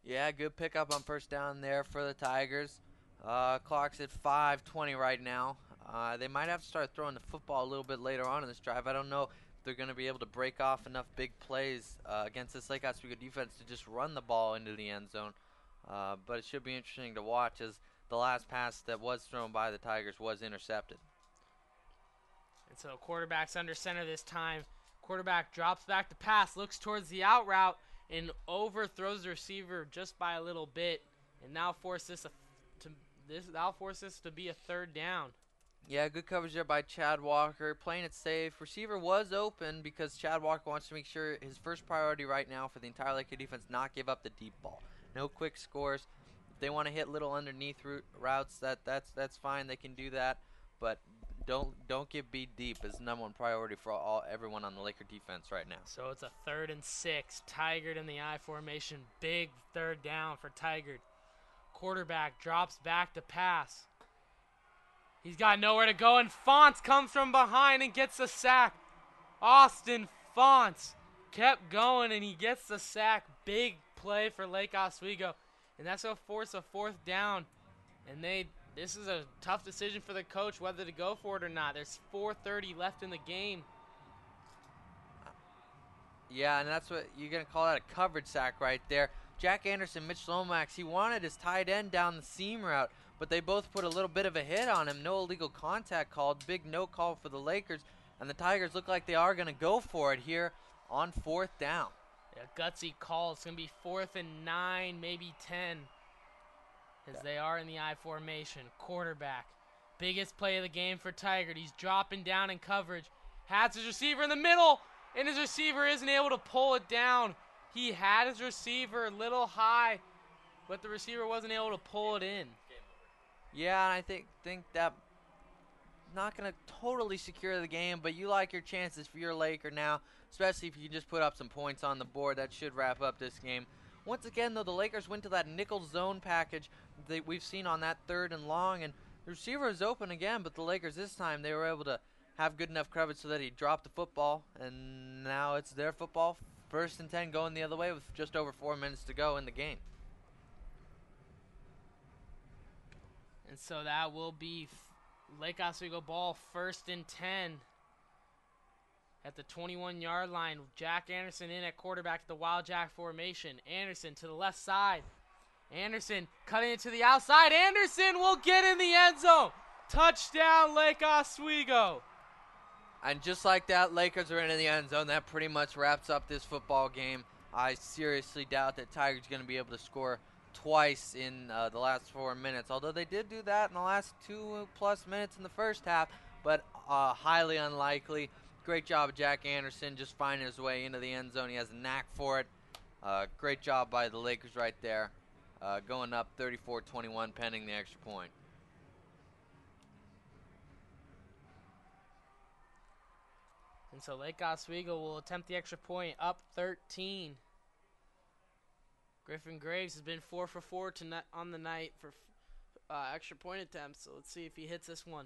Yeah, good pickup on 1st down there for the Tigers. Clock's at 5:20 right now. They might have to start throwing the football a little bit later on in this drive. I don't know if they're going to be able to break off enough big plays against this Lake Oswego defense to just run the ball into the end zone. But it should be interesting to watch as the last pass that was thrown by the Tigers was intercepted. And so quarterback's under center this time. Quarterback drops back to pass, looks towards the out route, and overthrows the receiver just by a little bit, and now forces this to be a 3rd down. Yeah, good coverage there by Chad Walker, playing it safe. Receiver was open because Chad Walker wants to make sure his first priority right now for the entire Laker defense not give up the deep ball. No quick scores. If they want to hit little underneath routes, that's fine. They can do that, but don't get beat deep is number one priority for everyone on the Laker defense right now. So it's a 3rd and 6. Tigard in the I formation. Big 3rd down for Tigard. Quarterback drops back to pass. He's got nowhere to go, and Fonts comes from behind and gets the sack. Austin Fonts kept going, and he gets the sack. Big play for Lake Oswego, and that's going to force a 4th down. And this is a tough decision for the coach whether to go for it or not. There's 4:30 left in the game. Yeah, and that's what you're going to call that a coverage sack right there. Jack Anderson, Mitch Lomax, he wanted his tight end down the seam route, but they both put a little bit of a hit on him. No illegal contact called. Big no call for the Lakers, and the Tigers look like they are going to go for it here on 4th down. Yeah, gutsy call. It's going to be 4th and 9, maybe 10, as they are in the I formation. Quarterback, biggest play of the game for Tigard. He's dropping down in coverage. Has his receiver in the middle, and his receiver isn't able to pull it down. He had his receiver a little high, but the receiver wasn't able to pull it in. Yeah, and I think that not going to totally secure the game, but you like your chances for your Laker now, especially if you can just put up some points on the board. That should wrap up this game. Once again, though, the Lakers went to that nickel zone package that we've seen on that 3rd and long, and the receiver is open again, but the Lakers this time, they were able to have good enough coverage so that he dropped the football, and now it's their football. 1st and 10 going the other way with just over 4 minutes to go in the game. And so that will be Lake Oswego ball 1st and 10 at the 21-yard line. Jack Anderson in at quarterback, the Wild Jack formation. Anderson to the left side. Anderson cutting it to the outside. Anderson will get in the end zone. Touchdown, Lake Oswego. And just like that, Lakers are in the end zone. That pretty much wraps up this football game. I seriously doubt that Tigers going to be able to score twice in the last 4 minutes, although they did do that in the last 2+ minutes in the first half, but highly unlikely. Great job of Jack Anderson just finding his way into the end zone. He has a knack for it. Great job by the Lakers right there, going up 34-21 pending the extra point. And so Lake Oswego will attempt the extra point, up 13. Griffin Graves has been 4 for 4 tonight on the night for extra point attempts. So let's see if he hits this one.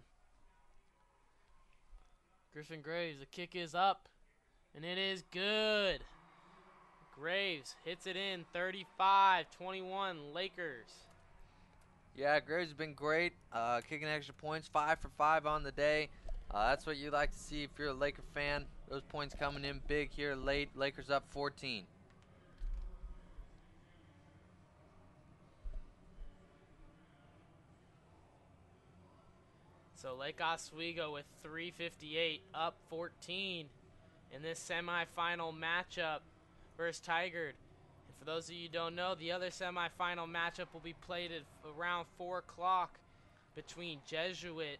Griffin Graves, the kick is up, and it is good. Graves hits it in, 35-21 Lakers. Yeah, Graves has been great, kicking extra points, 5 for 5 on the day. That's what you like to see if you're a Laker fan. Those points coming in big here late. Lakers up 14. So Lake Oswego with 3:58 up 14 in this semifinal matchup versus Tigard. And for those of you who don't know, the other semifinal matchup will be played at around 4 o'clock between Jesuit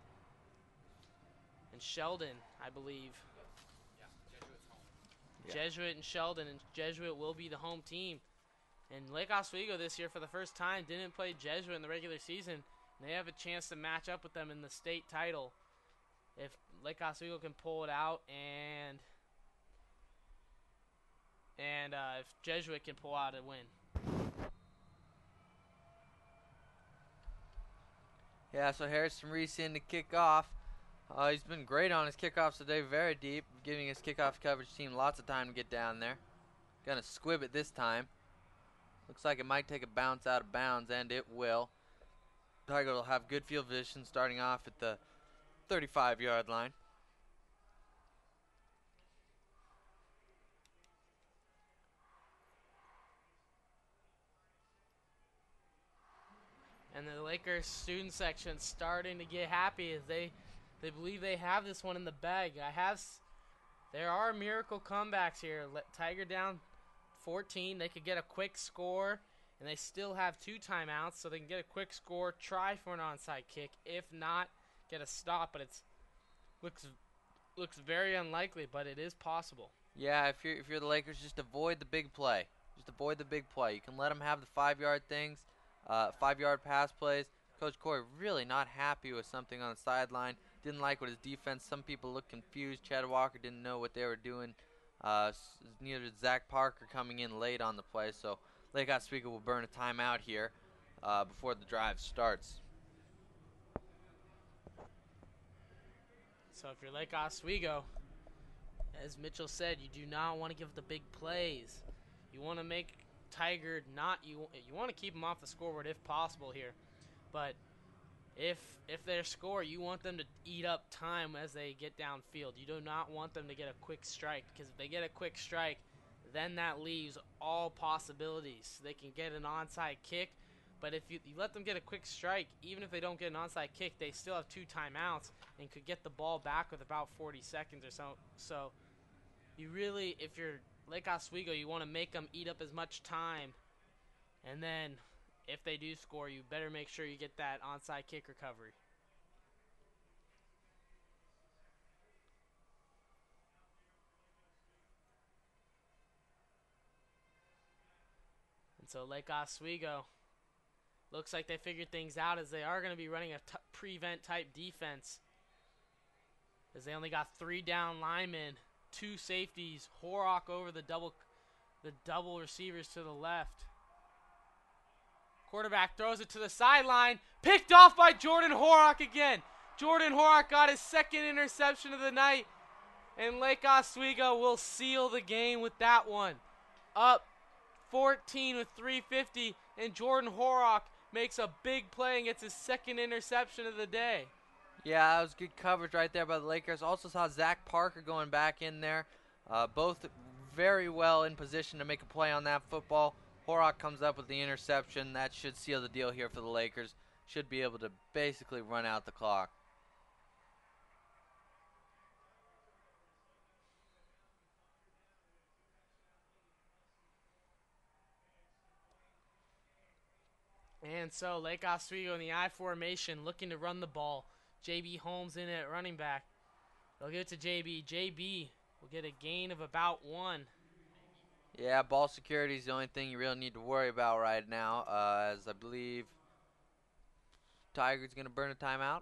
and Sheldon, I believe. Yeah. Jesuit and Sheldon, and Jesuit will be the home team. And Lake Oswego this year, for the first time, didn't play Jesuit in the regular season. And they have a chance to match up with them in the state title if Lake Oswego can pull it out, and if Jesuit can pull out a win. Yeah, so Harrison Reese in to kick off. He's been great on his kickoffs today, very deep, giving his kickoff coverage team lots of time to get down there. Gonna squib it this time. Looks like it might take a bounce out of bounds, and it will. Tigard will have good field vision starting off at the 35-yard line. And the Lakers student section starting to get happy as they believe they have this one in the bag. There are miracle comebacks here. Tiger down 14. They could get a quick score, and they still have 2 timeouts, so they can get a quick score, try for an onside kick. If not, get a stop. But it looks very unlikely, but it is possible. Yeah, if you're the Lakers, just avoid the big play. Just avoid the big play. You can let them have the 5-yard things, 5-yard pass plays. Coach Corey really not happy with something on the sideline. Didn't like what his defense. Some people looked confused. Chad Walker didn't know what they were doing. Neither did Zach Parker coming in late on the play. So Lake Oswego will burn a timeout here before the drive starts. So if you're Lake Oswego, as Mitchell said, you do not want to give the big plays. You want to make Tigard you want to keep them off the scoreboard if possible here. But if they score, you want them to eat up time as they get downfield. You do not want them to get a quick strike, because if they get a quick strike, then that leaves all possibilities. They can get an onside kick, but if you let them get a quick strike, even if they don't get an onside kick, they still have 2 timeouts and could get the ball back with about 40 seconds or so. So you really, if you're Lake Oswego, you want to make them eat up as much time, and then if they do score, you better make sure you get that onside kick recovery. And so Lake Oswego looks like they figured things out, as they are going to be running a prevent type defense, as they only got 3 down linemen, 2 safeties, Horrock over the double receivers to the left. Quarterback throws it to the sideline, picked off by Jordan Horrock again. Jordan Horrock got his 2nd interception of the night, and Lake Oswego will seal the game with that one. Up 14 with 3:50, and Jordan Horrock makes a big play and gets his 2nd interception of the day. Yeah, that was good coverage right there by the Lakers. Also saw Zach Parker going back in there. Both very well in position to make a play on that football. Horrock comes up with the interception. That should seal the deal here for the Lakers. Should be able to basically run out the clock. And so Lake Oswego in the I formation, looking to run the ball. JB Holmes in at running back. They'll give it to JB. JB will get a gain of about 1. Yeah, ball security is the only thing you really need to worry about right now, as I believe Tigard's going to burn a timeout.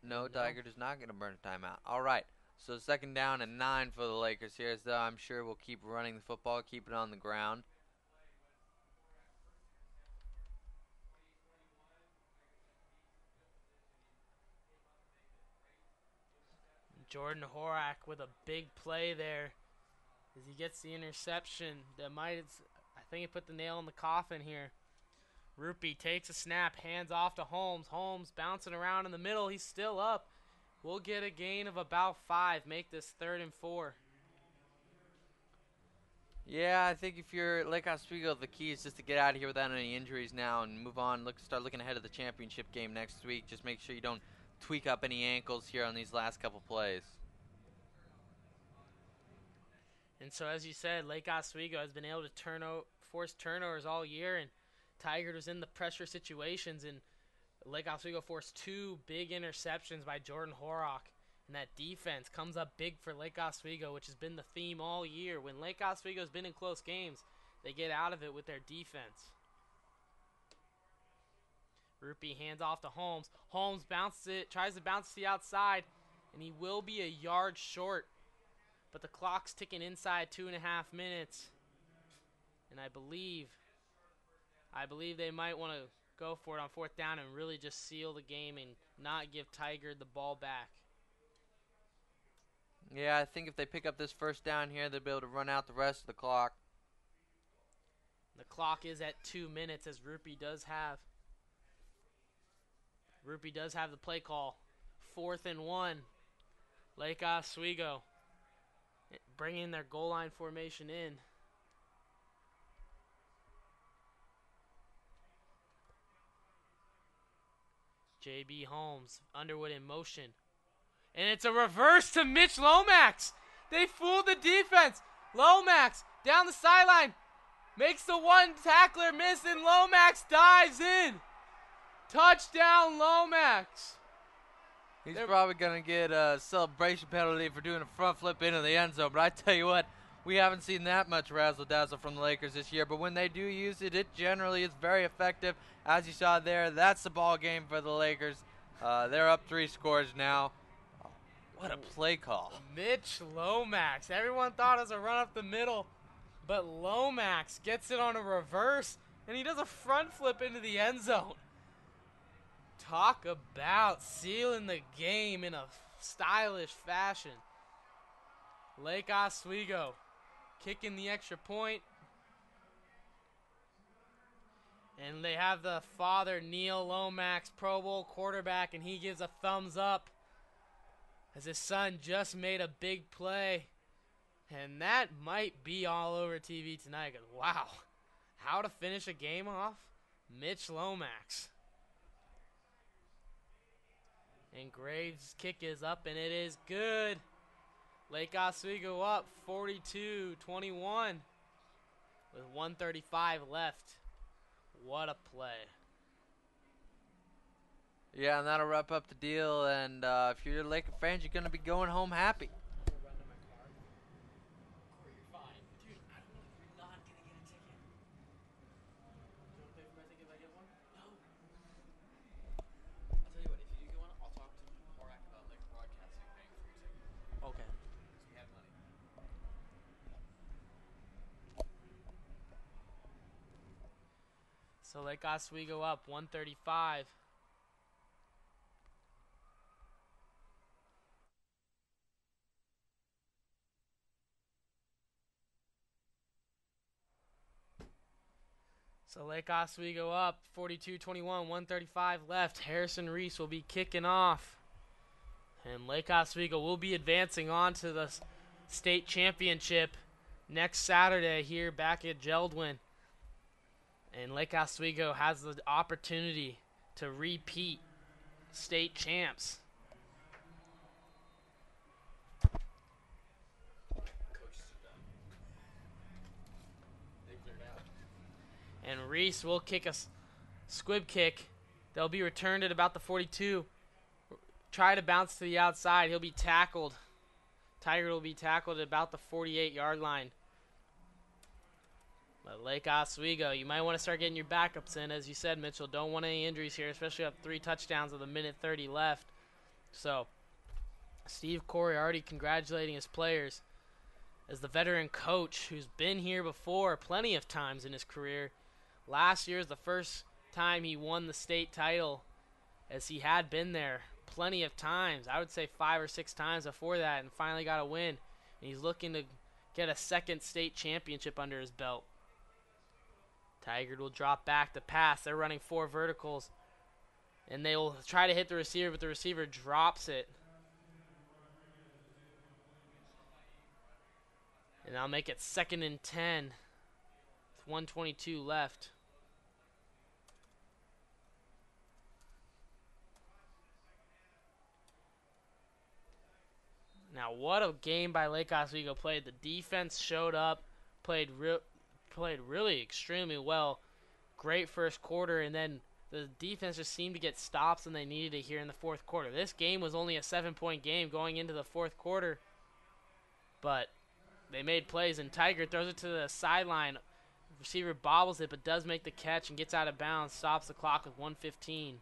No, Tigard is not going to burn a timeout. All right, so 2nd down and 9 for the Lakers here, as though I'm sure we'll keep running the football, keep it on the ground. Jordan Horrock with a big play there as he gets the interception. I think he put the nail in the coffin here. Rupee takes a snap, hands off to Holmes. Holmes bouncing around in the middle. He's still up. We'll get a gain of about 5. Make this 3rd and 4. Yeah, I think if you're Lake Oswego, the key is just to get out of here without any injuries now and move on. Start looking ahead of the championship game next week. Just make sure you don't tweak up any ankles here on these last couple plays. And so, as you said, Lake Oswego has been able to force turnovers all year, and Tigard was in the pressure situations, and Lake Oswego forced 2 big interceptions by Jordan Horrock. And that defense comes up big for Lake Oswego, which has been the theme all year. When Lake Oswego's been in close games, they get out of it with their defense. Rupee hands off to Holmes. Holmes bounces it, tries to bounce to the outside, and he will be a yard short. But the clock's ticking inside 2.5 minutes. And I believe they might want to go for it on 4th down and really just seal the game and not give Tigard the ball back. Yeah, I think if they pick up this 1st down here, they'll be able to run out the rest of the clock. The clock is at 2 minutes as Rupee does have the play call. 4th and 1. Lake Oswego bringing their goal line formation in. J.B. Holmes, Underwood in motion. And it's a reverse to Mitch Lomax. They fooled the defense. Lomax down the sideline. Makes the one tackler miss, and Lomax dives in. Touchdown, Lomax. He's probably going to get a celebration penalty for doing a front flip into the end zone. But I tell you what, we haven't seen that much razzle-dazzle from the Lakers this year. But when they do use it, it generally is very effective. As you saw there, that's the ball game for the Lakers. They're up 3 scores now. What a play call. Mitch Lomax. Everyone thought it was a run up the middle. But Lomax gets it on a reverse, and he does a front flip into the end zone. Talk about sealing the game in a stylish fashion. Lake Oswego kicking the extra point. And they have the father, Neil Lomax, Pro Bowl quarterback, and he gives a thumbs up as his son just made a big play. And that might be all over TV tonight. Because, wow, how to finish a game off? Mitch Lomax. And Graves' kick is up, and it is good. Lake Oswego up 42-21 with 1:35 left. What a play. Yeah, and that'll wrap up the deal. And if you're Laker fans, you're going to be going home happy. So Lake Oswego up 135. So Lake Oswego up 42-21, 135 left. Harrison Reese will be kicking off. And Lake Oswego will be advancing on to the state championship next Saturday here back at Jeld-Wen. And Lake Oswego has the opportunity to repeat state champs. And Reese will kick a squib kick. They'll be returned at about the 42. Try to bounce to the outside. He'll be tackled. Tigard will be tackled at about the 48-yard line. But Lake Oswego, you might want to start getting your backups in. As you said, Mitchell, don't want any injuries here, especially up 3 touchdowns with 1:30 left. So, Steve Corey already congratulating his players as the veteran coach who's been here before plenty of times in his career. Last year is the first time he won the state title, as he had been there plenty of times. I would say 5 or 6 times before that, and finally got a win. And he's looking to get a second state championship under his belt. Tigard will drop back to pass. They're running 4 verticals. And they will try to hit the receiver, but the receiver drops it. And I'll make it 2nd and 10 with 1:22 left. Now, what a game by Lake Oswego played. The defense showed up, played really extremely well. Great first quarter, and then the defense just seemed to get stops when they needed it here in the fourth quarter. This game was only a 7-point game going into the fourth quarter, but they made plays, and Tigard throws it to the sideline. Receiver bobbles it, but does make the catch and gets out of bounds, stops the clock with 1:15.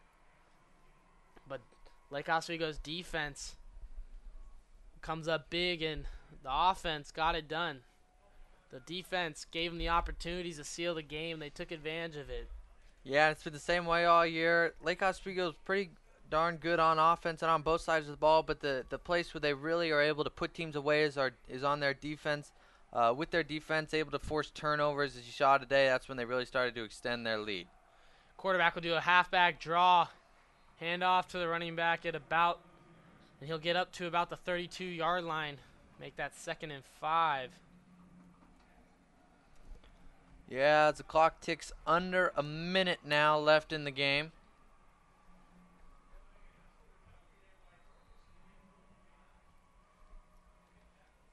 But Lake Oswego's defense comes up big, and the offense got it done. The defense gave them the opportunities to seal the game. They took advantage of it. Yeah, it's been the same way all year. Lake Oswego's pretty darn good on offense and on both sides of the ball, but the place where they really are able to put teams away is on their defense. With their defense, able to force turnovers, as you saw today, that's when they really started to extend their lead. Quarterback will do a halfback draw, hand off to the running back and he'll get up to about the 32-yard line, make that 2nd and 5. Yeah, as the clock ticks under a minute now left in the game.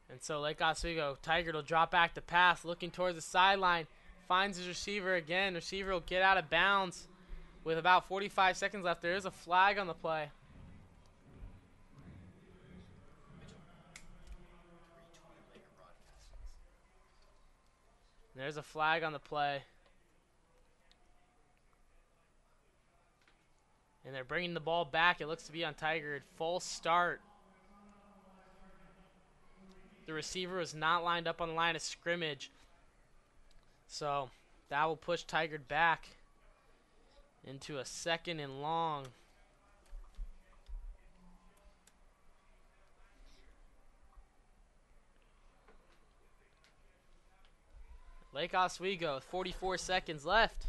And so Lake Oswego, Tigard will drop back to pass, looking towards the sideline, finds his receiver again. Receiver will get out of bounds with about 45 seconds left. There is a flag on the play. There's a flag on the play. And they're bringing the ball back. It looks to be on Tigard. Full start. The receiver was not lined up on the line of scrimmage. So that will push Tigard back into a 2nd and long. Lake Oswego with 44 seconds left.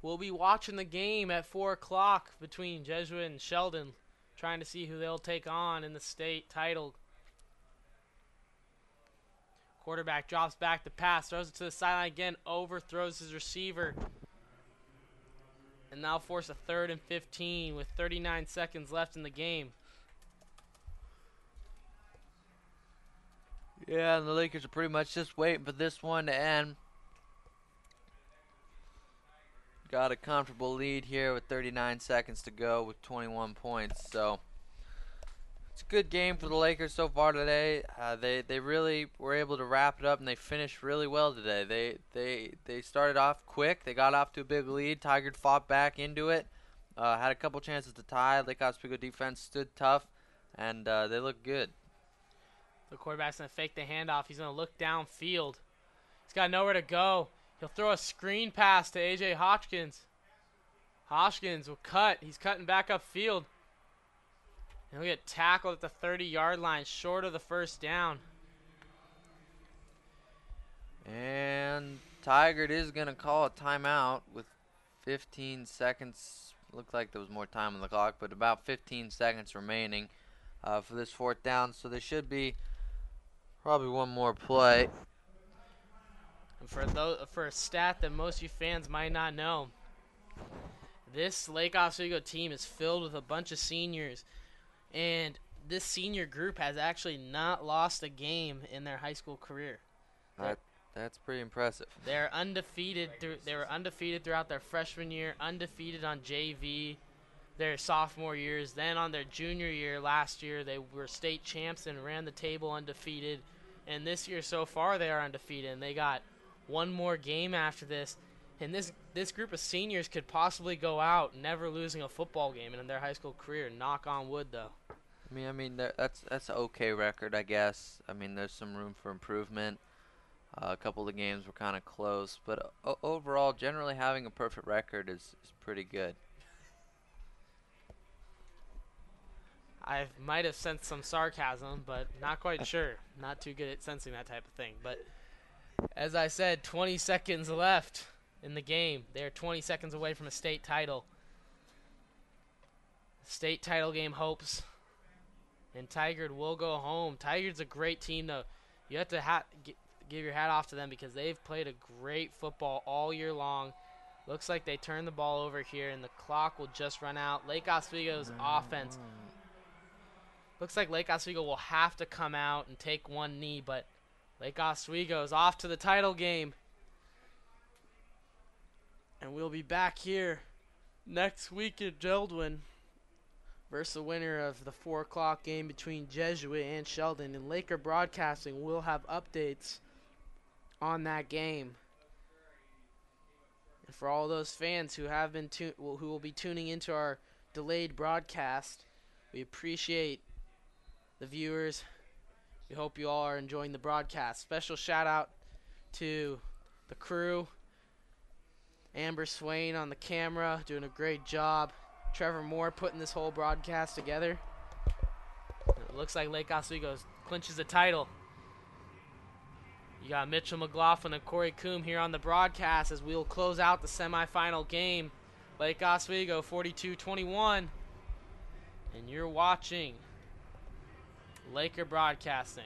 We'll be watching the game at 4 o'clock between Jeld-Wen and Sheldon, trying to see who they'll take on in the state title. Quarterback drops back to pass, throws it to the sideline again, overthrows his receiver. And now force a 3rd and 15 with 39 seconds left in the game. Yeah, and the Lakers are pretty much just waiting for this one to end. Got a comfortable lead here with 39 seconds to go with 21 points. So it's a good game for the Lakers so far today. They really were able to wrap it up, and they finished really well today. They started off quick. They got off to a big lead. Tigard fought back into it. Had a couple chances to tie. Lake Oswego defense stood tough, and they looked good. The quarterback's going to fake the handoff. He's going to look downfield. He's got nowhere to go. He'll throw a screen pass to A.J. Hodgkins. Hodgkins will cut. He's cutting back upfield. And he'll get tackled at the 30-yard line, short of the first down. And Tigard is going to call a timeout with 15 seconds. Looked like there was more time on the clock, but about 15 seconds remaining for this 4th down. So there should be probably one more play. And for a stat that most of you fans might not know, this Lake Oswego team is filled with a bunch of seniors, and this senior group has actually not lost a game in their high school career. That's pretty impressive. They're undefeated. They were undefeated throughout their freshman year, undefeated on JV their sophomore years. Then on their junior year last year, they were state champs and ran the table undefeated. And this year so far, they are undefeated, and they got one more game after this. And this group of seniors could possibly go out never losing a football game in their high school career. Knock on wood, though. I mean, that's an okay record, I guess. I mean, there's some room for improvement. A couple of games were kind of close, but overall, generally having a perfect record is pretty good. I might have sensed some sarcasm, but not quite sure. Not too good at sensing that type of thing. But as I said, 20 seconds left in the game. They're 20 seconds away from a state title. State title game hopes. And Tigard will go home. Tigard's a great team, though. You have to give your hat off to them because they've played a great football all year long. Looks like they turned the ball over here, and the clock will just run out. Lake Oswego's offense. Looks like Lake Oswego will have to come out and take one knee, but Lake Oswego is off to the title game. And we'll be back here next week at Jeld-Wen versus the winner of the 4 o'clock game between Jesuit and Sheldon. And Laker Broadcasting will have updates on that game. And for all those fans who have been who will be tuning into our delayed broadcast, we appreciate the viewers. We hope you all are enjoying the broadcast. Special shout out to the crew. Amber Swain on the camera, doing a great job. Trevor Moore putting this whole broadcast together. It looks like Lake Oswego clinches the title. You got Mitchell McLaughlin and Corey Coombe here on the broadcast as we'll close out the semifinal game. Lake Oswego 42-21. And you're watching Laker Broadcasting.